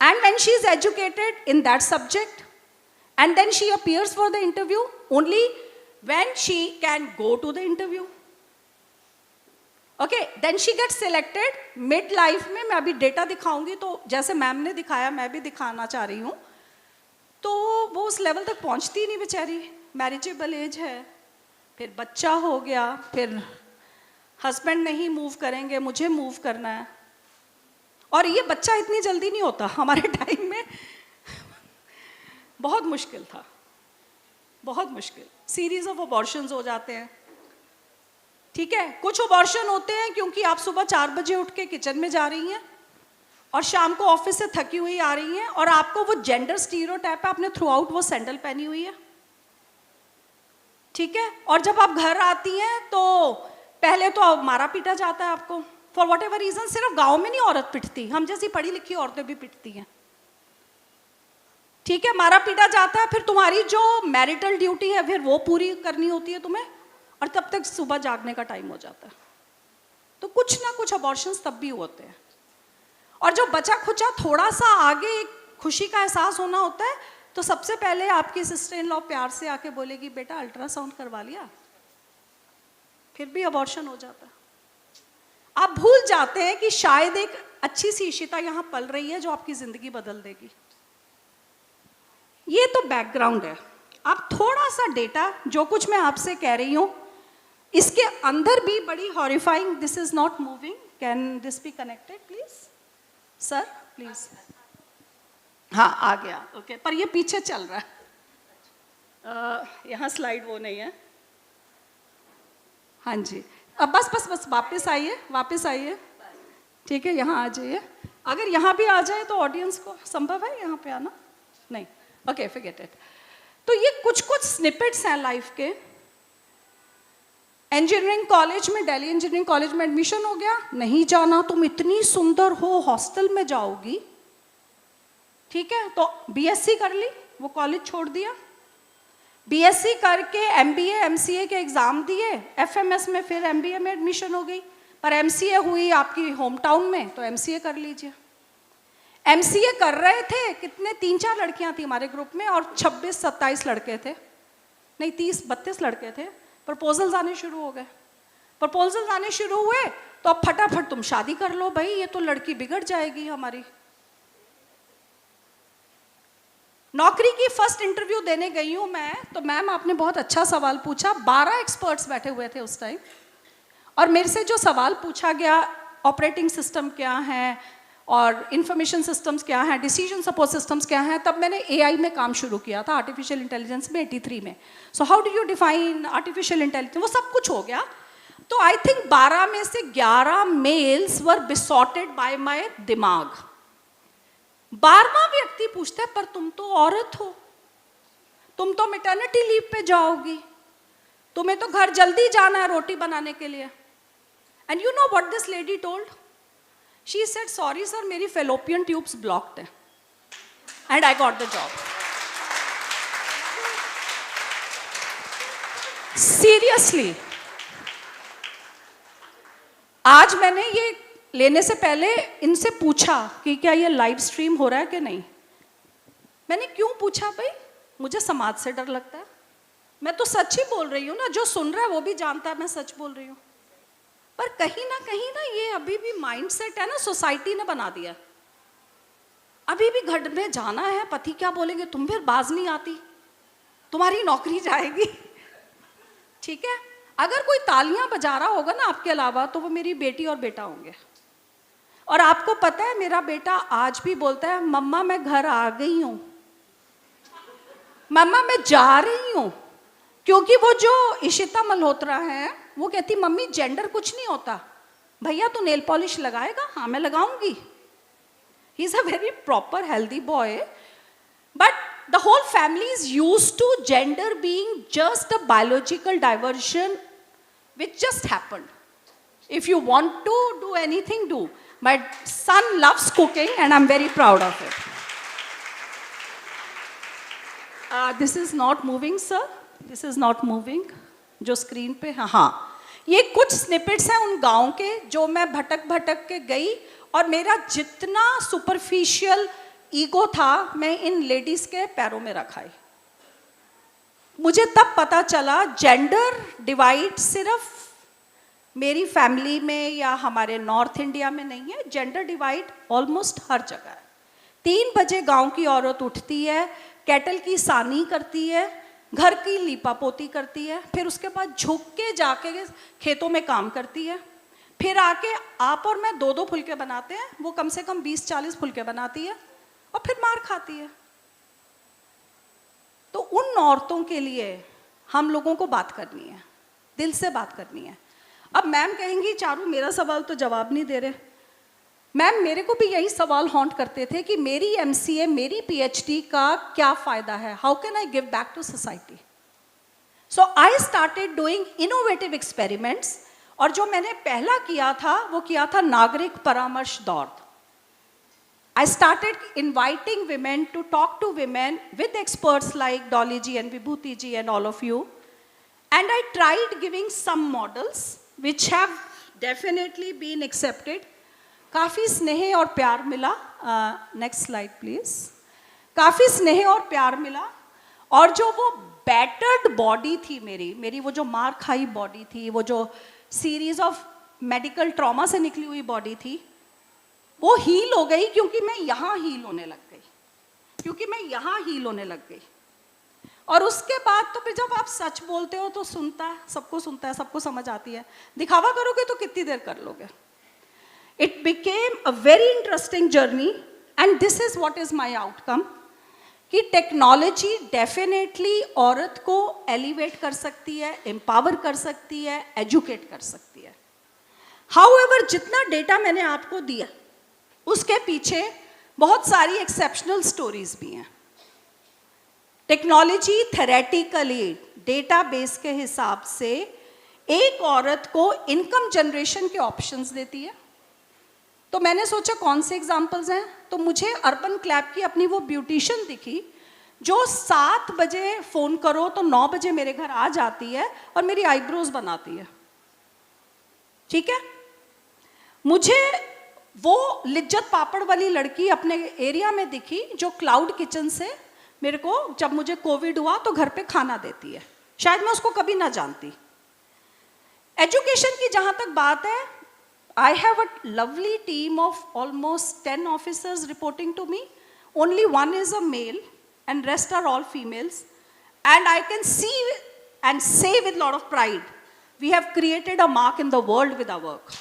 And when she is educated in that subject, and then she appears for the interview only when she can go to the interview. Okay, then she gets selected mid life में. मैं अभी data दिखाऊंगी, तो जैसे ma'am ने दिखाया मैं भी दिखाना चाह रही हूँ। तो वो उस लेवल तक पहुँचती नहीं बेचारी, मैरिजेबल एज है, फिर बच्चा हो गया, फिर हस्बैंड नहीं मूव करेंगे, मुझे मूव करना है। और ये बच्चा इतनी जल्दी नहीं होता, हमारे टाइम में बहुत मुश्किल था, बहुत मुश्किल। सीरीज ऑफ अबॉर्शंस हो जाते हैं, ठीक है? कुछ अबॉर्शन होते हैं क्योंकि आप सुबह 4 बजे उठ के किचन में जा रही हैं, और शाम को ऑफिस से थकी हुई आ रही हैं और आपको वो जेंडर स्टीरियोटाइप है, आपने थ्रू आउट वो सैंडल पहनी हुई है, ठीक है, और जब आप घर आती हैं तो पहले तो मारा पीटा जाता है आपको फॉर वॉट एवर रीजन। सिर्फ गांव में नहीं औरत पिटती, हम जैसी पढ़ी लिखी औरतें भी पिटती हैं, ठीक है, मारा पीटा जाता है। फिर तुम्हारी जो मैरिटल ड्यूटी है फिर वो पूरी करनी होती है तुम्हें, और तब तक सुबह जागने का टाइम हो जाता है। तो कुछ ना कुछ अबॉर्शंस तब भी होते हैं, और जो बचा खुचा थोड़ा सा आगे खुशी का एहसास होना होता है तो सबसे पहले आपकी सिस्टर इन लॉ प्यार से आके बोलेगी बेटा अल्ट्रासाउंड करवा लिया, फिर भी अबॉर्शन हो जाता है। आप भूल जाते हैं कि शायद एक अच्छी सी इशिता यहाँ पल रही है जो आपकी जिंदगी बदल देगी। ये तो बैकग्राउंड है। अब थोड़ा सा डेटा, जो कुछ मैं आपसे कह रही हूँ इसके अंदर भी बड़ी horrifying, this is not moving, can this be connected please sir, please. हाँ आ गया, ओके, पर ये पीछे चल रहा है, यहाँ स्लाइड वो नहीं है। हाँ जी, अब बस बस बस वापस आइए, वापस आइए, ठीक है, यहाँ आ जाइए। अगर यहाँ भी आ जाए तो ऑडियंस को संभव है यहाँ पे आना? नहीं, ओके, फॉरगेट इट। तो ये कुछ कुछ स्निपेट्स हैं लाइफ के। इंजीनियरिंग कॉलेज में, दिल्ली इंजीनियरिंग कॉलेज में एडमिशन हो गया, नहीं जाना, तुम इतनी सुंदर हो, हॉस्टल में जाओगी, ठीक है, तो बीएससी कर ली, वो कॉलेज छोड़ दिया, बीएससी करके एमबीए एमसीए के एग्जाम दिए, एफएमएस में फिर एमबीए में एडमिशन हो गई, पर एमसीए हुई आपकी होम टाउन में तो एमसीए कर लीजिए। एमसीए कर रहे थे, कितने 3-4 लड़कियां थी हमारे ग्रुप में और 26-27 लड़के थे, नहीं 30-32 लड़के थे। प्रपोजल्स आने शुरू हो गए, प्रपोजल्स आने शुरू हुए तो अब फटाफट तुम शादी कर लो भाई, ये तो लड़की बिगड़ जाएगी हमारी। नौकरी की फर्स्ट इंटरव्यू देने गई हूँ मैं, तो मैम आपने बहुत अच्छा सवाल पूछा, 12 एक्सपर्ट्स बैठे हुए थे उस टाइम, और मेरे से जो सवाल पूछा गया, ऑपरेटिंग सिस्टम क्या है और इंफॉर्मेशन सिस्टम्स क्या हैं, डिसीजन सपोर्ट सिस्टम्स क्या हैं, तब मैंने एआई में काम शुरू किया था, आर्टिफिशियल इंटेलिजेंस में 83 में। So how do you define artificial intelligence, वो सब कुछ हो गया। तो आई थिंक 12 में से 11 मेल्स वर बिसॉटेड बाय माय दिमाग। 12वां व्यक्ति पूछता है पर तुम तो औरत हो, तुम तो मैटरनिटी लीव पे जाओगी, तुम्हें तो घर जल्दी जाना है रोटी बनाने के लिए। And you know what this lady told? She said sorry sir, मेरी फेलोपियन ट्यूब्स ब्लॉक्ड है, and I got the job. Seriously, आज मैंने ये लेने से पहले इनसे पूछा कि क्या ये लाइव स्ट्रीम हो रहा है कि नहीं। मैंने क्यों पूछा भाई, मुझे समाज से डर लगता है, मैं तो सच ही बोल रही हूँ ना, जो सुन रहा है वो भी जानता है मैं सच बोल रही हूँ। पर कहीं ना ये अभी भी माइंडसेट है ना, सोसाइटी ने बना दिया। अभी भी घर में जाना है, पति क्या बोलेंगे, तुम फिर बाज नहीं आती, तुम्हारी नौकरी जाएगी, ठीक है। अगर कोई तालियां बजा रहा होगा ना आपके अलावा तो वो मेरी बेटी और बेटा होंगे। और आपको पता है मेरा बेटा आज भी बोलता है मम्मा मैं घर आ गई हूँ, मम्मा मैं जा रही हूँ, क्योंकि वो जो इशिता मल्होत्रा है वो कहती मम्मी जेंडर कुछ नहीं होता, भैया तू नेल पॉलिश लगाएगा? हाँ मैं लगाऊंगी। He is a very proper healthy boy, but the whole family is used to gender being just a biological diversion which just happened. If you want to do anything, do. My son loves cooking and I'm very proud of it. This is not moving, sir. This is not moving. जो screen पे हाँ, ये कुछ snippets हैं उन गाँव के जो मैं भटक भटक के गई, और मेरा जितना सुपरफिशियल ईगो था मैं इन लेडीज के पैरों में रखाई। मुझे तब पता चला जेंडर डिवाइड सिर्फ मेरी फैमिली में या हमारे नॉर्थ इंडिया में नहीं है, जेंडर डिवाइड ऑलमोस्ट हर जगह है। 3 बजे गांव की औरत उठती है, कैटल की सानी करती है, घर की लीपा पोती करती है, फिर उसके बाद झुक के जाके खेतों में काम करती है, फिर आके आप और मैं 2-2 फुलके बनाते हैं, वो कम से कम 20-40 फुलके बनाती है और फिर मार खाती है। तो उन औरतों के लिए हम लोगों को बात करनी है, दिल से बात करनी है। अब मैम कहेंगी चारू मेरा सवाल तो जवाब नहीं दे रहे, मैम मेरे को भी यही सवाल हॉन्ट करते थे कि मेरी एमसीए, मेरी पीएचडी का क्या फ़ायदा है, how can I give back to society. So I started doing innovative experiments. और जो मैंने पहला किया था वो किया था नागरिक परामर्श दौड़. I started inviting women to talk to women with experts like Dolly ji and Vibhuti ji and all of you. And I tried giving some models which have definitely been accepted. काफ़ी स्नेह और प्यार मिला. Next slide please. काफ़ी स्नेह और प्यार मिला. और जो वो battered body थी मेरी वो जो मार खाई body थी, वो जो series of medical trauma से निकली हुई body थी, वो हील हो गई क्योंकि मैं यहाँ हील होने लग गई. और उसके बाद तो फिर जब आप सच बोलते हो तो सुनता है, सबको समझ आती है. दिखावा करोगे तो कितनी देर कर लोगे. It became a very interesting journey and this is what is my outcome कि टेक्नोलॉजी डेफिनेटली औरत को एलिवेट कर सकती है, एम्पावर कर सकती है, एजुकेट कर सकती है. हाउएवर जितना डेटा मैंने आपको दिया उसके पीछे बहुत सारी एक्सेप्शनल स्टोरीज भी हैं. टेक्नोलॉजी थेरेटिकली डेटाबेस के हिसाब से एक औरत को इनकम जनरेशन के ऑप्शंस देती है. तो मैंने सोचा कौन से एग्जांपल्स हैं, तो मुझे अर्बन क्लैब की अपनी वो ब्यूटिशियन दिखी जो 7 बजे फ़ोन करो तो 9 बजे मेरे घर आ जाती है और मेरी आईब्रोज बनाती है. ठीक है. मुझे वो लिज्जत पापड़ वाली लड़की अपने एरिया में दिखी जो क्लाउड किचन से मेरे को जब मुझे कोविड हुआ तो घर पे खाना देती है. शायद मैं उसको कभी ना जानती. एजुकेशन की जहाँ तक बात है, I have a lovely team of almost 10 officers reporting to me. Only one is a male and rest are all females. And I can see and say with a lot of pride, we have created a mark in the world with our work.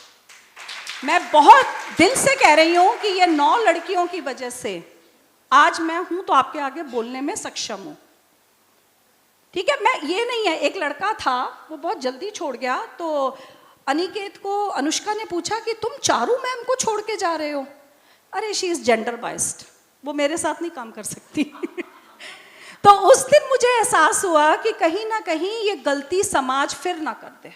मैं बहुत दिल से कह रही हूँ कि ये 9 लड़कियों की वजह से आज मैं हूँ तो आपके आगे बोलने में सक्षम हूँ. ठीक है. मैं ये नहीं है, एक लड़का था वो बहुत जल्दी छोड़ गया तो अनिकेत को अनुष्का ने पूछा कि तुम चारू मैम को छोड़ के जा रहे हो. अरे शी इज जेंडर बाइस्ड, वो मेरे साथ नहीं काम कर सकती. तो उस दिन मुझे एहसास हुआ कि कहीं ना कहीं ये गलती समाज फिर ना कर दे.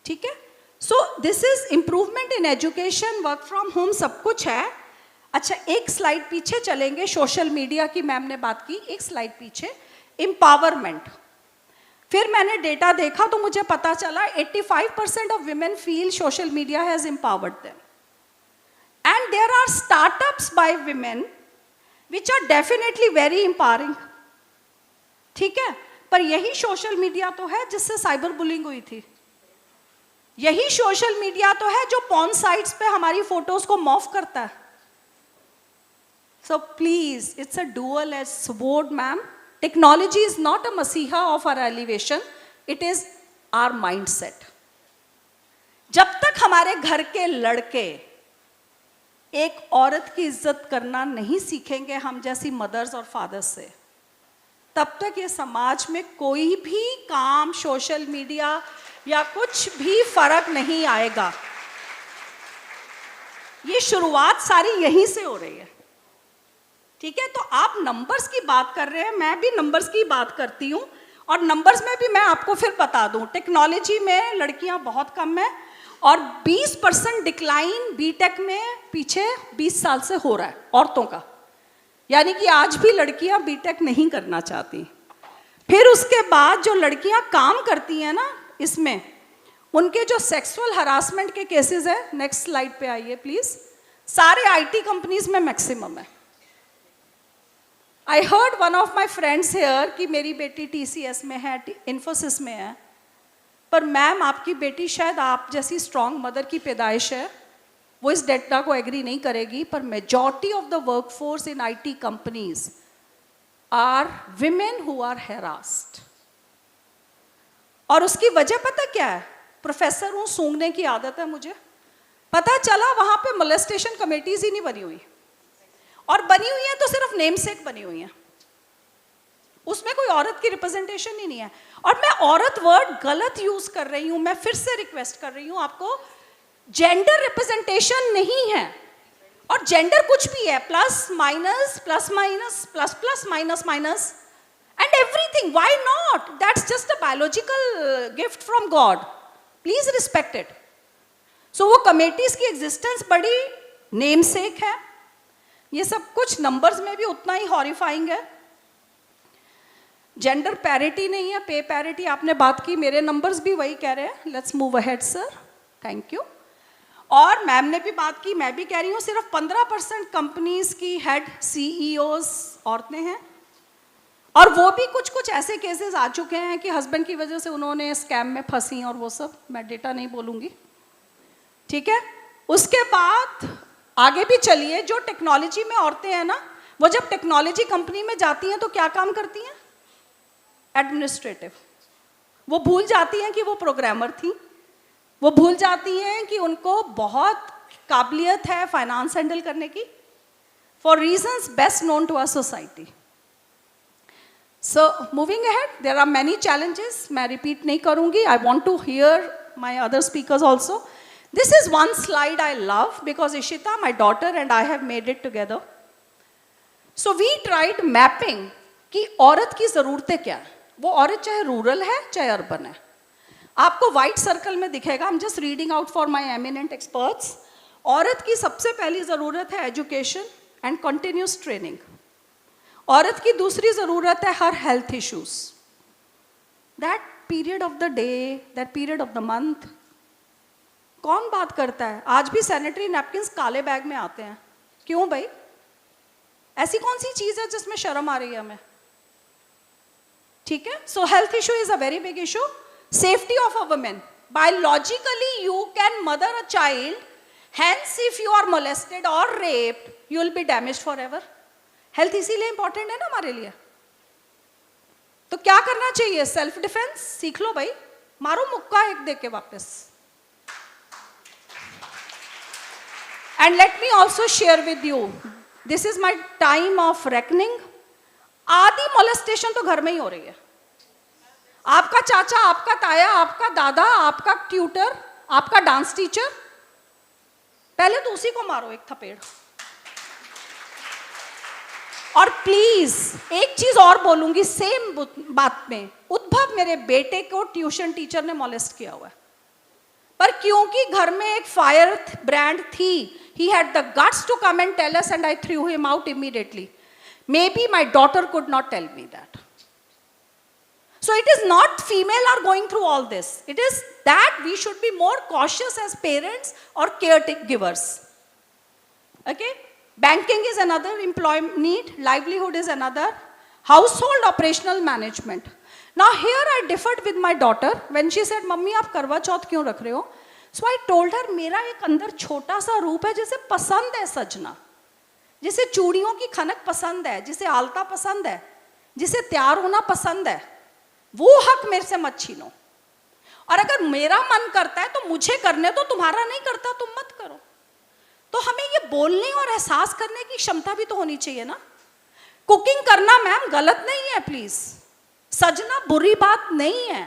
ठीक है. So this is improvement in education, work from home, सब कुछ है. अच्छा एक स्लाइड पीछे चलेंगे. सोशल मीडिया की मैम ने बात की, एक स्लाइड पीछे. एम्पावरमेंट. फिर मैंने डेटा देखा तो मुझे पता चला 85% of women feel social media has empowered them. And there are startups by women which are definitely very empowering. ठीक है. पर यही सोशल मीडिया तो है जिससे साइबर बुलिंग हुई थी. यही सोशल मीडिया तो है जो पॉर्न साइट्स पे हमारी फोटोज को मॉफ करता है. So please, it's a dual edge sword ma'am. Technology is not a masiha of our elevation, it is our mindset. जब तक हमारे घर के लड़के एक औरत की इज्जत करना नहीं सीखेंगे हम जैसी मदर्स और फादर्स से, तब तक ये समाज में कोई भी काम, सोशल मीडिया या कुछ भी फर्क नहीं आएगा. ये शुरुआत सारी यहीं से हो रही है. ठीक है. तो आप नंबर्स की बात कर रहे हैं, मैं भी नंबर्स की बात करती हूँ. और नंबर्स में भी मैं आपको फिर बता दूँ, टेक्नोलॉजी में लड़कियाँ बहुत कम है और 20% डिक्लाइन बीटेक में पीछे 20 साल से हो रहा है औरतों का. यानी कि आज भी लड़कियाँ बीटेक नहीं करना चाहती. फिर उसके बाद जो लड़कियाँ काम करती हैं ना, इसमें उनके जो सेक्सुअल हरासमेंट के केसेस है, नेक्स्ट स्लाइड पे आइए प्लीज, सारे आईटी कंपनीज में मैक्सिमम है. I heard one of my friends here कि मेरी बेटी TCS में है, इन्फोसिस में है. पर मैम आपकी बेटी शायद आप जैसी स्ट्रॉन्ग मदर की पैदाइश है, वो इस डेटा को एग्री नहीं करेगी. पर majority of the workforce in IT companies are women who are harassed. और उसकी वजह पता क्या है? प्रोफेसर हूँ, सूंघने की आदत है मुझे. पता चला वहाँ पे मोलेस्टेशन कमेटीज ही नहीं बनी हुई, और बनी हुई है तो सिर्फ नेम सेक बनी हुई है. उसमें कोई औरत की रिप्रेजेंटेशन ही नहीं है. और मैं औरत वर्ड गलत यूज कर रही हूं. मैं फिर से रिक्वेस्ट कर रही हूं आपको, जेंडर रिप्रेजेंटेशन नहीं है, और जेंडर कुछ भी है, plus minus plus minus plus plus minus minus and everything. Why not? That's just a biological gift from God. Please respect it. So वो कमेटीज की एग्जिस्टेंस बड़ी नेम सेक है. ये सब कुछ नंबर्स में भी उतना ही हॉरिफाइंग है. जेंडर पैरिटी नहीं है, पे पैरिटी आपने बात की, मेरे नंबर्स भी वही कह रहे हैं. Let's move ahead sir. Thank you. और मैम ने भी बात की, मैं भी कह रही हूँ, सिर्फ 15% कंपनीज की हेड सीईओज औरतें हैं, और वो भी कुछ कुछ ऐसे केसेस आ चुके हैं कि हस्बैंड की वजह से उन्होंने स्कैम में फंसी, और वो सब मैं डेटा नहीं बोलूँगी, ठीक है. उसके बाद आगे भी चलिए. जो टेक्नोलॉजी में औरतें हैं ना, वो जब टेक्नोलॉजी कंपनी में जाती हैं तो क्या काम करती हैं? एडमिनिस्ट्रेटिव. वो भूल जाती हैं कि वो प्रोग्रामर थी, वो भूल जाती हैं कि उनको बहुत काबिलियत है फाइनेंस हैंडल करने की, for reasons best known to our society. So moving ahead, there are many challenges. मैं रिपीट नहीं करूंगी. I want to hear my other speakers also. This is one slide I love because Ishita, my daughter, and I have made it together. So we tried mapping कि औरत की ज़रूरतें क्या है. वो औरत चाहे रूरल है चाहे अर्बन है. आपको वाइट सर्कल में दिखेगा. I'm just reading out for my eminent experts. औरत की सबसे पहली ज़रूरत है एजुकेशन एंड कंटिन्यूस ट्रेनिंग. औरत की दूसरी ज़रूरत है हर health issues. That period of the day, that period of the month, कौन बात करता है? आज भी सैनिटरी नैपकिन्स काले बैग में आते हैं. क्यों भाई? ऐसी कौन सी चीज है जिसमें शर्म आ रही है हमें? ठीक है. So health issue is a very big issue. Safety of a women. Biologically you can mother a child, hence if you are molested और raped you will be damaged forever. Health इसीलिए important है ना हमारे लिए. तो क्या करना चाहिए? सेल्फ डिफेंस सीख लो भाई. मारो मुक्का एक दे के वापस. And let me also share with you, this is my time of reckoning. आधी molestation तो घर में ही हो रही है. आपका चाचा, आपका ताया, आपका दादा, आपका ट्यूटर, आपका डांस टीचर, पहले तो उसी को मारो एक थपेड़. और प्लीज एक चीज और बोलूंगी सेम बात में. उद्भव मेरे बेटे को ट्यूशन टीचर ने मोलेस्ट किया हुआ है, पर क्योंकि घर में एक फायर ब्रांड थी, he had the guts to come and tell us and I threw him out immediately. Maybe my daughter could not tell me that. So it is not female are going through all this. It is that we should be more cautious as parents or caregivers. Okay? Banking is another employment need. Livelihood is another. Household operational management. Now here I differed with my daughter when she said, "Mummy, आप करवा चौथ क्यों रख रहे हो?" So I told her, मेरा एक अंदर छोटा सा रूप है जिसे पसंद है सजना, जिसे चूड़ियों की खनक पसंद है, जिसे आलता पसंद है, जिसे तैयार होना पसंद है. वो हक मेरे से मत छीनो. और अगर मेरा मन करता है तो मुझे करने दो, तुम्हारा नहीं करता तुम मत करो. तो हमें ये बोलने और एहसास करने की क्षमता भी तो होनी चाहिए ना. कुकिंग करना मैम गलत नहीं है, प्लीज. सजना बुरी बात नहीं है,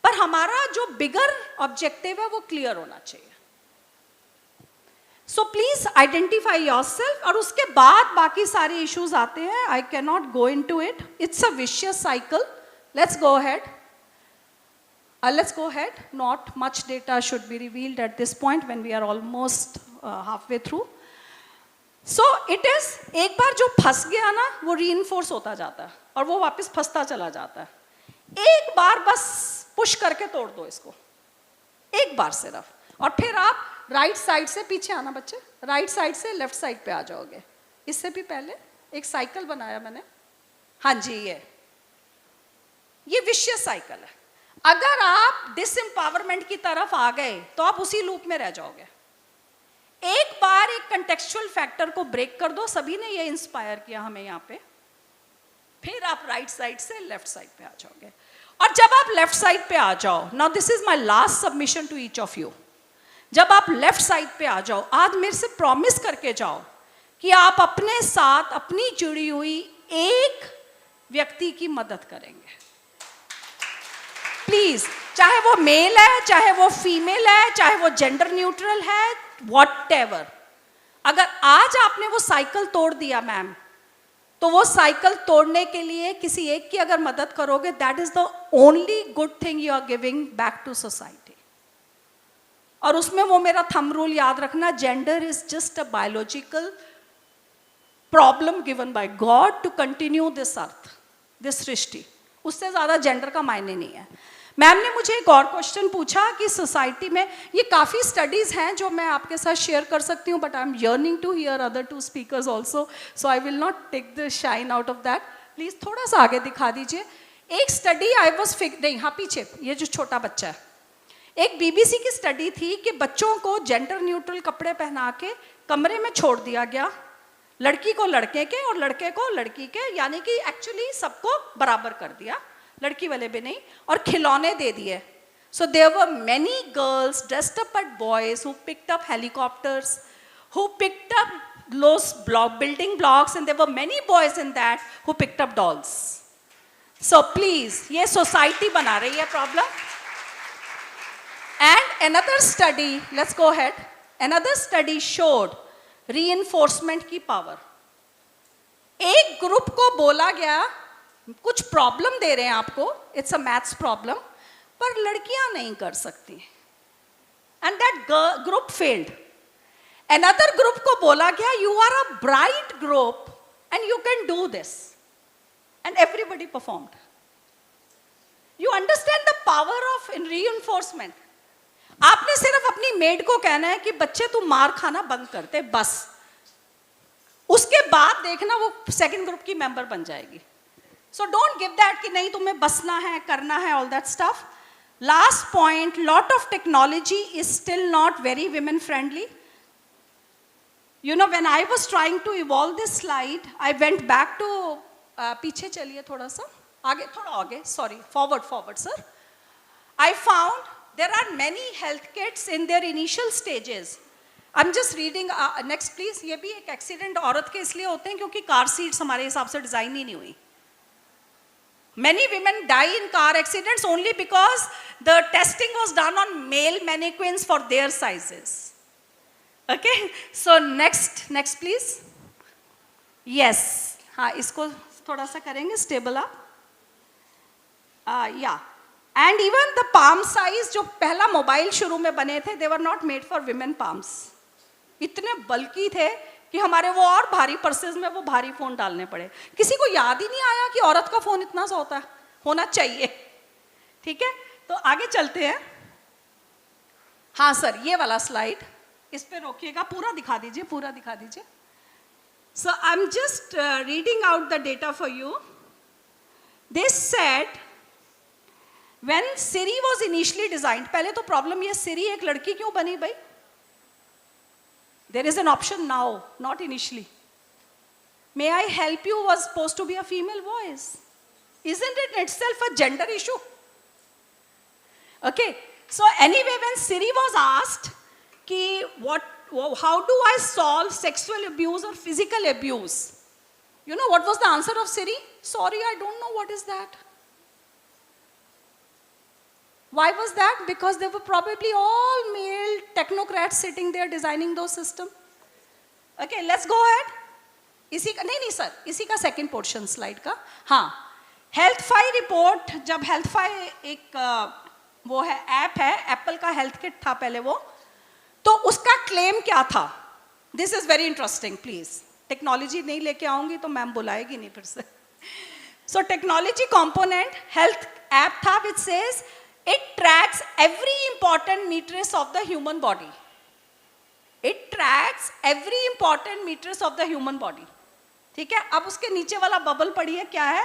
पर हमारा जो बिगर ऑब्जेक्टिव है वो क्लियर होना चाहिए. So please identify yourself. और उसके बाद बाकी सारे इश्यूज आते हैं. I can not go into it. It's a vicious cycle. Let's go ahead. Let's go ahead. Not much data should be revealed at this point when we are almost halfway through. So it is, एक बार जो फंस गया ना वो reinforce होता जाता है और वो वापस फंसता चला जाता है. एक बार बस पुश करके तोड़ दो इसको, एक बार सिर्फ, और फिर आप राइट साइड से पीछे आना बच्चे, राइट साइड से लेफ्ट साइड पे आ जाओगे. इससे भी पहले एक साइकिल बनाया मैंने. हाँ जी, ये विशियस साइकिल है. अगर आप डिसएम्पावरमेंट की तरफ आ गए तो आप उसी लूप में रह जाओगे. एक बार एक कंटेक्चुअल फैक्टर को ब्रेक कर दो. सभी ने ये इंस्पायर किया हमें यहाँ पे. फिर आप राइट साइड से लेफ्ट साइड पे आ जाओगे. और जब आप लेफ्ट साइड पे आ जाओ, now this is my last submission to each of you. जब आप लेफ्ट साइड पे आ जाओ, आज मेरे से प्रॉमिस करके जाओ कि आप अपने साथ अपनी जुड़ी हुई एक व्यक्ति की मदद करेंगे. प्लीज, चाहे वो मेल है, चाहे वो फीमेल है, चाहे वो जेंडर न्यूट्रल है, व्हाटएवर, अगर आज आपने वो साइकिल तोड़ दिया मैम, तो वो साइकिल तोड़ने के लिए किसी एक की अगर मदद करोगे, that is the only good thing you are giving back to society. और उसमें वो मेरा थंब रूल याद रखना, gender is just a biological problem given by God to continue this earth, this सृष्टि. उससे ज्यादा जेंडर का मायने नहीं है. मैम ने मुझे एक और क्वेश्चन पूछा कि सोसाइटी में, ये काफ़ी स्टडीज़ हैं जो मैं आपके साथ शेयर कर सकती हूँ, but I am yearning to hear other two speakers also, so I will not take the shine out of that. Please थोड़ा सा आगे दिखा दीजिए. एक स्टडी आई वॉज नहीं, हाँ पीछे, ये जो छोटा बच्चा है, एक बीबीसी की स्टडी थी कि बच्चों को जेंडर न्यूट्रल कपड़े पहना के कमरे में छोड़ दिया गया, लड़की को लड़के के और लड़के को लड़की के, यानी कि एक्चुअली सबको बराबर कर दिया, लड़की वाले भी नहीं, और खिलौने दे दिए. So there were many girls dressed up at boys who picked up helicopters, who picked up those building blocks, and there were many boys in that who picked up dolls. So please, ये society बना रही है problem. And another study, let's go ahead. Another study showed reinforcement की power. एक group को बोला गया, कुछ प्रॉब्लम दे रहे हैं आपको, इट्स अ मैथ्स प्रॉब्लम, पर लड़कियां नहीं कर सकती, and that group failed. Another group को बोला गया, you are a bright group and you can do this, and everybody performed. You understand the power of reinforcement. आपने सिर्फ अपनी मेड को कहना है कि बच्चे तुम मार खाना बंद करते, बस उसके बाद देखना वो सेकंड ग्रुप की मेंबर बन जाएगी. So don't give that कि नहीं तुम्हें बसना है, करना है, all that stuff. Last point, lot of technology is still not very women friendly. You know, when I was trying to evolve this slide, I went back to पीछे चलिए थोड़ा सा, आगे थोड़ा आगे, sorry, forward sir. I found there are many health kits in their initial stages. I'm just reading, next please. ये भी एक एक्सीडेंट औरत के इसलिए होते हैं क्योंकि कार सीट्स हमारे हिसाब से डिजाइन ही नहीं हुई. Many women die in car accidents only because the testing was done on male mannequins for their sizes. Okay, so next please. Yes, हाँ इसको थोड़ा सा करेंगे stable up. Yeah, and even the palm size जो पहला mobile शुरू में बने थे, they were not made for women palms. इतने बल्कि थे कि हमारे वो और भारी पर्सेस में वो भारी फोन डालने पड़े. किसी को याद ही नहीं आया कि औरत का फोन इतना सा होना चाहिए. ठीक है, तो आगे चलते हैं. हाँ सर, ये वाला स्लाइड इस पे रोकिएगा, पूरा दिखा दीजिए, पूरा दिखा दीजिए. So I am just reading out the data for you. This said when Siri was initially designed, पहले तो प्रॉब्लम ये सिरी एक लड़की क्यों बनी भाई? There is an option now, not initially. May I help you was supposed to be a female voice. Isn't it itself a gender issue? Okay, so anyway, when Siri was asked, how do I solve sexual abuse or physical abuse? You know what was the answer of Siri? Sorry, I don't know what is that. Why was that? Because there were probably all male technocrats sitting there designing those systems. Okay, let's go ahead. इसी का नहीं sir, इसी का second portion slide का. हाँ, हेल्थफाई report, जब हेल्थफाई एक वो है ऐप है, एप्पल का हेल्थ किट था पहले वो, तो उसका क्लेम क्या था? This is very interesting. Please technology नहीं लेके आऊंगी तो मैम बुलाएगी नहीं फिर से. So technology component health app था which says it tracks every important matrix of the human body. It tracks every important matrix of the human body. ठीक है, अब उसके नीचे वाला बबल पढ़िए क्या है.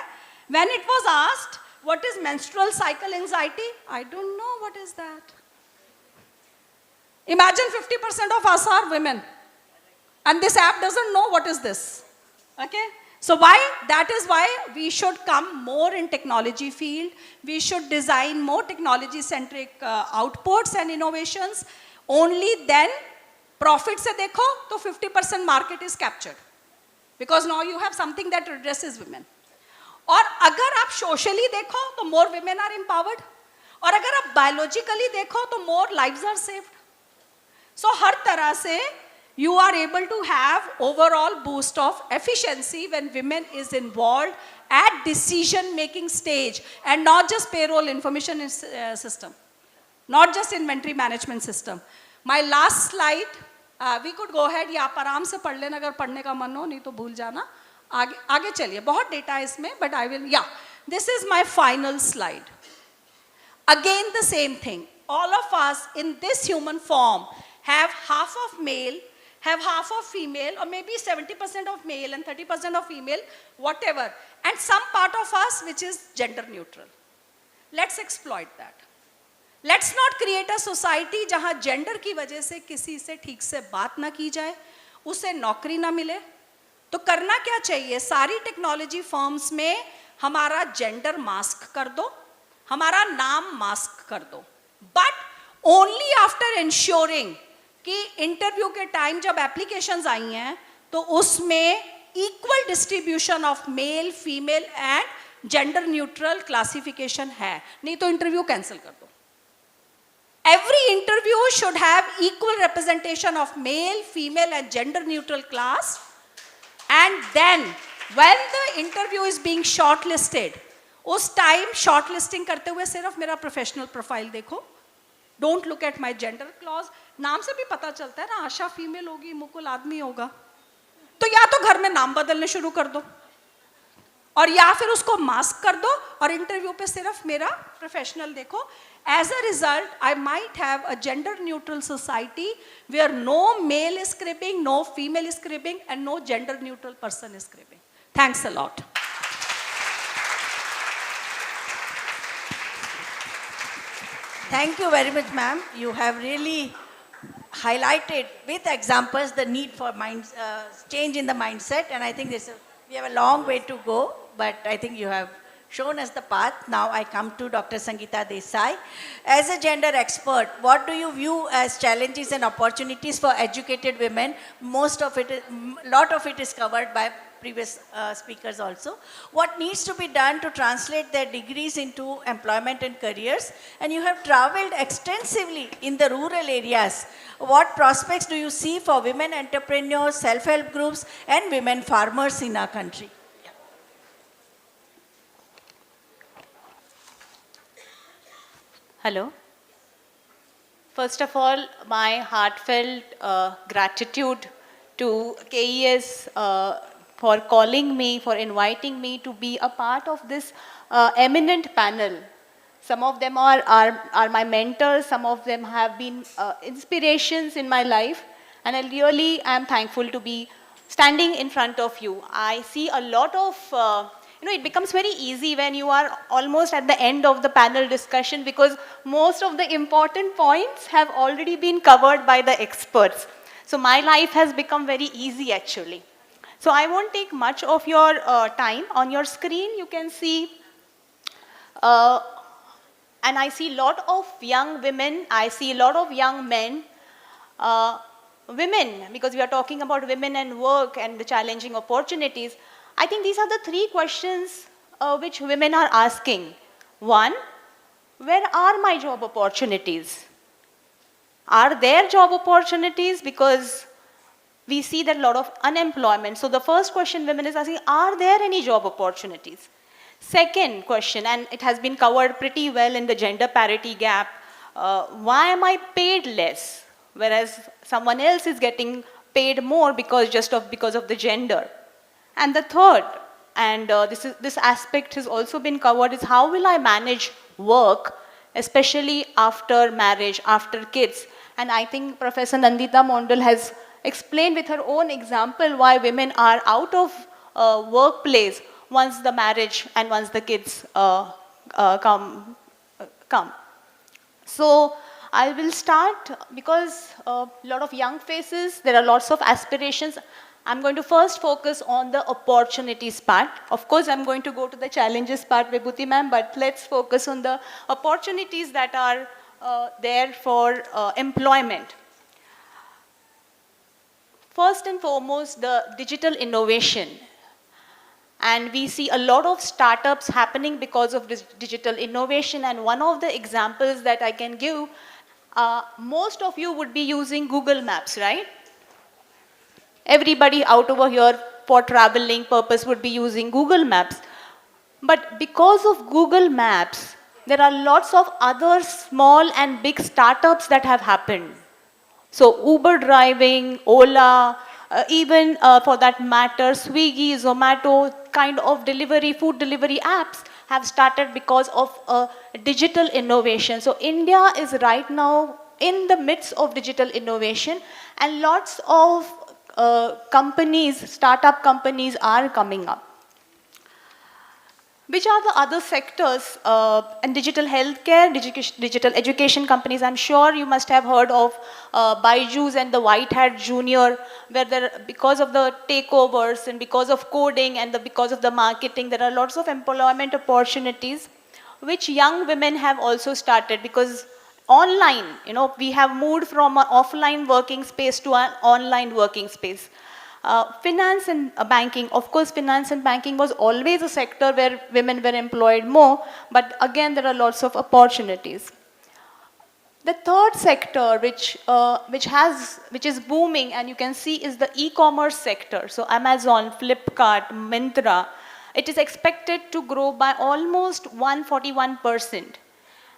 When it was asked what is menstrual cycle anxiety, I don't know what is that. Imagine 50% of us are women and this app doesn't know what is this. Okay, so why? That is why we should come more in technology field. We should design more technology centric outputs and innovations. Only then profit se dekho to 50% market is captured, because now you have something that addresses women. और अगर आप socially देखो तो more women are empowered. और अगर आप biologically देखो तो मोर लाइव्स आर सेव्ड. सो हर तरह से you are able to have overall boost of efficiency when women is involved at decision making stage, and not just payroll information system, not just inventory management system. My last slide, we could go ahead, ये आप आराम से पढ़ लेना अगर पढ़ने का मन हो, नहीं तो भूल जाना. आगे आगे चलिए, बहुत डेटा है इसमें, but I will, yeah, this is my final slide. Again the same thing, all of us in this human form have half of male, have half of female, or maybe 70% of male and 30% of female, whatever, and some part of us which is gender neutral. Let's exploit that. Let's not create a society जहाँ gender की वजह से किसी से ठीक से बात ना की जाए, उसे नौकरी ना मिले. तो करना क्या चाहिए? सारी टेक्नोलॉजी फर्म्स में हमारा जेंडर मास्क कर दो, हमारा नाम मास्क कर दो, बट ओनली आफ्टर इंश्योरिंग कि इंटरव्यू के टाइम जब एप्लीकेशंस आई हैं तो उसमें equal distribution of male female and gender neutral classification है. नहीं तो इंटरव्यू कैंसिल कर दो. Every interview should have equal representation of male female and gender neutral class. And then when the interview is being shortlisted, उस time shortlisting करते हुए सिर्फ मेरा प्रोफेशनल प्रोफाइल देखो. Don't look at my gender clause. नाम से भी पता चलता है ना, आशा फीमेल होगी, मुकुल आदमी होगा. तो या तो घर में नाम बदलने शुरू कर दो, और या फिर उसको मास्क कर दो और इंटरव्यू पे सिर्फ मेरा प्रोफेशनल देखो. As a result I might have a gender neutral society where no male is scribing, no female is scribing, and no gender neutral person is scribing. Thanks a lot. Thank you very much, ma'am. You have really highlighted with examples the need for change in the mindset, and I think we have a long way to go, but I think you have shown us the path. Now I come to Dr. Sangeeta Desai. As a gender expert, what do you view as challenges and opportunities for educated women? Lot of it is covered by previous speakers also. What needs to be done to translate their degrees into employment and careers? And you have traveled extensively in the rural areas. What prospects do you see for women entrepreneurs, self-help groups, and women farmers in our country? Hello. First of all, my heartfelt gratitude to KES for calling me, for inviting me to be a part of this eminent panel. Some of them are my mentors, some of them have been inspirations in my life, and I really am thankful to be standing in front of you. I see a lot of, it becomes very easy when you are almost at the end of the panel discussion, because most of the important points have already been covered by the experts. So my life has become very easy actually. So I won't take much of your time. On your screen you can see, and I see a lot of young women, I see a lot of young men, women, because we are talking about women and work and the challenging opportunities. I think these are the three questions which women are asking. One, where are my job opportunities? Are there job opportunities? Because we see that a lot of unemployment. So the first question women is asking, are there any job opportunities? Second question, and it has been covered pretty well in the gender parity gap, why am I paid less, whereas someone else is getting paid more because of the gender? And the third, and this aspect has also been covered, is how will I manage work, especially after marriage, after kids? And I think Professor Nandita Mondal has explained with her own example why women are out of workplace once the marriage and once the kids come. So I will start, because a lot of young faces, there are lots of aspirations. I'm going to first focus on the opportunities part. Of course, I'm going to go to the challenges part, Vibhuti ma'am, but let's focus on the opportunities that are there for employment. First and foremost, the digital innovation. And we see a lot of startups happening because of this digital innovation. And one of the examples that I can give, most of you would be using Google Maps, right? Everybody out over here for traveling purpose would be using Google Maps. But because of Google Maps, there are lots of other small and big startups that have happened. So Uber driving, Ola, even for that matter, Swiggy, Zomato, kind of delivery, food delivery apps have started because of digital innovation. So India is right now in the midst of digital innovation, and lots of companies, startup companies are coming up. Which are the other sectors? And digital healthcare, digital education companies. I'm sure you must have heard of Byju's and the White Hat Junior, where there, because of the takeovers and because of coding and because of the marketing, there are lots of employment opportunities, which young women have also started, because online, we have moved from an offline working space to an online working space. Finance and banking, of course, finance and banking was always a sector where women were employed more, but again, there are lots of opportunities. The third sector, which is booming, and you can see, is the e-commerce sector. So Amazon, Flipkart, Myntra, it is expected to grow by almost 141%.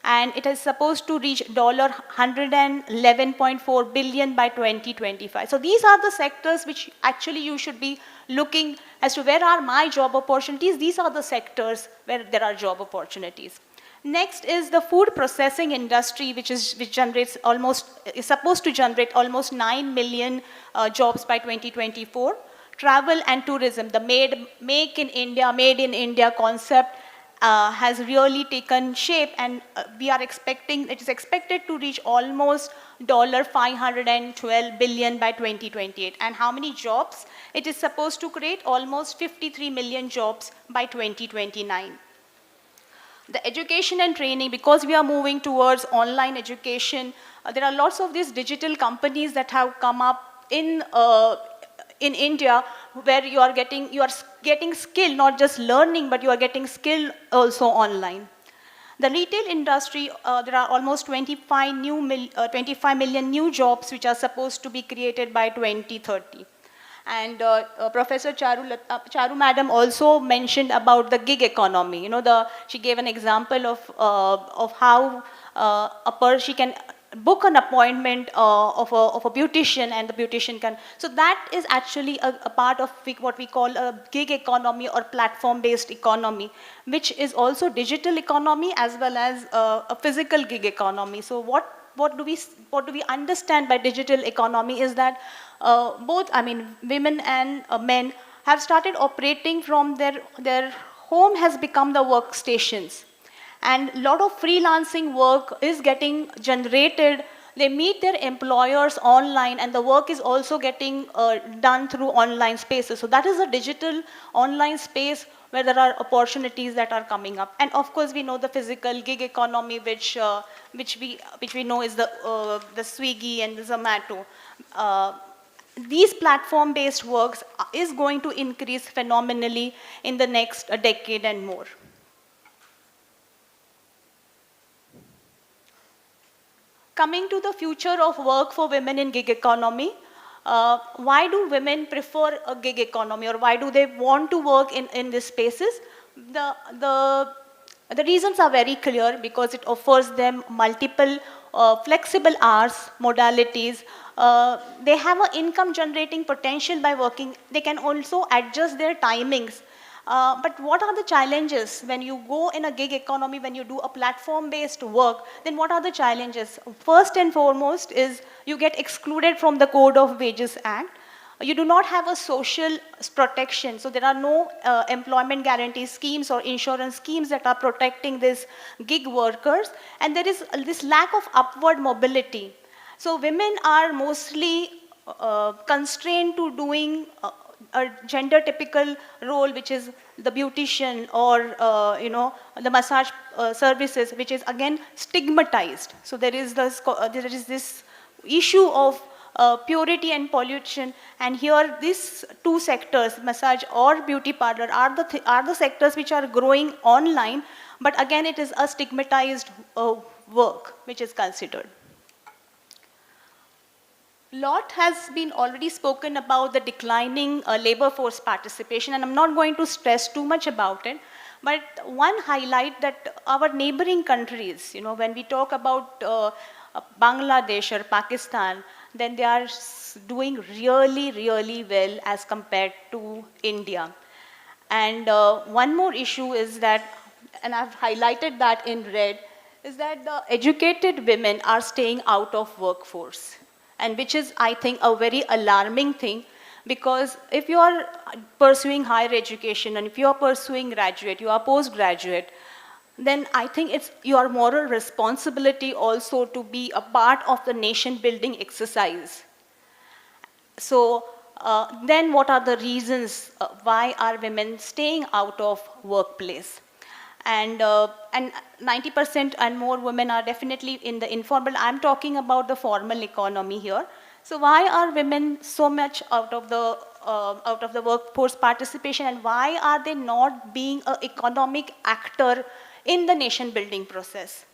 And it is supposed to reach $111.4 billion by 2025. So these are the sectors which actually you should be looking as to where are my job opportunities. These are the sectors where there are job opportunities. Next is the food processing industry, which is supposed to generate almost 9 million jobs by 2024. Travel and tourism, the made in India concept has really taken shape, and it is expected to reach almost $512 billion by 2028. And how many jobs? It is supposed to create almost 53 million jobs by 2029. The education and training, because we are moving towards online education, there are lots of these digital companies that have come up in India, where you are getting skill, not just learning, but you are getting skill also online. The retail industry, there are almost 25 million new jobs which are supposed to be created by 2030. And Professor Charu Madam also mentioned about the gig economy. She gave an example of how she can book an appointment of a beautician, and the beautician can. So that is actually a part of what we call a gig economy or platform-based economy, which is also digital economy as well as a physical gig economy. So what do we understand by digital economy is that women and men have started operating from their home has become the workstations. And a lot of freelancing work is getting generated. They meet their employers online, and the work is also getting done through online spaces. So that is a digital online space where there are opportunities that are coming up. And of course, we know the physical gig economy, which we know is the Swiggy and the Zomato. These platform-based works is going to increase phenomenally in the next decade and more. Coming to the future of work for women in gig economy, why do women prefer a gig economy, or why do they want to work in these spaces? The reasons are very clear, because it offers them multiple flexible hours, modalities. They have an income generating potential by working. They can also adjust their timings. But what are the challenges when you go in a gig economy, when you do a platform-based work? Then what are the challenges? First and foremost is you get excluded from the Code of Wages Act. You do not have a social protection, so there are no employment guarantee schemes or insurance schemes that are protecting these gig workers, and there is this lack of upward mobility. So women are mostly constrained to doing a gender typical role, which is the beautician or the massage services, which is again stigmatized. So there is this issue of purity and pollution. And here these two sectors, massage or beauty parlor, are the sectors which are growing online, but again it is a stigmatized work which is considered. Lot has been already spoken about the declining labor force participation, and I'm not going to stress too much about it. But one highlight that our neighboring countries, when we talk about Bangladesh or Pakistan, then they are doing really, really well as compared to India. And one more issue is that, and I've highlighted that in red, is that the educated women are staying out of workforce. And which is, I think, a very alarming thing, because if you are pursuing higher education and if you are pursuing graduate, you are postgraduate, then I think it's your moral responsibility also to be a part of the nation building exercise. So then what are the reasons why are women staying out of workplace? And 90% and more women are definitely in the informal. I'm talking about the formal economy here. So why are women so much out of the workforce participation, and why are they not being an economic actor in the nation building process?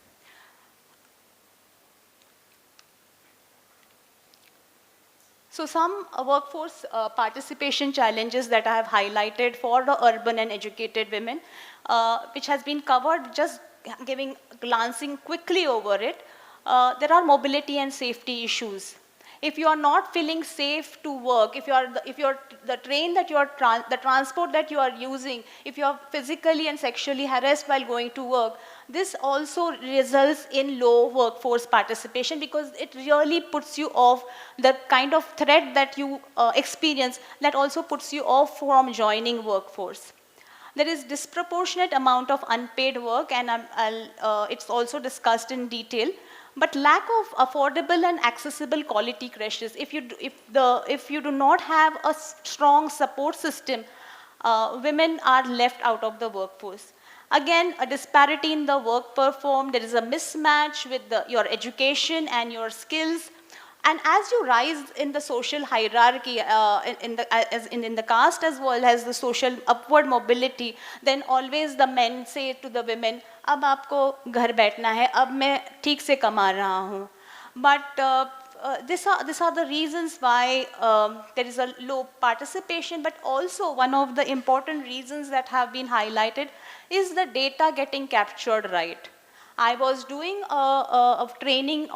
So some workforce participation challenges that I have highlighted for the urban and educated women, which has been covered, just glancing quickly over it. There are mobility and safety issues. If you are not feeling safe to work, if the train that the transport that you are using, if you are physically and sexually harassed while going to work, this also results in low workforce participation, because it really puts you off the kind of threat that you experience, that also puts you off from joining workforce. There is disproportionate amount of unpaid work, and it's also discussed in detail. But lack of affordable and accessible quality crashes. If you do not have a strong support system, women are left out of the workforce. Again, a disparity in the work performed. There is a mismatch with your education and your skills. And as you rise in the social hierarchy, in the caste as well as the social upward mobility, then always the men say to the women, अब आपको घर बैठना है, अब मैं ठीक से कमा रहा हूँ. But these are the reasons why there is a low participation. But also one of the important reasons that have been highlighted is the data getting captured right. I was doing a training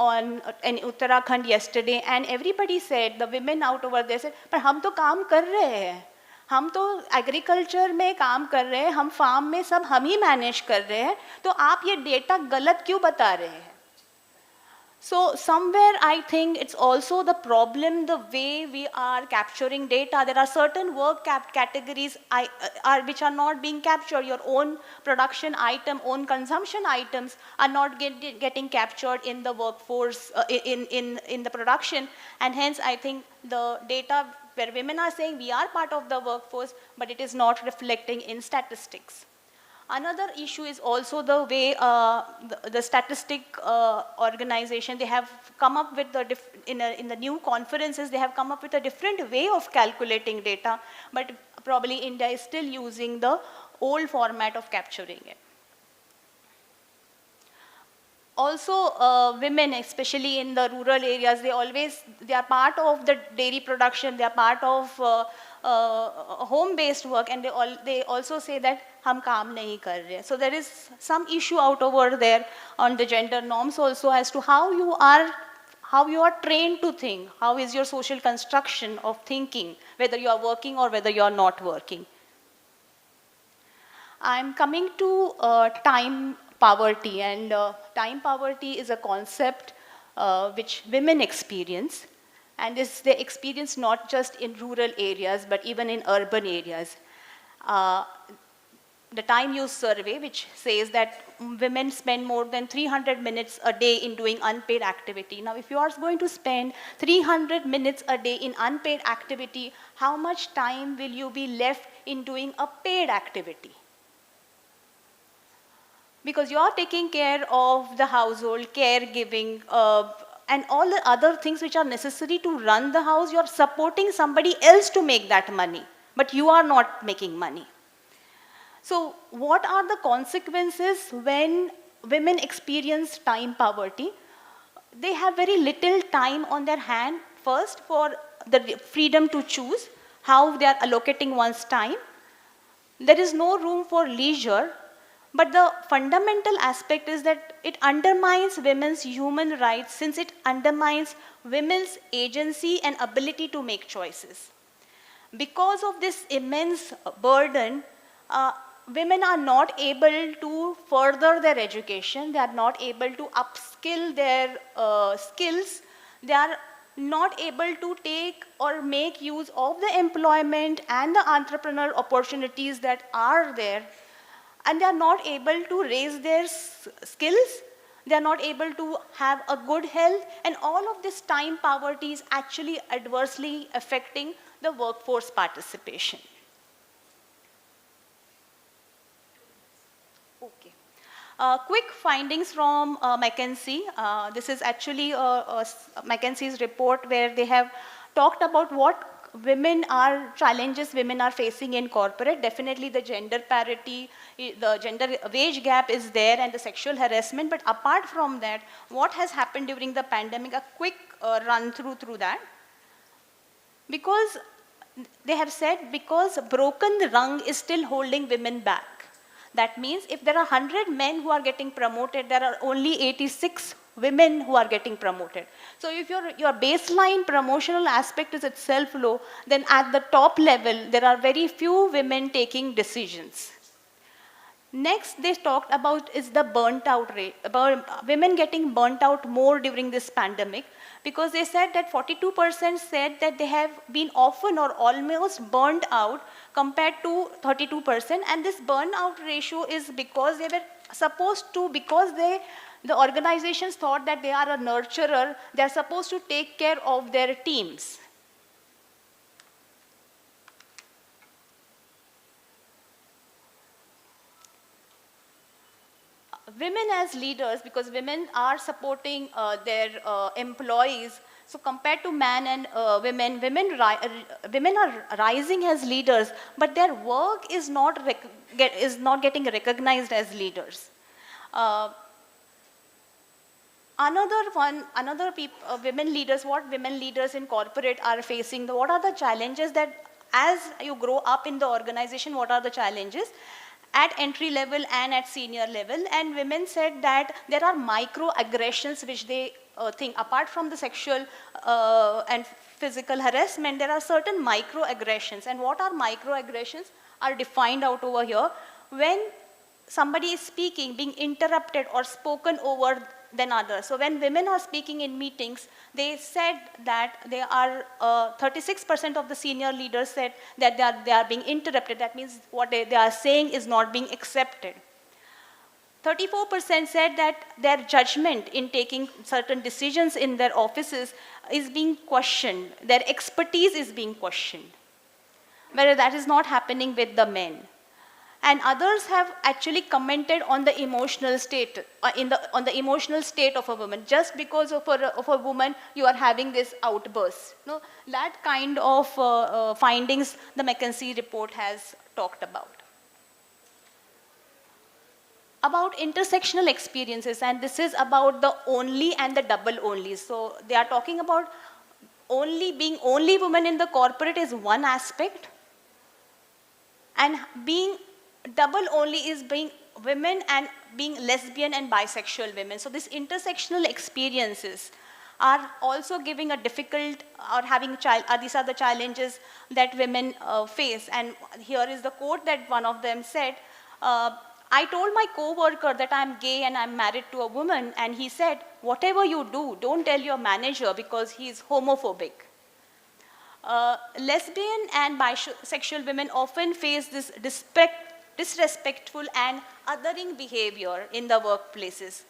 in Uttarakhand yesterday, and everybody said, the women out over there said, पर हम तो काम कर रहे हैं, हम तो agriculture में काम कर रहे हैं, हम फार्म में सब हम ही मैनेज कर रहे हैं, तो आप ये डेटा गलत क्यों बता रहे हैं? So somewhere I think it's also the problem, the way we are capturing data. There are certain work categories which are not being captured. Your own production item, own consumption items are not getting captured in the workforce, in the production. And hence I think the data where women are saying we are part of the workforce, but it is not reflecting in statistics. Another issue is also the way the statistic organization, they have come up with in the new conferences, they have come up with a different way of calculating data, but probably India is still using the old format of capturing it. Also, women, especially in the rural areas, they are part of the dairy production, they are part of home-based work, and they also say that हम काम नहीं कर रहे. So there is some issue out over there on the gender norms also as to how you are trained to think, how is your social construction of thinking, whether you are working or whether you are not working. I'm coming to time poverty, and time poverty is a concept which women experience, and they experience not just in rural areas but even in urban areas. The Time Use Survey, which says that women spend more than 300 minutes a day in doing unpaid activity. Now, if you are going to spend 300 minutes a day in unpaid activity, how much time will you be left in doing a paid activity? Because you are taking care of the household, caregiving, and all the other things which are necessary to run the house, you're supporting somebody else to make that money, but you are not making money. So what are the consequences when women experience time poverty? They have very little time on their hand, first for the freedom to choose how they are allocating one's time. There is no room for leisure, but the fundamental aspect is that it undermines women's human rights, since it undermines women's agency and ability to make choices. Because of this immense burden, women are not able to further their education, they are not able to upskill their skills, they are not able to take or make use of the employment and the entrepreneurial opportunities that are there, and they are not able to raise their skills, they are not able to have a good health, and all of this time poverty is actually adversely affecting the workforce participation. Okay. Quick findings from McKinsey. This is actually McKinsey's report where they have talked about what challenges women are facing in corporate. Definitely the gender parity, the gender wage gap is there, and the sexual harassment. But apart from that, what has happened during the pandemic, a quick run through that. Because they have said, because broken rung is still holding women back. That means if there are 100 men who are getting promoted, there are only 86 women who are getting promoted. So if your baseline promotional aspect is itself low, then at the top level, there are very few women taking decisions. Next, they talked about is the burnt out rate, about women getting burnt out more during this pandemic, because they said that 42% said that they have been often or almost burnt out compared to 32%, and this burnout ratio is because they were supposed to, because the organizations thought that they are a nurturer, they are supposed to take care of their teams. Women as leaders, because women are supporting their employees, so compared to men and women, women are rising as leaders, but their work is not getting recognized as leaders. Women leaders, what women leaders in corporate are facing, what are the challenges that as you grow up in the organization, what are the challenges at entry level and at senior level? And women said that there are microaggressions which they think, apart from the sexual and physical harassment, there are certain microaggressions. And what are microaggressions are defined out over here. When somebody is speaking, being interrupted or spoken over than others. So when women are speaking in meetings, they said that they are 36% of the senior leaders said that they are being interrupted. That means what they are saying is not being accepted. 34% said that their judgment in taking certain decisions in their offices is being questioned. Their expertise is being questioned. Whereas that is not happening with the men. And others have actually commented on the emotional state, on the emotional state of a woman. Just because of a woman, you are having this outburst. No, that kind of findings the McKinsey report has talked about. About intersectional experiences, and this is about the only and the double only. So they are talking about being only woman in the corporate is one aspect, and being double only is being women and being lesbian and bisexual women. So these intersectional experiences are also giving a difficult or having these are the challenges that women face. And here is the quote that one of them said, I told my co-worker that I'm gay and I'm married to a woman, and he said, whatever you do, don't tell your manager because he's homophobic. Lesbian and bisexual women often face this disrespectful and othering behavior in the workplaces.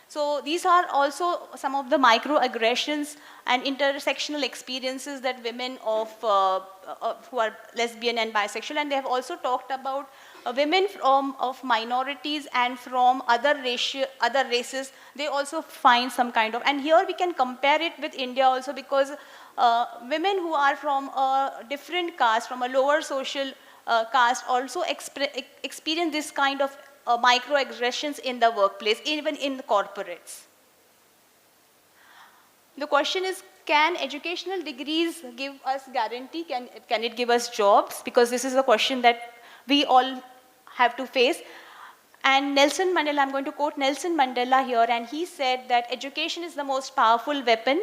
So these are also some of the microaggressions and intersectional experiences that women who are lesbian and bisexual, and they have also talked about women from of minorities and from other races, they also find some kind of, and here we can compare it with India also, because women who are from a different caste, from a lower social caste, also experience this kind of microaggressions in the workplace, even in the corporates. The question is, can educational degrees give us guarantee? Can it give us jobs? Because this is a question that we all have to face. And Nelson Mandela, I'm going to quote Nelson Mandela here, and he said that education is the most powerful weapon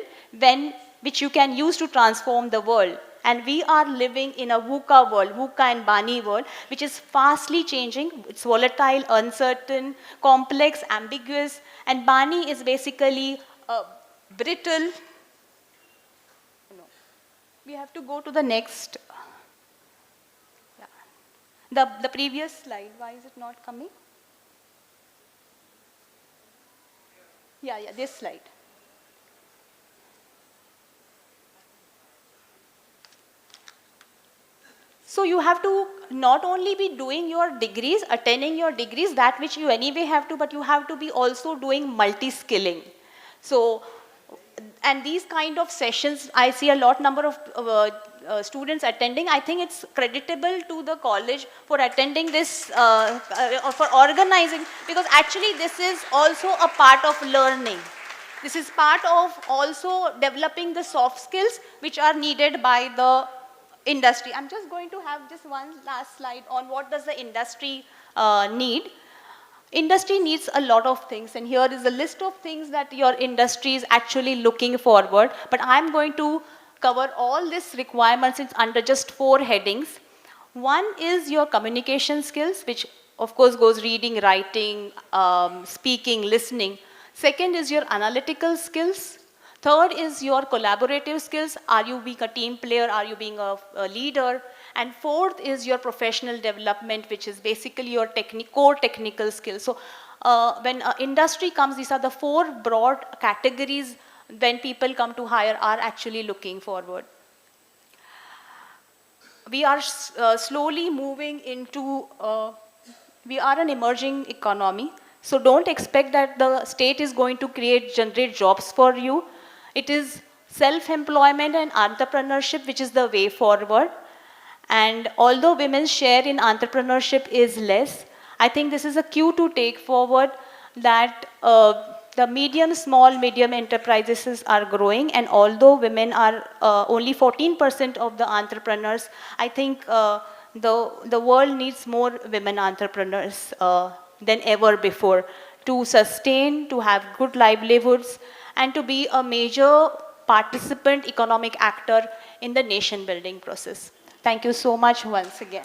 which you can use to transform the world. And we are living in a VUCA world, VUCA and Bani world, which is fastly changing. It's volatile, uncertain, complex, ambiguous, and Bani is basically brittle. No. We have to go to the next. Yeah. The previous slide, why is it not coming? Yeah, this slide. So you have to not only be doing your degrees, attending your degrees, that which you anyway have to, but you have to be also doing multi-skilling. So, and these kind of sessions, I see a lot number of students attending. I think it's creditable to the college for attending this, for organizing, because actually this is also a part of learning. This is part of also developing the soft skills which are needed by the industry. I'm just going to have just one last slide on what does the industry need. Industry needs a lot of things, and here is a list of things that your industry is actually looking forward. But I'm going to cover all these requirements under just 4 headings. One is your communication skills, which of course goes reading, writing, speaking, listening. Second is your analytical skills. Third is your collaborative skills. Are you being a team player? Are you being a leader? And fourth is your professional development, which is basically your core technical skills. So when industry comes, these are the 4 broad categories when people come to hire are actually looking forward. We are slowly moving into, we are an emerging economy. So don't expect that the state is going to generate jobs for you. It is self-employment and entrepreneurship which is the way forward. And although women's share in entrepreneurship is less, I think this is a cue to take forward that the small, medium enterprises are growing, and although women are only 14% of the entrepreneurs, I think the world needs more women entrepreneurs than ever before to sustain, to have good livelihoods, and to be a major participant, economic actor in the nation building process. Thank you so much once again.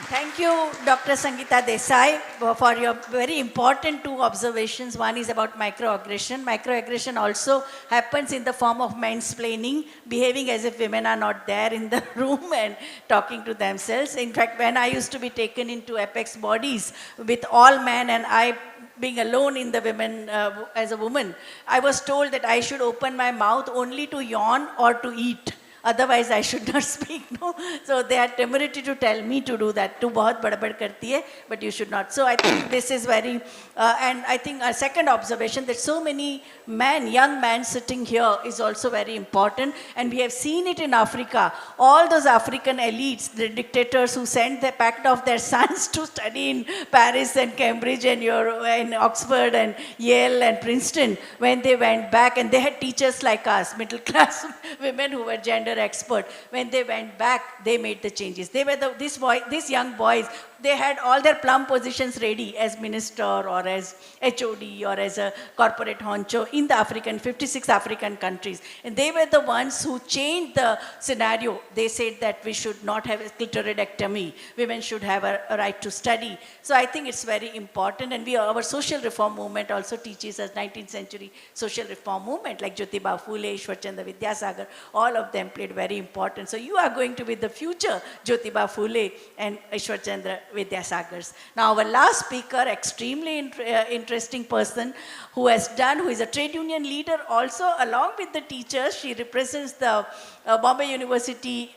Thank you, Dr. Sangeeta Desai, for your very important 2 observations. One is about microaggression. Microaggression also happens in the form of mansplaining, behaving as if women are not there in the room and talking to themselves. In fact, when I used to be taken into apex bodies with all men and I being alone in the women, as a woman, I was told that I should open my mouth only to yawn or to eat. Otherwise, I should not speak. No? So they had temerity to tell me to do that. Tu bahut badbad karti hai, but you should not. So I think this is very, and I think a second observation that so many men, young men sitting here is also very important. And we have seen it in Africa. All those African elites, the dictators who packed off their sons to study in Paris and Cambridge and in Oxford and Yale and Princeton, when they went back, and they had teachers like us, middle class women who were gender expert. When they went back, they made the changes. They were these young boys, they had all their plum positions ready as minister or as HOD or as a corporate honcho in the 56 African countries. And they were the ones who changed the scenario. They said that we should not have a clitoridectomy. Women should have a right to study. So I think it's very important. And our social reform movement also teaches us 19th century social reform movement like Jyotiba Phule, Ishwar Chandra Vidyasagar, all of them played very important. So you are going to be the future Jyotiba Phule and Ishwar Chandra Vidyasagars. Now, our last speaker, extremely interesting person who is a trade union leader also, along with the teachers. She represents the Bombay University,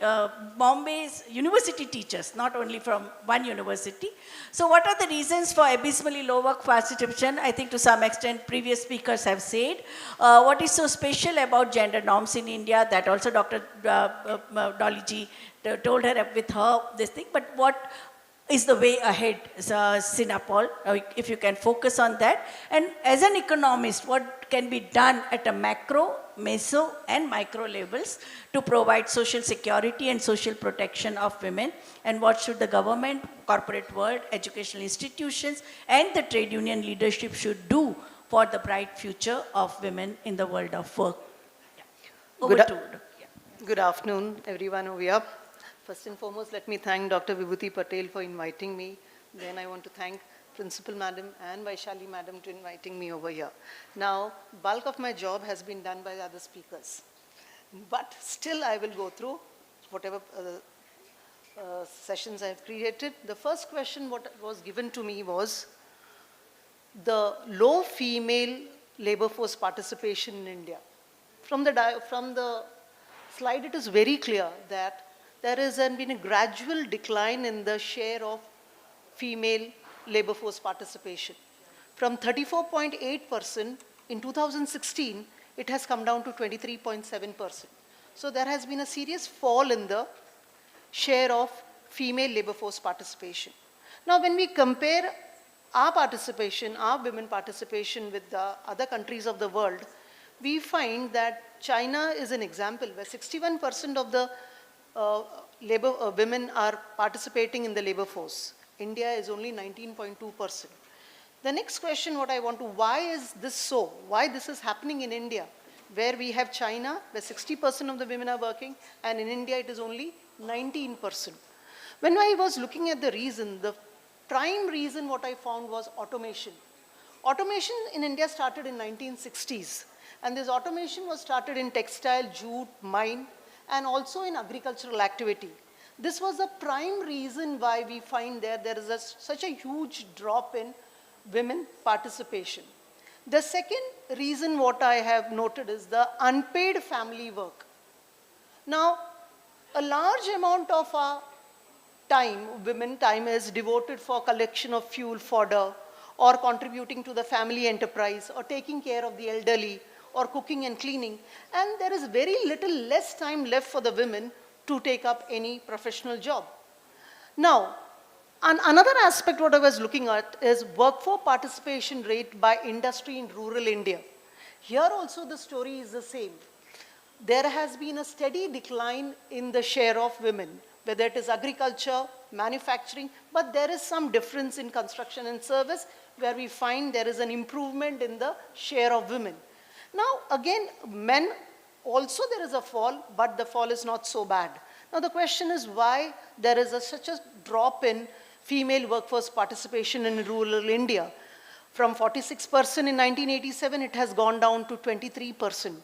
Bombay's university teachers, not only from one university. So what are the reasons for abysmally low work participation? I think to some extent previous speakers have said. What is so special about gender norms in India? That also Dr. Dolly Ji told her with her this thing. But what is the way ahead, Sinapol, if you can focus on that. And as an economist, what can be done at a macro, meso and micro levels to provide social security and social protection of women, and what should the government, corporate world, educational institutions and the trade union leadership should do for the bright future of women in the world of work. Good afternoon, everyone over here. First and foremost, let me thank Dr. Vibhuti Patel for inviting me. Then I want to thank Principal Madam and Vaishali Madam to inviting me over here. Now, bulk of my job has been done by the other speakers. But still I will go through whatever sessions I have created. The first question what was given to me was the low female labor force participation in India. From the slide, it is very clear that there has been a gradual decline in the share of female labor force participation. From 34.8% in 2016, it has come down to 23.7%. So there has been a serious fall in the share of female labor force participation. Now, when we compare our participation, our women participation with the other countries of the world, we find that China is an example where 61% of the women are participating in the labor force. India is only 19.2%. The next question why is this so? Why this is happening in India, where we have China, where 60% of the women are working, and in India it is only 19%. When I was looking at the reason, the prime reason what I found was automation. Automation in India started in 1960s, and this automation was started in textile, jute, mine, and also in agricultural activity. This was the prime reason why we find there is such a huge drop in women participation. The second reason what I have noted is the unpaid family work. Now, a large amount of our women time is devoted for collection of fuel fodder, or contributing to the family enterprise, or taking care of the elderly, or cooking and cleaning, and there is very less time left for the women to take up any professional job. Now, another aspect what I was looking at is workforce participation rate by industry in rural India. Here also the story is the same. There has been a steady decline in the share of women, whether it is agriculture, manufacturing, but there is some difference in construction and service where we find there is an improvement in the share of women. Now, again, men also there is a fall, but the fall is not so bad. Now, the question is why there is such a drop in female workforce participation in rural India. From 46% in 1987, it has gone down to 23%.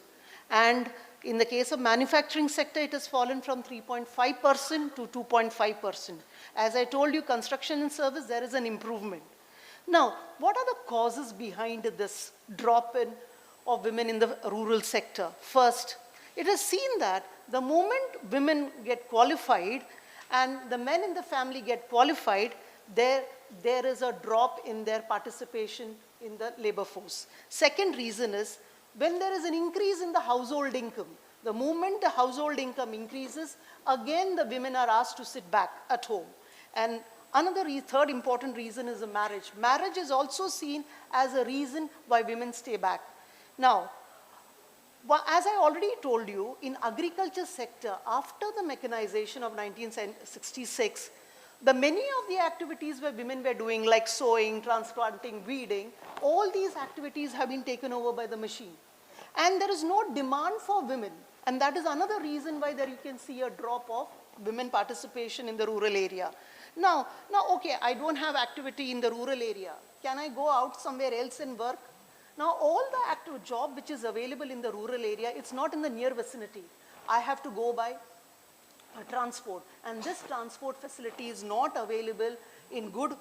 And in the case of manufacturing sector, it has fallen from 3.5% to 2.5%. As I told you, construction and service, there is an improvement. Now, what are the causes behind this drop of women in the rural sector? First, it is seen that the moment women get qualified and the men in the family get qualified, there is a drop in their participation in the labor force. Second reason is when there is an increase in the household income. The moment the household income increases, again the women are asked to sit back at home. And another third important reason is the marriage. Marriage is also seen as a reason why women stay back. Now, as I already told you, in agriculture sector, after the mechanization of 1966, many of the activities where women were doing, like sowing, transplanting, weeding, all these activities have been taken over by the machine. And there is no demand for women. And that is another reason why there you can see a drop of women participation in the rural area. Now, okay, I don't have activity in the rural area. Can I go out somewhere else and work? Now, all the active job which is available in the rural area, it's not in the near vicinity. I have to go by transport. And this transport facility is not available In good,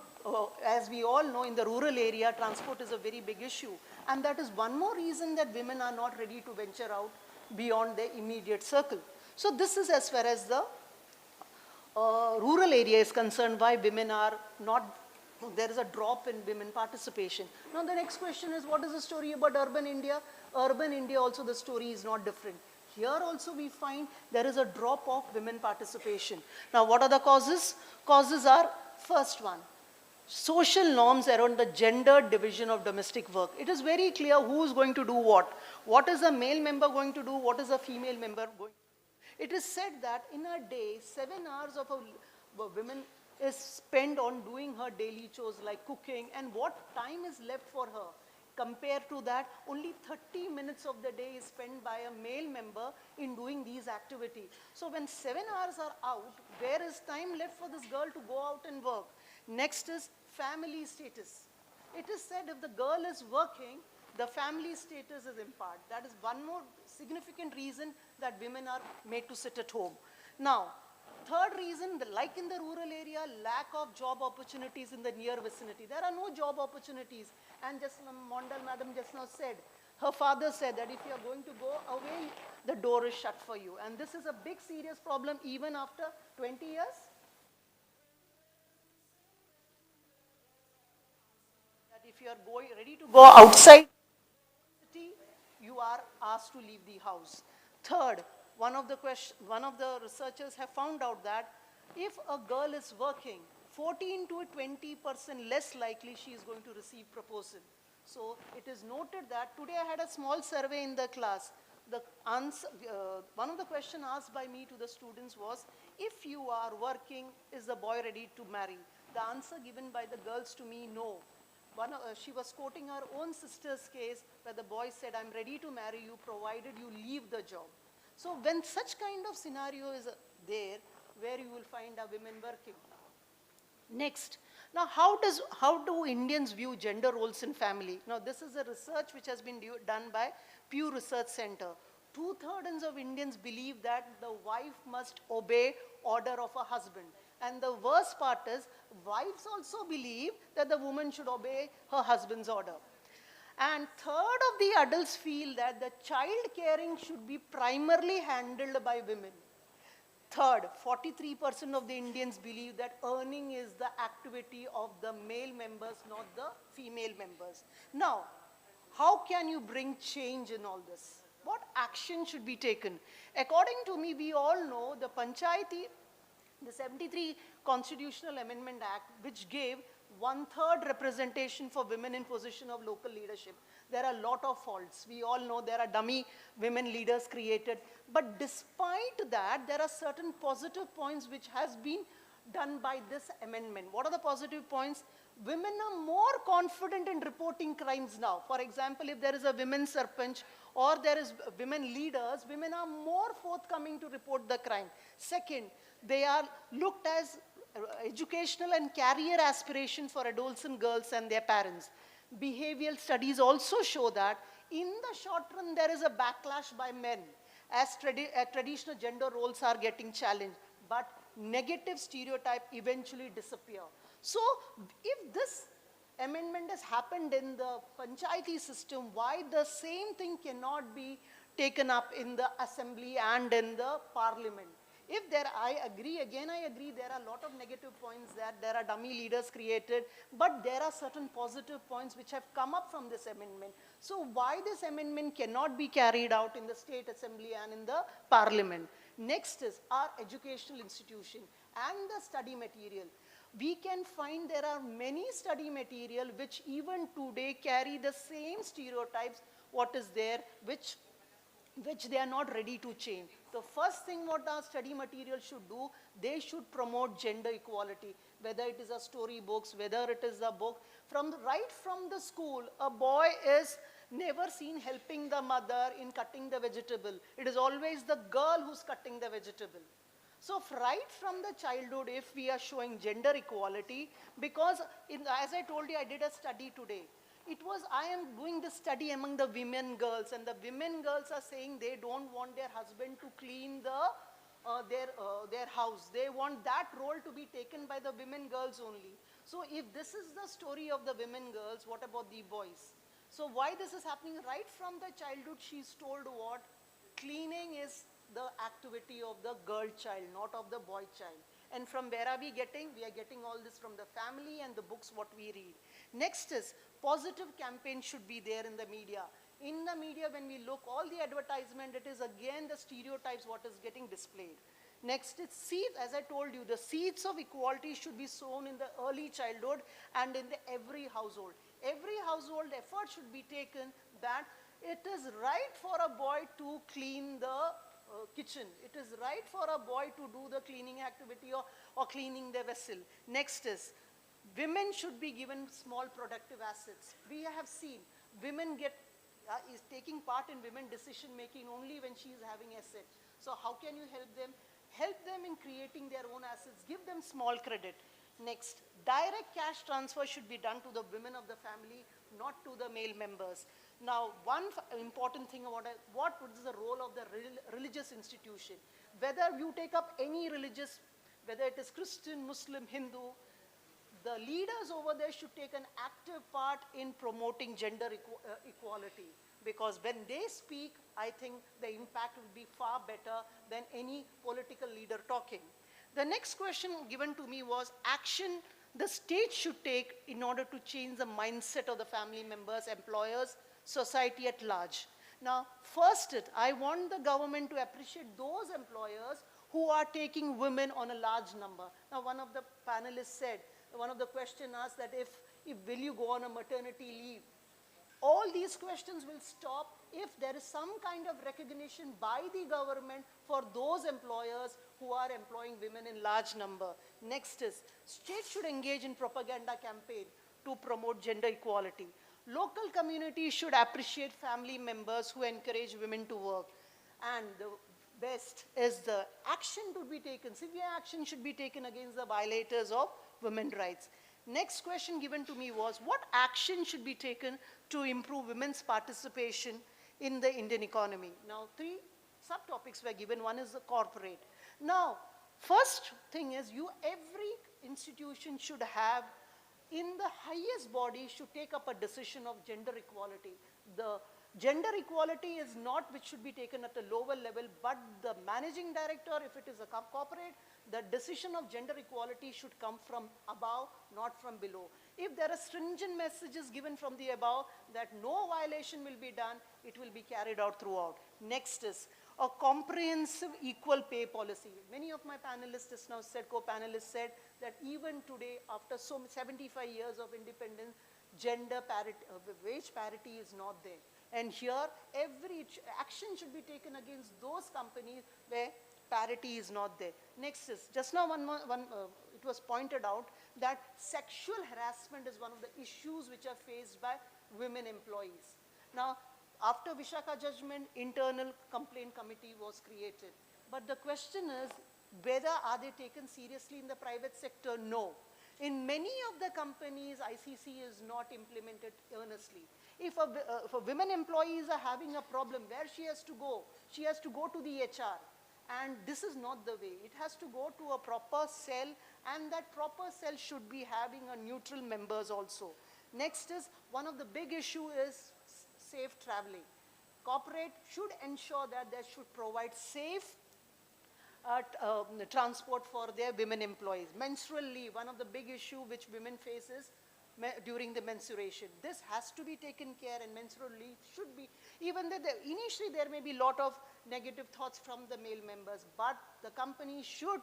as we all know, in the rural area, transport is a very big issue. And that is one more reason that women are not ready to venture out beyond their immediate circle. So this is as far as the rural area is concerned, why women are not, there is a drop in women participation. Now the next question is, what is the story about urban India? Urban India also, the story is not different. Here also we find there is a drop of women participation. Now what are the causes? Causes are, first one, social norms around the gender division of domestic work. It is very clear who is going to do what. What is a male member going to do? What is a female member going to do? It is said that in a day, 7 hours of a woman is spent on doing her daily chores like cooking, and what time is left for her? Compared to that, only 30 minutes of the day is spent by a male member in doing these activities. So when 7 hours are out, where is time left for this girl to go out and work? Next is family status. It is said if the girl is working, the family status is impaired. That is one more significant reason that women are made to sit at home. Now, third reason, like in the rural area, lack of job opportunities in the near vicinity. There are no job opportunities. And just Mondal madam just now said, her father said that if you are going to go away, the door is shut for you. And this is a big serious problem even after 20 years. That if you are ready to go outside, you are asked to leave the house. Third, one of the researchers have found out that if a girl is working, 14 to 20% less likely she is going to receive proposal. So it is noted that today I had a small survey in the class. The answer, one of the questions asked by me to the students was, if you are working, is the boy ready to marry? The answer given by the girls to me, no. She was quoting her own sister's case where the boy said, I'm ready to marry you provided you leave the job. So when such kind of scenario is there, where you will find a women working. Next, now how do Indians view gender roles in family? Now this is a research which has been done by Pew Research Center. 2/3 of Indians believe that the wife must obey order of a husband. And the worst part is, wives also believe that the woman should obey her husband's order. And third of the adults feel that the child caring should be primarily handled by women. Third, 43% of the Indians believe that earning is the activity of the male members, not the female members. Now, how can you bring change in all this? What action should be taken? According to me, we all know the Panchayati, the 73 Constitutional Amendment Act, which gave 1/3 representation for women in position of local leadership. There are a lot of faults. We all know there are dummy women leaders created. But despite that, there are certain positive points which has been done by this amendment. What are the positive points? Women are more confident in reporting crimes now. For example, if there is a women sarpanch or there is women leaders, women are more forthcoming to report the crime. Second, they are looked as educational and career aspiration for adolescent girls and their parents. Behavioral studies also show that in the short run there is a backlash by men as traditional gender roles are getting challenged, but negative stereotype eventually disappear. So if this amendment has happened in the Panchayati system, why the same thing cannot be taken up in the assembly and in the parliament? If there, I agree, there are a lot of negative points that there are dummy leaders created, but there are certain positive points which have come up from this amendment. So why this amendment cannot be carried out in the state assembly and in the parliament? Next is our educational institution and the study material. We can find there are many study material which even today carry the same stereotypes what is there, which they are not ready to change. The first thing what our study material should do, they should promote gender equality, whether it is a story books, whether it is a book. Right from the school, a boy is never seen helping the mother in cutting the vegetable. It is always the girl who's cutting the vegetable. So right from the childhood, if we are showing gender equality, because as I told you, I did a study today. I am doing this study among the women girls, and the women girls are saying they don't want their husband to clean their house. They want that role to be taken by the women girls only. So if this is the story of the women girls, what about the boys? So why this is happening? Right from the childhood, she's told what? Cleaning is the activity of the girl child, not of the boy child. And from where are we getting? We are getting all this from the family and the books what we read. Next is positive campaign should be there in the media. In the media, when we look, all the advertisement, it is again the stereotypes what is getting displayed. Next is seeds, as I told you, the seeds of equality should be sown in the early childhood and in every household. Every household effort should be taken that it is right for a boy to clean the kitchen. It is right for a boy to do the cleaning activity or cleaning the vessel. Next is women should be given small productive assets. We have seen women is taking part in women decision making only when she is having assets. So how can you help them? Help them in creating their own assets. Give them small credit. Next, direct cash transfer should be done to the women of the family, not to the male members. Now, one important thing about what is the role of the religious institution? Whether you take up any religious, whether it is Christian, Muslim, Hindu, the leaders over there should take an active part in promoting gender equality. Because when they speak, I think the impact will be far better than any political leader talking. The next question given to me was action the state should take in order to change the mindset of the family members, employers, society at large. Now, first, I want the government to appreciate those employers who are taking women on a large number. Now, one of the panelists said, one of the question asked that if will you go on a maternity leave? All these questions will stop if there is some kind of recognition by the government for those employers who are employing women in large number. Next is, states should engage in propaganda campaign to promote gender equality. Local communities should appreciate family members who encourage women to work. And the best is the action to be taken, severe action should be taken against the violators of women's rights. Next question given to me was, what action should be taken to improve women's participation in the Indian economy? Now, 3 subtopics were given. One is the corporate. Now, first thing is, every institution should have, in the highest body, should take up a decision of gender equality. The gender equality is not which should be taken at a lower level, but the managing director, if it is a corporate, the decision of gender equality should come from above, not from below. If there are stringent messages given from the above that no violation will be done, it will be carried out throughout. Next is a comprehensive equal pay policy. Many of my panelists just now said, co-panelists said that even today, after 75 years of independence, gender parity, wage parity is not there. And here, every action should be taken against those companies where parity is not there. Next is, just now it was pointed out that sexual harassment is one of the issues which are faced by women employees. Now, after Vishaka judgment, internal complaint committee was created. But the question is, whether are they taken seriously in the private sector? No. In many of the companies, ICC is not implemented earnestly. If a women employees are having a problem, where she has to go? She has to go to the HR. And this is not the way. It has to go to a proper cell, and that proper cell should be having a neutral members also. Next is, one of the big issue is safe traveling. Corporate should ensure that they should provide safe transport for their women employees. Menstrual leave, one of the big issue which women faces during the menstruation. This has to be taken care, and menstrual leave should be, even though initially there may be a lot of negative thoughts from the male members, but the company should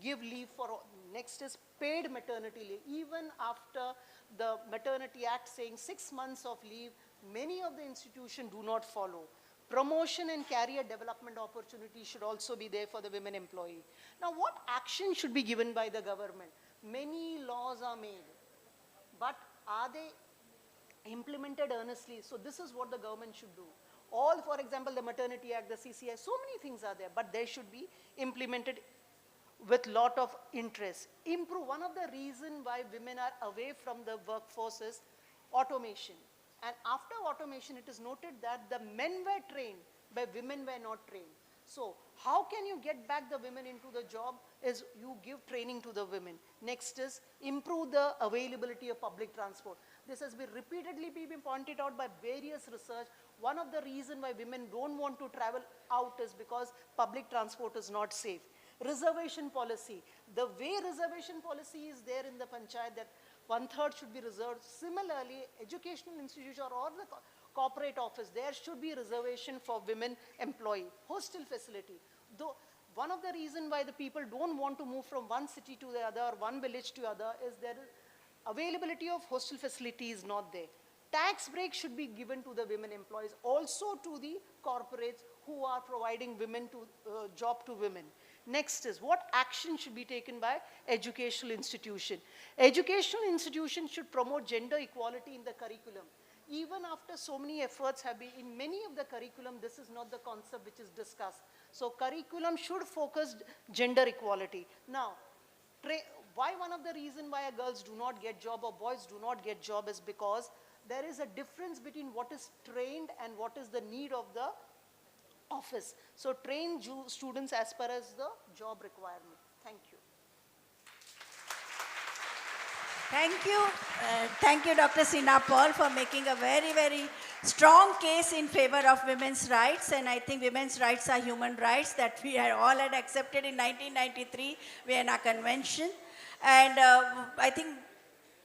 give leave for. Next is paid maternity leave. Even after the Maternity Act saying 6 months of leave, many of the institutions do not follow. Promotion and career development opportunities should also be there for the women employee. Now, what action should be given by the government? Many laws are made, but are they implemented earnestly? So this is what the government should do. All, for example, the Maternity Act, the CCI, so many things are there, but they should be implemented with lot of interest. Improve. One of the reasons why women are away from the workforce is automation. And after automation, it is noted that the men were trained, but women were not trained. So how can you get back the women into the job is you give training to the women. Next is improve the availability of public transport. This has been repeatedly been pointed out by various research. One of the reasons why women don't want to travel out is because public transport is not safe. Reservation policy. The way reservation policy is there in the panchayat that 1/3 should be reserved. Similarly, educational institution or the corporate office, there should be reservation for women employee. Hostel facility. Though one of the reasons why the people don't want to move from one city to the other, one village to other, is there is availability of hostel facility is not there. Tax break should be given to the women employees, also to the corporates who are providing women to job to women. Next is what action should be taken by educational institution. Educational institutions should promote gender equality in the curriculum. Even after so many efforts have been, in many of the curriculum, this is not the concept which is discussed. So curriculum should focus gender equality. Now, why one of the reasons why girls do not get job or boys do not get job is because there is a difference between what is trained and what is the need of the office. So train students as per as the job requirement. Thank you. Thank you, Dr. Sina Paul, for making a very, very strong case in favor of women's rights. And I think women's rights are human rights that we all had accepted in 1993 Vienna Convention. And I think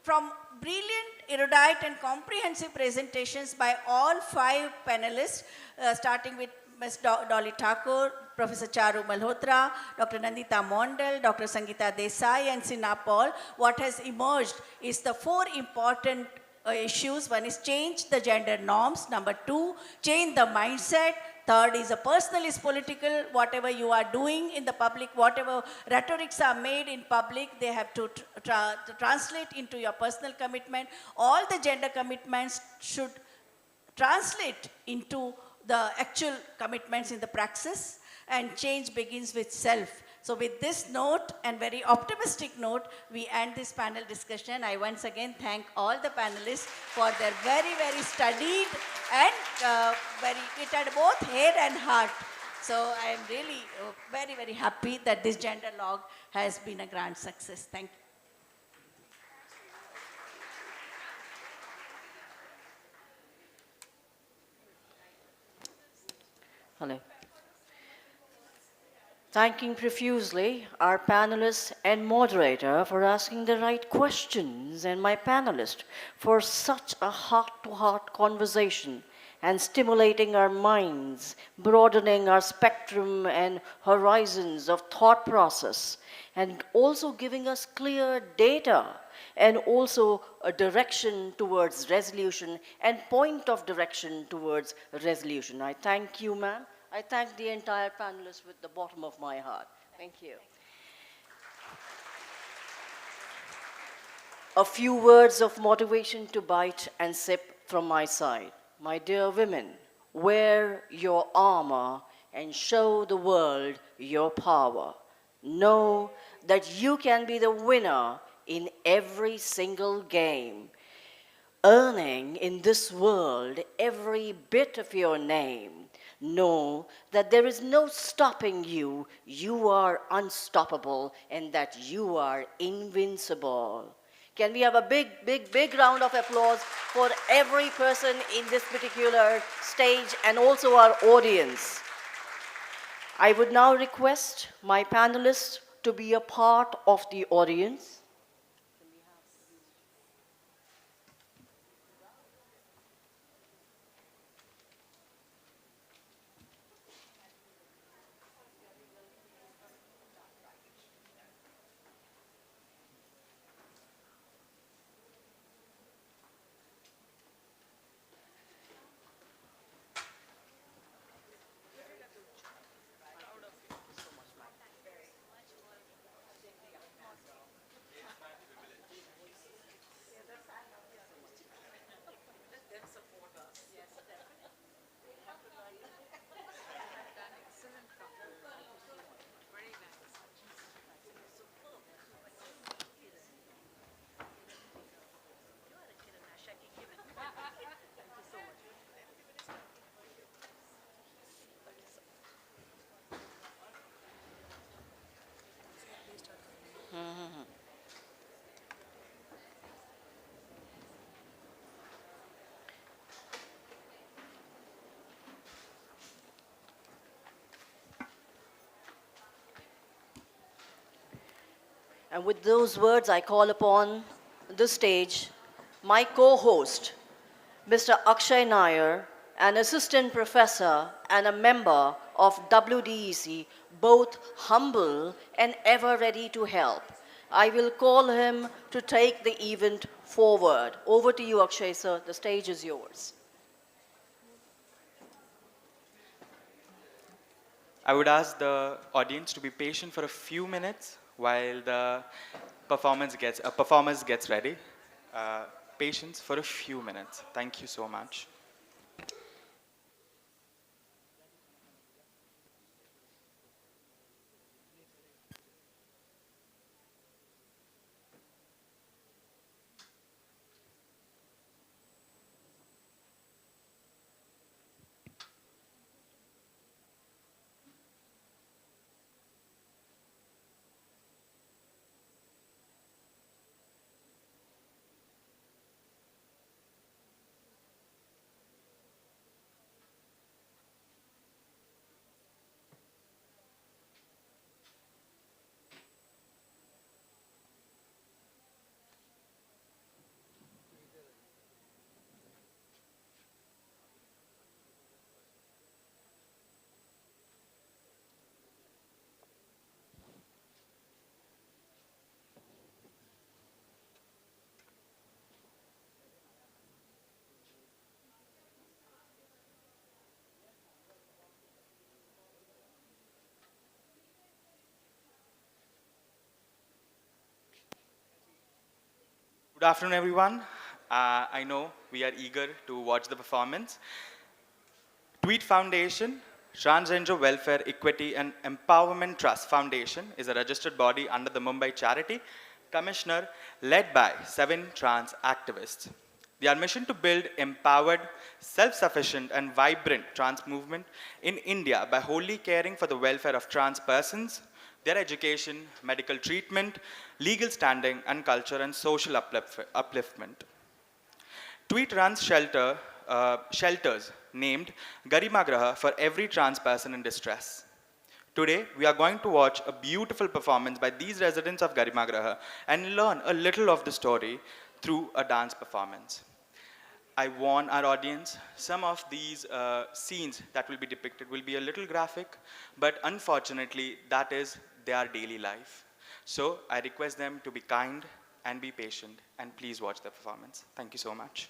from brilliant, erudite, and comprehensive presentations by all 5 panelists, starting with Ms. Dolly Thakur, Professor Charu Malhotra, Dr. Nandita Mondal, Dr. Sangeeta Desai, and Sina Paul, what has emerged is the 4 important issues. One is change the gender norms. Number 2, change the mindset. Third is a personalist political, whatever you are doing in the public, whatever rhetorics are made in public, they have to translate into your personal commitment. All the gender commitments should translate into the actual commitments in the praxis, and change begins with self. So with this note and very optimistic note, we end this panel discussion. I once again thank all the panelists for their very, very studied and it had both head and heart. So I am really very, very happy that this GenderLogue has been a grand success. Thank you. Hello. Thanking profusely our panelists and moderator for asking the right questions, and my panelist for such a heart-to-heart conversation and stimulating our minds, broadening our spectrum and horizons of thought process, and also giving us clear data and also a direction towards resolution and point of direction towards resolution. I thank you, ma'am. I thank the entire panelists with the bottom of my heart. Thank you. A few words of motivation to bite and sip from my side. My dear women, wear your armor and show the world your power. Know that you can be the winner in every single game, earning in this world every bit of your name. Know that there is no stopping you. You are unstoppable, and that you are invincible. Can we have a big, big, big round of applause for every person in this particular stage and also our audience? I would now request my panelists to be a part of the audience. And with those words, I call upon the stage my co-host, Mr. Akshay Nair, an assistant professor and a member of WDEC, both humble and ever ready to help. I will call him to take the event forward. Over to you, Akshay, sir. The stage is yours. I would ask the audience to be patient for a few minutes while the performer gets ready. Patience for a few minutes. Thank you so much. Good afternoon, everyone. I know we are eager to watch the performance. Tweet Foundation, Transgender Welfare, Equity and Empowerment Trust Foundation is a registered body under the Mumbai Charity Commissioner led by 7 trans activists. Their mission to build empowered, self-sufficient and vibrant trans movement in India by wholly caring for the welfare of trans persons, their education, medical treatment, legal standing, and culture and social upliftment. Tweet runs shelters named Garima Graha for every trans person in distress. Today, we are going to watch a beautiful performance by these residents of Garima Graha and learn a little of the story through a dance performance. I warn our audience, some of these scenes that will be depicted will be a little graphic, but unfortunately, that is their daily life. So I request them to be kind and be patient, and please watch the performance. Thank you so much.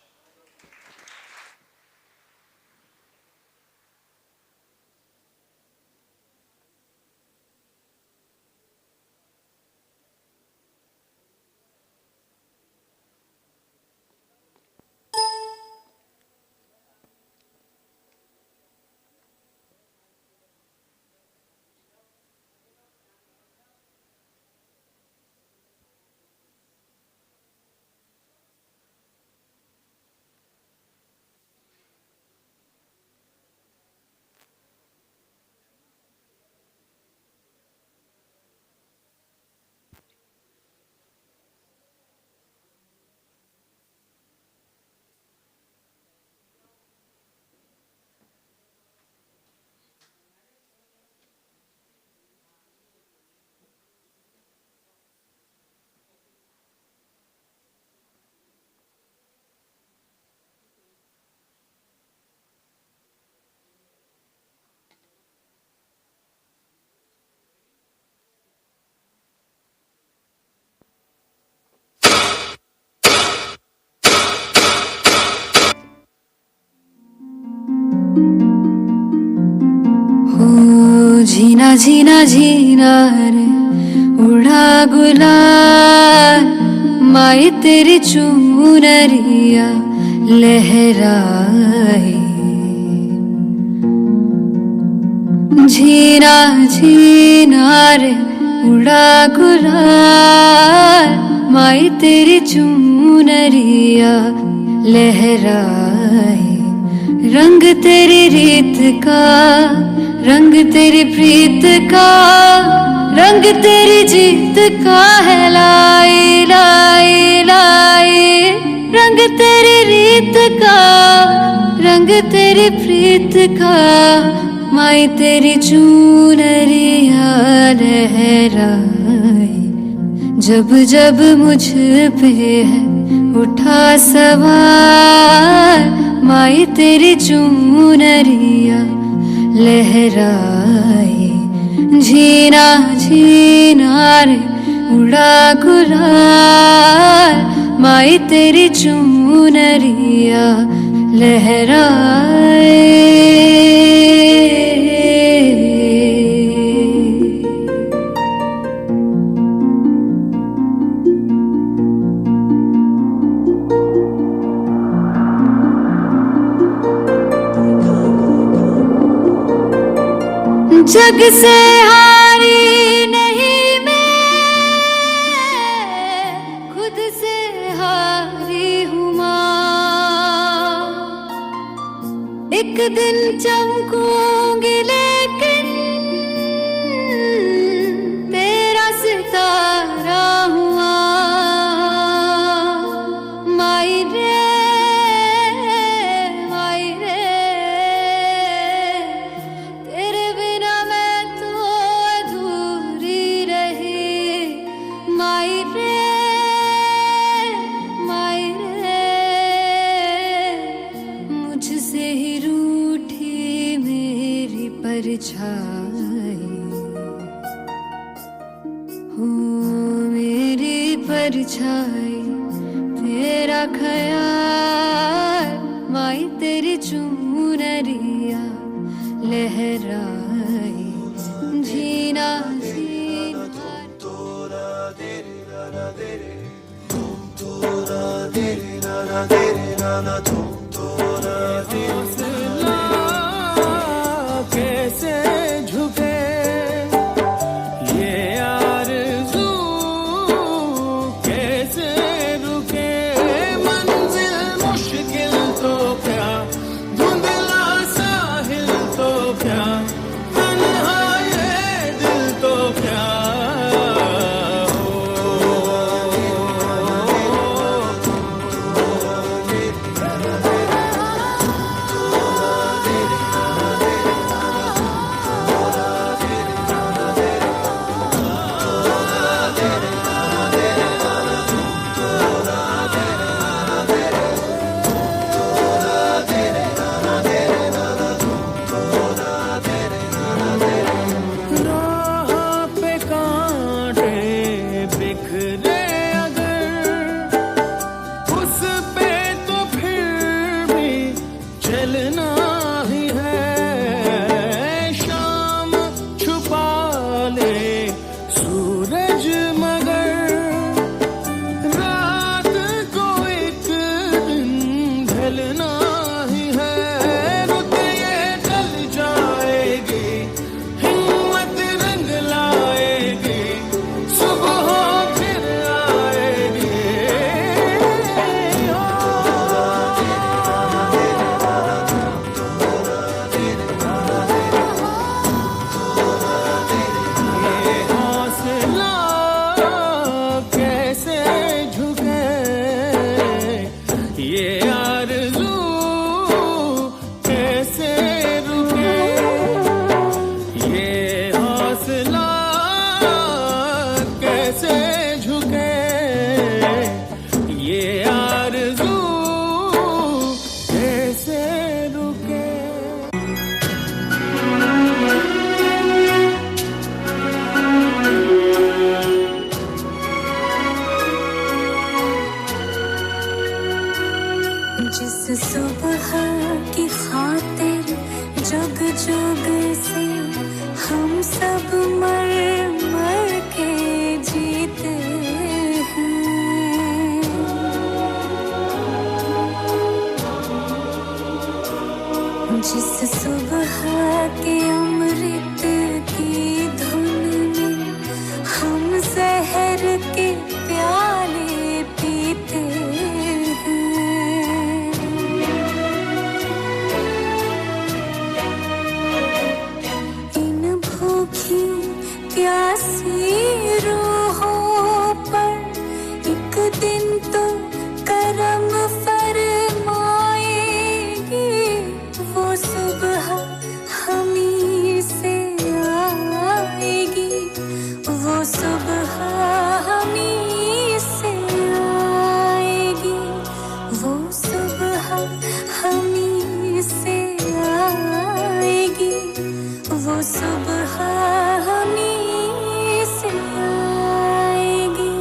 झीना झीना झीना रे उड़ा गुलाल माई तेरी चुनरिया लहराए झीना झीना रे उड़ा गुलाल माई तेरी चुनरिया लहराए रंग तेरी रीत का रंग तेरी प्रीत का रंग तेरी जीत का है लाई लाई लाई रंग तेरी रीत का रंग तेरी प्रीत का माई तेरी चुनरिया लहराए जब जब मुझ पे है उठा सवार, माई तेरी चुनरिया लहराए, झीना झीना रे उड़ा गुलाल, माई तेरी चुनरिया लहराए। जग से हारी नहीं मैं, खुद से हारी हूँ माँ। एक दिन चमकूंगी लेकिन तेरा सितारा हूँ माई रे, माई रे, तेरे बिना मैं तो अधूरी रही। माई रे, माई रे, मुझसे ही रूठी मेरी परछाई, हो मेरी परछाई तेरा ख्याल, माई तेरी चुनरिया लहराए, झीना झीना कैसे झुके ये आरज़ू, कैसे रुके मंजिल मुश्किल तो क्या, धुंधला साहिल तो क्या, तन्हा ये दिल तो क्या। राह पे कांटे बिखरे अगर, उस पे तो फिर भी चलना ही है। शाम छुपा ले सूरज मगर, रात को एक दिन ढलना ही है। रुत ये ढल जाएगी, हिम्मत रंग लाएगी, सुबह फिर आएगी। ये हौसला कैसे झुके, ये आरज़ू कैसे रुके, ये हौसला कैसे झुके, ये आरज़ू कैसे रुके। जिस सुबह की खातिर जग जग से हम सब मर मर के जीते हैं, जिस सुबह के अमृत की धुन में हम जहर के प्याले पीते हैं। इन भूखी सुबह हमी से आएगी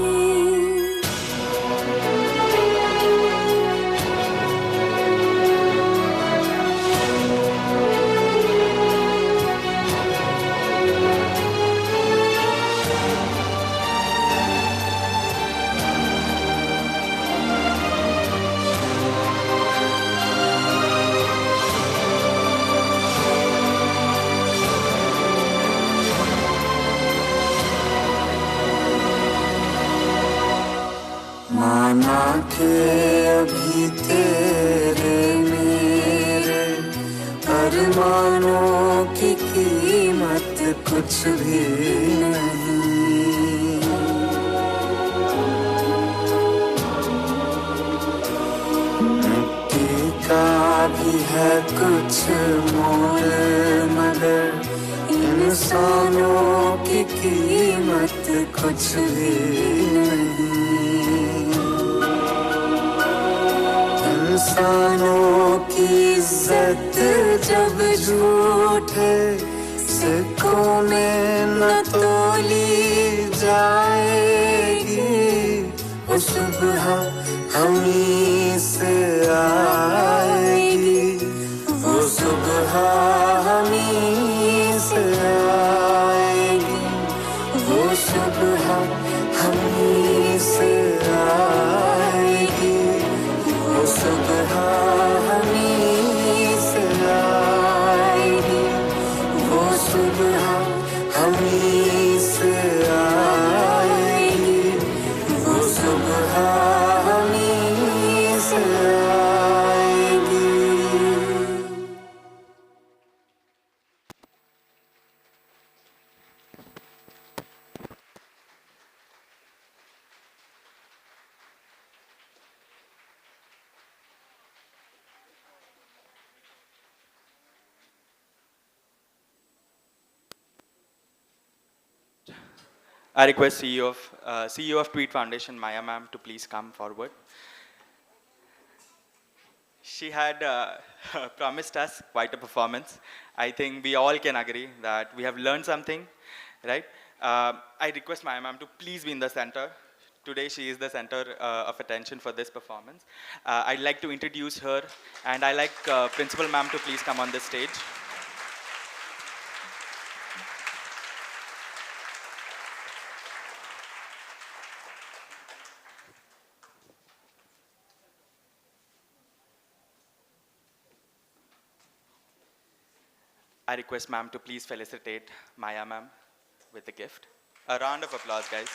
माना के अभी तेरे मेरे अरमानों की कीमत कुछ भी नहीं मिट्टी का भी है कुछ मोल मगर इंसानों की कीमत कुछ भी नहीं इंसानों की इज्जत जब झूठे सिक्कों में न तोली जाएगी वो सुबह हमी से आएगी वो सुबह हमी से आएगी वो सुबह हमी से आएगी वो सुबह हमी से आएगी वो सुबह हमी से आएगी वो सुबह हमी से आएगी I request CEO of Tweet Foundation, Maya ma'am, to please come forward. She had promised us quite a performance. I think we all can agree that we have learned something, right? I request Maya ma'am to please be in the center. Today she is the center of attention for this performance. I'd like to introduce her, and I'd like Principal ma'am to please come on the stage. I request ma'am to please felicitate Maya ma'am with the gift. A round of applause, guys.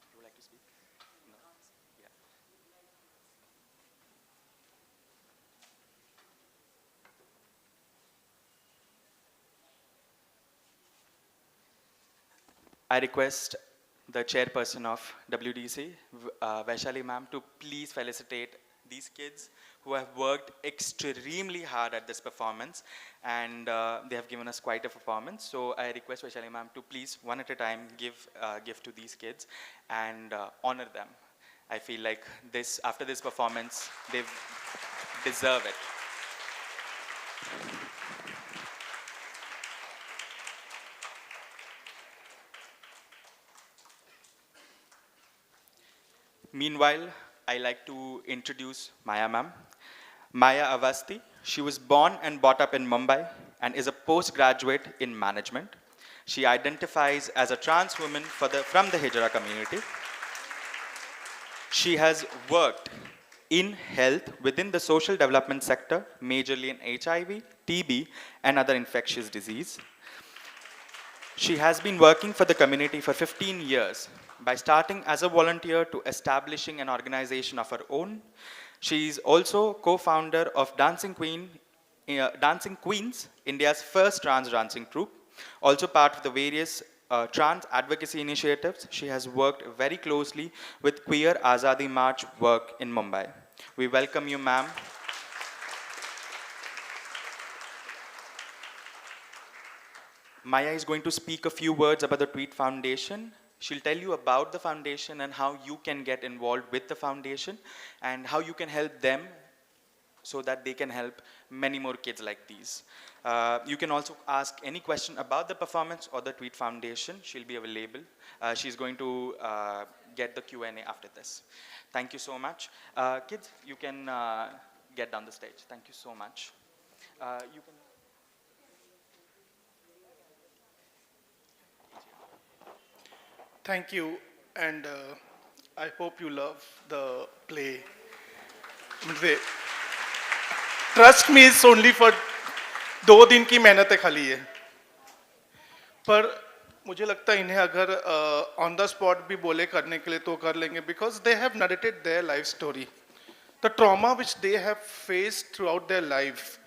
Would you like to speak? No? Yeah. I request the chairperson of WDC, Vaishali ma'am, to please felicitate these kids who have worked extremely hard at this performance, and they have given us quite a performance. So I request Vaishali ma'am to please, one at a time, give a gift to these kids and honor them. I feel like this, after this performance, they deserve it. Meanwhile, I like to introduce Maya ma'am. Maya Avasti, she was born and brought up in Mumbai and is a postgraduate in management. She identifies as a trans woman from the Hijra community. She has worked in health within the social development sector, majorly in HIV, TB, and other infectious disease. She has been working for the community for 15 years, by starting as a volunteer to establishing an organization of her own. She is also co-founder of Dancing Queens, India's first trans dancing troupe. Also part of the various trans advocacy initiatives. She has worked very closely with Queer Azadi March work in Mumbai. We welcome you, ma'am. Maya is going to speak a few words about the Tweet Foundation. She'll tell you about the foundation and how you can get involved with the foundation and how you can help them so that they can help many more kids like these. You can also ask any question about the performance or the Tweet Foundation. She'll be available. She's going to get the Q&A after this. Thank you so much. Kids, you can get down the stage. Thank you so much. You can. Thank you, and I hope you love the play. Trust me, it's only for 2 दिन की मेहनत है खाली ये. पर मुझे लगता है इन्हें अगर on the spot भी बोले करने के लिए तो कर लेंगे, because they have narrated their life story, the trauma which they have faced throughout their life.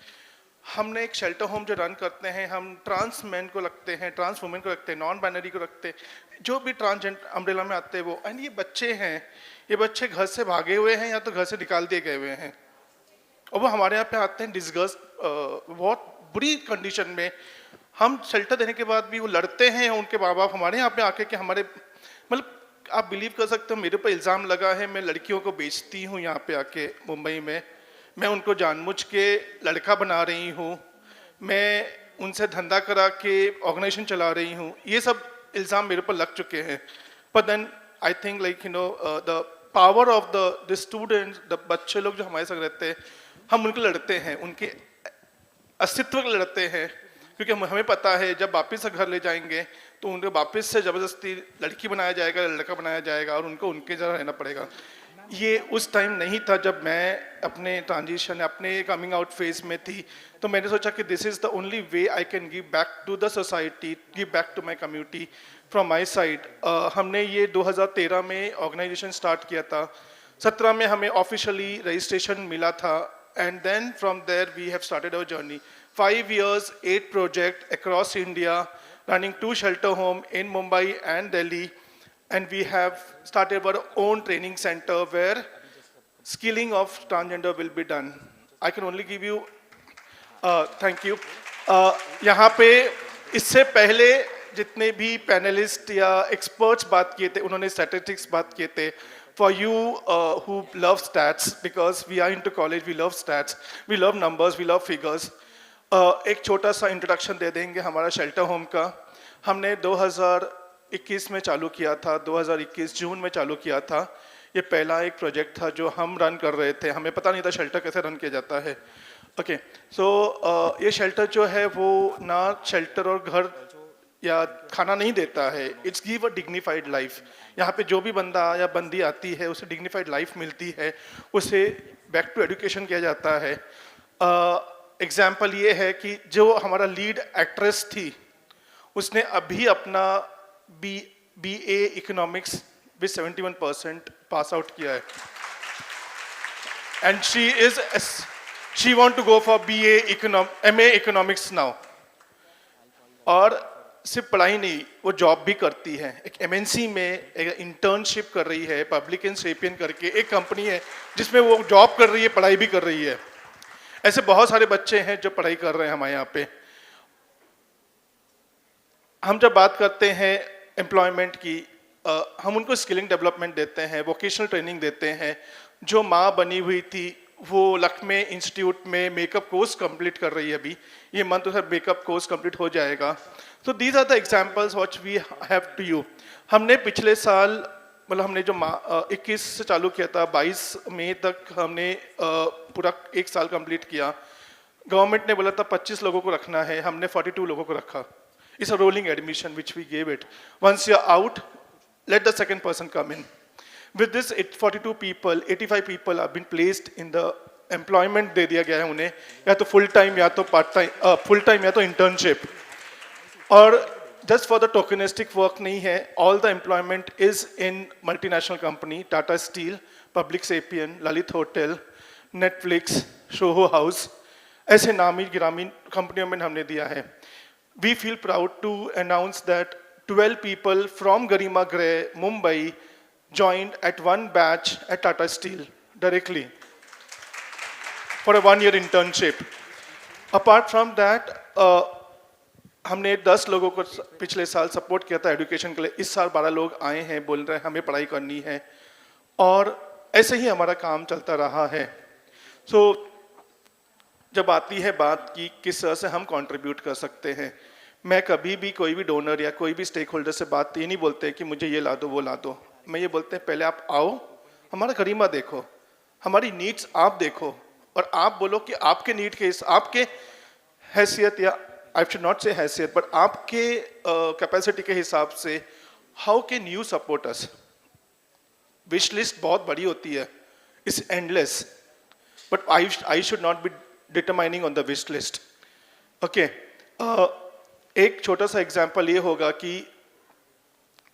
हमने एक शेल्टर होम जो रन करते हैं, हम ट्रांस मैन को रखते हैं, ट्रांस वुमेन को रखते हैं, नॉन बाइनरी को रखते हैं, जो भी ट्रांसजेंडर अम्ब्रेला में आते हैं वो. एंड ये बच्चे हैं, ये बच्चे घर से भागे हुए हैं या तो घर से निकाल दिए गए हुए हैं, और वो हमारे यहाँ पे आते हैं डिस्गस्ट, बहुत बुरी कंडीशन में. हम शेल्टर देने के बाद भी वो लड़ते हैं. उनके माँ बाप हमारे यहाँ पे आके कि हमारे, मतलब आप बिलीव कर सकते हो, मेरे ऊपर इल्ज़ाम लगा है मैं लड़कियों को बेचती हूँ यहाँ पे आके मुंबई में, मैं उनको जानबूझ के लड़का बना रही हूँ, मैं उनसे धंधा करा के ऑर्गेनाइजेशन चला रही हूँ. ये सब इल्ज़ाम मेरे ऊपर लग चुके हैं. पर then I think like you know the power of the students, the बच्चे लोग जो हमारे साथ रहते हैं, हम उनको लड़ते हैं, उनके अस्तित्व को लड़ते हैं, क्योंकि हमें पता है जब वापस से घर ले जाएंगे तो उनको वापस से ज़बरदस्ती लड़की बनाया जाएगा, लड़का बनाया जाएगा, और उनको उनके जगह रहना पड़ेगा. ये उस टाइम नहीं था जब मैं अपने ट्रांजिशन, अपने कमिंग आउट फेज में थी. तो मैंने सोचा कि this is the only way I can give back to the society, give back to my community from my side. हमने ये 2013 में ऑर्गेनाइजेशन स्टार्ट किया था. 17 में हमें ऑफिशियली रजिस्ट्रेशन मिला था, and then from there we have started our journey. 5 years, 8 projects across India, running 2 shelter homes in Mumbai and Delhi. And we have started our own training center where skilling of transgender will be done. I can only give you, thank you. यहाँ पे इससे पहले जितने भी panelist या experts बात किए थे, उन्होंने स्टैटिस्टिक्स बात किए थे. For you who love stats, because we are into college, we love stats, we love numbers, we love figures. एक छोटा सा इंट्रोडक्शन दे देंगे हमारा शेल्टर होम का. हमने 2021 में चालू किया था, 2021 जून में चालू किया था. ये पहला एक प्रोजेक्ट था जो हम रन कर रहे थे. हमें पता नहीं था शेल्टर कैसे रन किया जाता है. ओके, सो ये शेल्टर जो है वो ना शेल्टर और घर या खाना नहीं देता है. It's give a dignified life. यहाँ पे जो भी बंदा या बंदी आती है उसे डिग्निफाइड लाइफ मिलती है, उसे बैक टू एजुकेशन किया जाता है. एग्जाम्पल ये है कि जो हमारा लीड एक्ट्रेस थी उसने अभी अपना BA economics with 71% pass out किया है. And she want to go for MA economics now. और सिर्फ पढ़ाई नहीं, वो जॉब भी करती है. एक MNC में एक इंटर्नशिप कर रही है. पब्लिक एंड सेपियन करके एक कंपनी है जिसमें वो जॉब कर रही है, पढ़ाई भी कर रही है. ऐसे बहुत सारे बच्चे हैं जो पढ़ाई कर रहे हैं हमारे यहाँ पे. हम जब बात करते हैं एम्प्लॉयमेंट की, हम उनको स्किलिंग डेवलपमेंट देते हैं, वोकेशनल ट्रेनिंग देते हैं. जो माँ बनी हुई थी वो लखनऊ इंस्टीट्यूट में मेकअप कोर्स कंप्लीट कर रही है. अभी ये मंथ उसका मेकअप कोर्स कंप्लीट हो जाएगा. तो these are the examples what we have to you. हमने पिछले साल, मतलब हमने जो 21 से चालू किया था, 22 मई तक हमने पूरा 1 साल कंप्लीट किया. गवर्नमेंट ने बोला था 25 लोगों को रखना है, हमने 42 लोगों को रखा. It's a rolling admission which we gave it. Once you are out, let the second person come in. With this 42 people, 85 people are been placed in the employment. दे दिया गया है उन्हें, या तो फुल टाइम या तो पार्ट टाइम, फुल टाइम या तो इंटर्नशिप. और just for the tokenistic work नहीं है. all the employment is in multinational company, Tata Steel, Public Sapien, Lalit Hotel, Netflix, Soho House. ऐसे नामी गिरामी कंपनियों में हमने दिया है. We feel proud to announce that 12 people from Garima Gray, Mumbai joined at one batch at Tata Steel directly for a 1-year internship. Apart from that, हमने 10 लोगों को पिछले साल सपोर्ट किया था एजुकेशन के लिए, इस साल 12 लोग आए हैं, बोल रहे हैं हमें पढ़ाई करनी है, और ऐसे ही हमारा काम चलता रहा है। सो जब आती है बात कि किस तरह से हम कंट्रीब्यूट कर सकते हैं, मैं कभी भी कोई भी डोनर या कोई भी स्टेक होल्डर से बात ये नहीं बोलते कि मुझे ये ला दो वो ला दो। मैं ये बोलते हैं पहले आप आओ, हमारा गरिमा देखो, हमारी नीड्स आप देखो, और आप बोलो कि आपके नीड के आपके हैसियत, या आई शुड नॉट से हैसियत, बट आपके कैपेसिटी के हिसाब से how can you support us. Wish list बहुत बड़ी होती है, it's endless, but I should not be determining on the wish list. Okay, एक छोटा सा एग्जाम्पल ये होगा कि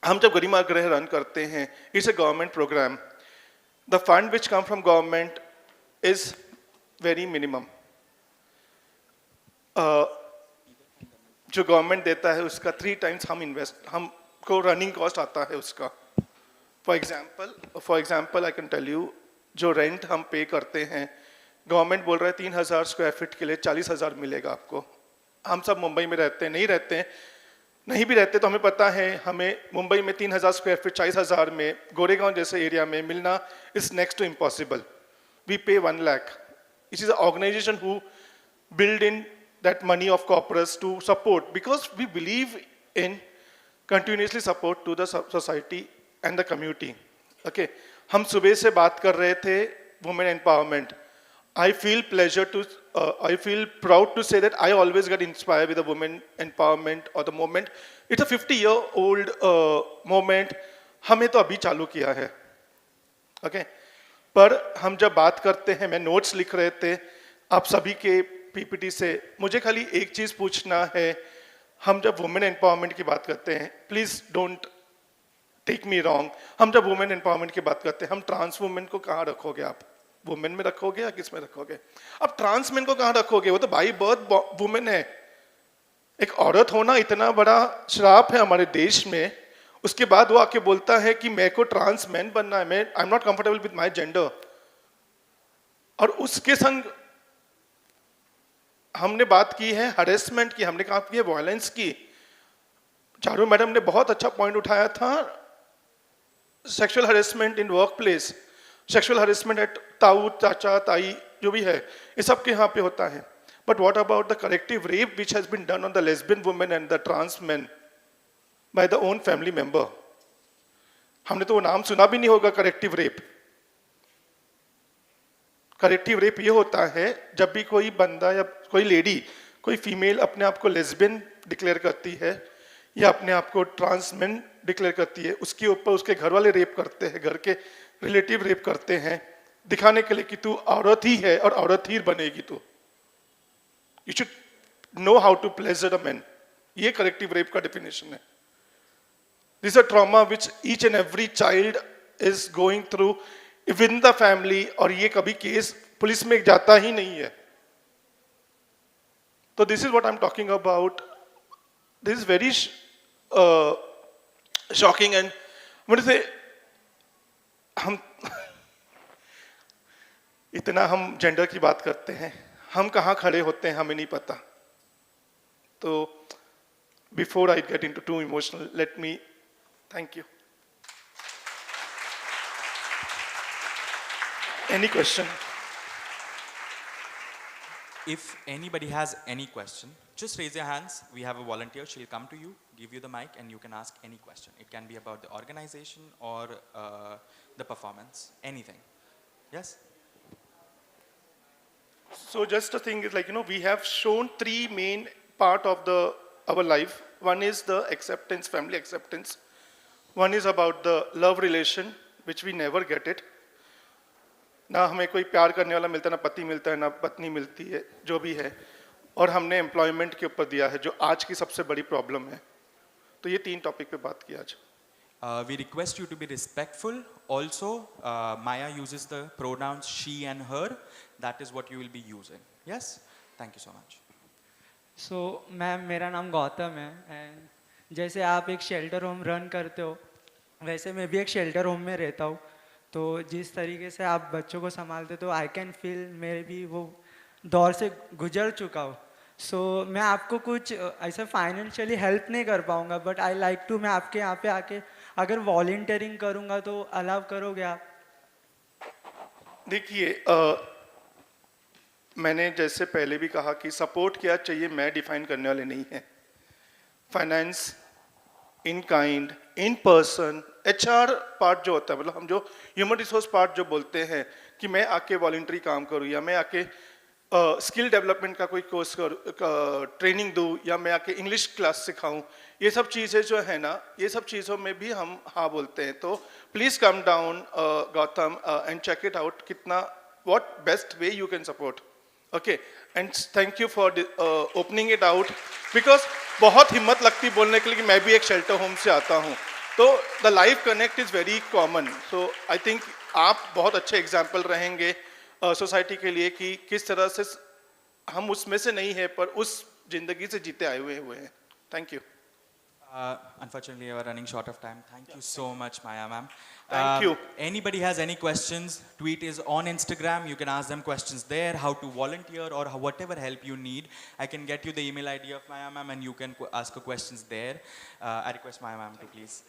हम जब गरिमा गृह रन करते हैं, it's a government program, the fund which come from government is very minimum. जो गवर्नमेंट देता है उसका 3 टाइम्स हम हमको रनिंग कॉस्ट आता है उसका। For example I can tell you, जो रेंट हम पे करते हैं, गवर्नमेंट बोल रहा है 3000 स्क्वायर फीट के लिए 40,000 मिलेगा आपको। हम सब मुंबई में रहते हैं, नहीं भी रहते तो हमें पता है, हमें मुंबई में 3000 स्क्वायर फीट 40,000 में गोरेगांव जैसे एरिया में मिलना is next to impossible. We pay 1 lakh। It is an organization who build in that money of corporates to support, because we believe in continuously support to the society and the community. Okay, हम सुबह से बात कर रहे थे women empowerment. I feel proud to say that I always get inspired with the women empowerment or the movement. It's a 50-year-old movement. हमें तो अभी चालू किया है। Okay, पर हम जब बात करते हैं, मैं नोट्स लिख रहे थे आप सभी के पीपीटी से, मुझे खाली एक चीज़ पूछना है, हम जब वुमेन एम्पावरमेंट की बात करते हैं, please don't take me wrong, हम जब वुमेन एम्पावरमेंट की बात करते हैं, हम ट्रांस वुमेन को कहाँ रखोगे आप? वुमेन में रखोगे या किस में रखोगे? अब ट्रांस मैन को कहाँ रखोगे? वो तो बाई बर्थ वुमेन है। एक औरत होना इतना बड़ा श्राप है हमारे देश में, उसके बाद वो आके बोलता है कि मेरे को ट्रांस मैन बनना है, मैं I am not comfortable with my gender. और उसके संग हमने बात की है हरेसमेंट की, हमने कहा की है वायलेंस की। चारू मैडम ने बहुत अच्छा पॉइंट उठाया था, sexual harassment in work place, sexual harassment at ताऊ चाचा ताई जो भी है, ये सब के यहाँ पे होता है। But what about the collective rape which has been done on the lesbian women and the trans man by the own family member? हमने तो वो नाम सुना भी नहीं होगा, करेक्टिव रेप। करेक्टिव रेप ये होता है जब भी कोई बंदा या कोई लेडी, कोई फीमेल अपने आप को लेस्बियन डिक्लेयर करती है या अपने आप को ट्रांसमेन डिक्लेयर करती है, उसके ऊपर उसके घर वाले रेप करते हैं, घर के रिलेटिव रेप करते हैं, दिखाने के लिए कि तू औरत ही है और औरत ही बनेगी तू। You should know how to pleasure a man. ये करेक्टिव रेप का डेफिनेशन है। This is a trauma which each and every child is going through within the family, और ये कभी केस पुलिस में जाता ही नहीं है। तो this is what I'm talking about. This is very shocking, and मुझे से हम इतना हम जेंडर की बात करते हैं, हम कहाँ खड़े होते हैं हमें नहीं पता। तो before I get into too emotional, let me thank you. Any question? If anybody has any question, just raise your hands. We have a volunteer. She'll come to you, give you the mic, and you can ask any question. It can be about the organization or the performance, anything. Yes? So just the thing is, like, we have shown 3 main part of our life. One is the acceptance, family acceptance. One is about the love relation, which we never get it. ना हमें कोई प्यार करने वाला मिलता है, ना पति मिलता है, ना पत्नी मिलती है, जो भी है। और हमने एम्प्लॉयमेंट के ऊपर दिया है, जो आज की सबसे बड़ी प्रॉब्लम है। तो ये 3 टॉपिक पे बात की आज। We request you to be respectful. Also, Maya uses the pronouns she and her. That is what you will be using. Yes? Thank you so much. So, ma'am मेरा नाम गौतम है, and जैसे आप एक शेल्टर होम रन करते हो, वैसे मैं भी एक शेल्टर होम में रहता हूँ। तो जिस तरीके से आप बच्चों को संभालते, तो आई कैन फील मैं भी वो दौर से गुजर चुका हूँ। सो मैं आपको कुछ ऐसा फाइनेंशियली हेल्प नहीं कर पाऊँगा, बट आई लाइक टू, मैं आपके यहाँ पे आके अगर वॉलंटियरिंग करूँगा तो अलाउ करोगे आप? देखिए, मैंने जैसे पहले भी कहा कि सपोर्ट क्या चाहिए मैं डिफाइन करने वाले नहीं है। Finance, in kind, in person, HR part जो होता है, मतलब हम जो ह्यूमन रिसोर्स पार्ट जो बोलते हैं कि मैं आके वॉलंटरी काम करूँ या मैं आके स्किल डेवलपमेंट का कोई कोर्स करूँ, ट्रेनिंग दूँ, या मैं आके इंग्लिश क्लास सिखाऊँ, ये सब चीज़ें जो है ना, ये सब चीज़ों में भी हम हाँ बोलते हैं। तो please come down Gautam and check it out कितना what best way you can support. Okay, and thank you for opening it out, because बहुत हिम्मत लगती बोलने के लिए कि मैं भी एक शेल्टर होम से आता हूँ, तो the life connect is very common. So I think आप बहुत अच्छे एग्जाम्पल रहेंगे सोसाइटी के लिए कि किस तरह से हम उसमें से नहीं है पर उस जिंदगी से जीते आए हुए हैं. Thank you. Unfortunately, we are running short of time. Thank you so much, Maya ma'am. Thank you. Anybody has any questions, tweet is on Instagram. You can ask them questions there, how to volunteer or whatever help you need. I can get you the email ID of Maya ma'am and you can ask her questions there. I request Maya ma'am to please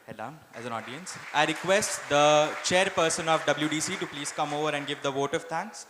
head down as an audience. I request the chairperson of WDC to please come over and give the vote of thanks.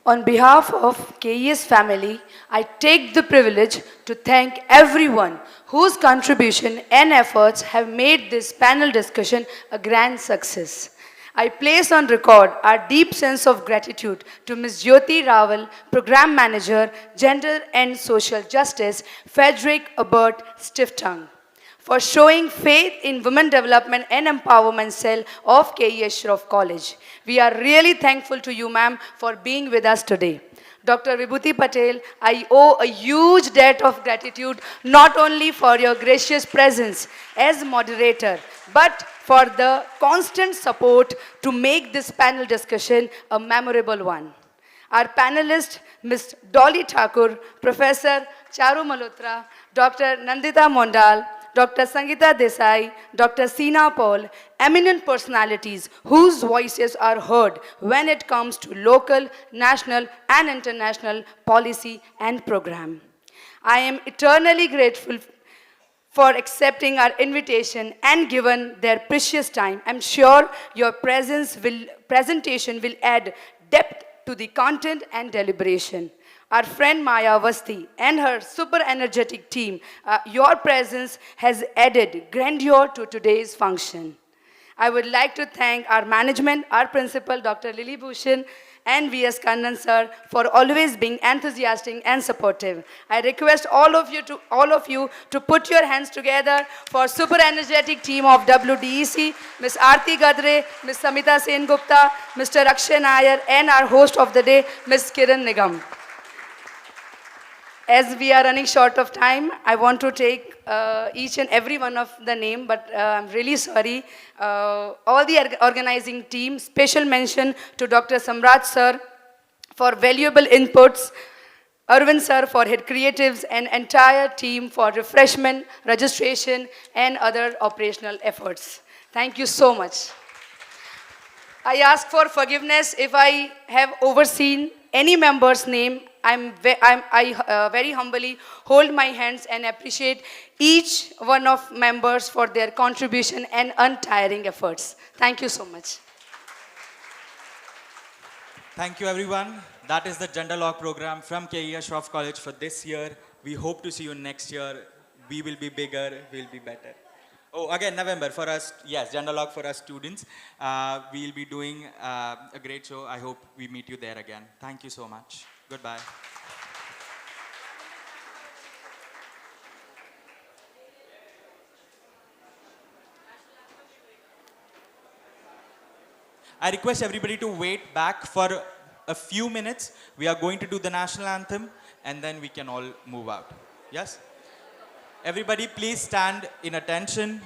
On behalf of KES family, I take the privilege to thank everyone whose contribution and efforts have made this panel discussion a grand success. I place on record our deep sense of gratitude to Ms. Jyoti Rawal, Program Manager, Gender and Social Justice, Frederick Abert Stiftung, for showing faith in Women Development and Empowerment Cell of KES Shroff College. We are really thankful to you, ma'am, for being with us today. Dr. Vibhuti Patel, I owe a huge debt of gratitude not only for your gracious presence as moderator, but for the constant support to make this panel discussion a memorable one. Our panelists, Ms. Dolly Thakur, Professor Charu Malhotra, Dr. Nandita Mondal, Dr. Sangeeta Desai, Dr. Seena Paul, eminent personalities whose voices are heard when it comes to local, national, and international policy and program. I am eternally grateful for accepting our invitation and given their precious time. I'm sure your presentation will add depth to the content and deliberation. Our friend Maya Vasti and her super energetic team, your presence has added grandeur to today's function. I would like to thank our management, our principal, Dr. Lily Bhushan, and V.S. Kannan sir for always being enthusiastic and supportive. I request all of you to put your hands together for super energetic team of WDEC, Ms. Aarti Gadre, Ms. Samita Sen Gupta, Mr. Akshay Nair, and our host of the day, Ms. Kiran Nigam. As we are running short of time, I want to take each and every one of the name, but I'm really sorry. All the organizing team, special mention to Dr. Samrat sir for valuable inputs, Arvind sir for his creatives, and entire team for refreshment, registration, and other operational efforts. Thank you so much. I ask for forgiveness if I have overseen any member's name. I very humbly hold my hands and appreciate each one of members for their contribution and untiring efforts. Thank you so much. Thank you, everyone. That is the GenderLogue program from KES Shroff College for this year. We hope to see you next year. We will be bigger, we'll be better. Oh, again, November for us, yes, GenderLogue for us students. We'll be doing a great show. I hope we meet you there again. Thank you so much. Goodbye. I request everybody to wait back for a few minutes. We are going to do the national anthem and then we can all move out. Yes? Everybody please stand in attention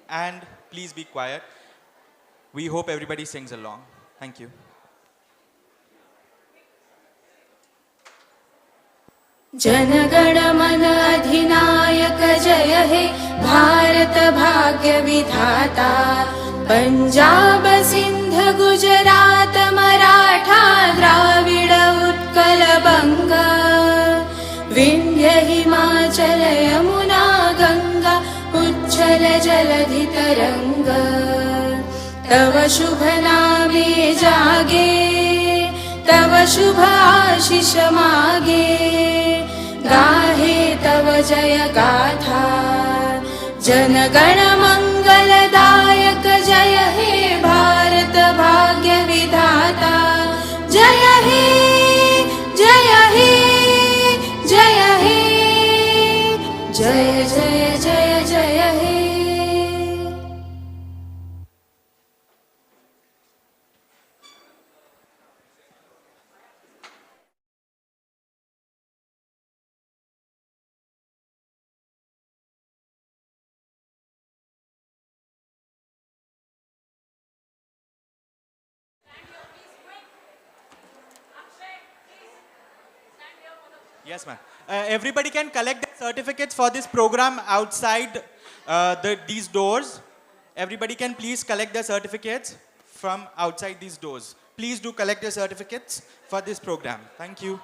and please be quiet. We hope everybody sings along. Thank you. जनगण मन अधिनायक जय हे भारत भाग्य विधाता पंजाब सिंध गुजरात मराठा द्राविड उत्कल बंग विंध्य हिमाचल यमुना गंगा उज्जल जलधि तरंग तव शुभ नामे जागे तव शुभ आशीष मागे गाहे तव जय गाथा जनगण मंगलदायक जय हे भारत भाग्य विधाता जय हे जय हे जय हे जय जय जय जय हे Yes, ma'am. Everybody can collect the certificates for this program outside these doors. Everybody can please collect the certificates from outside these doors. Please do collect the certificates for this program. Thank you.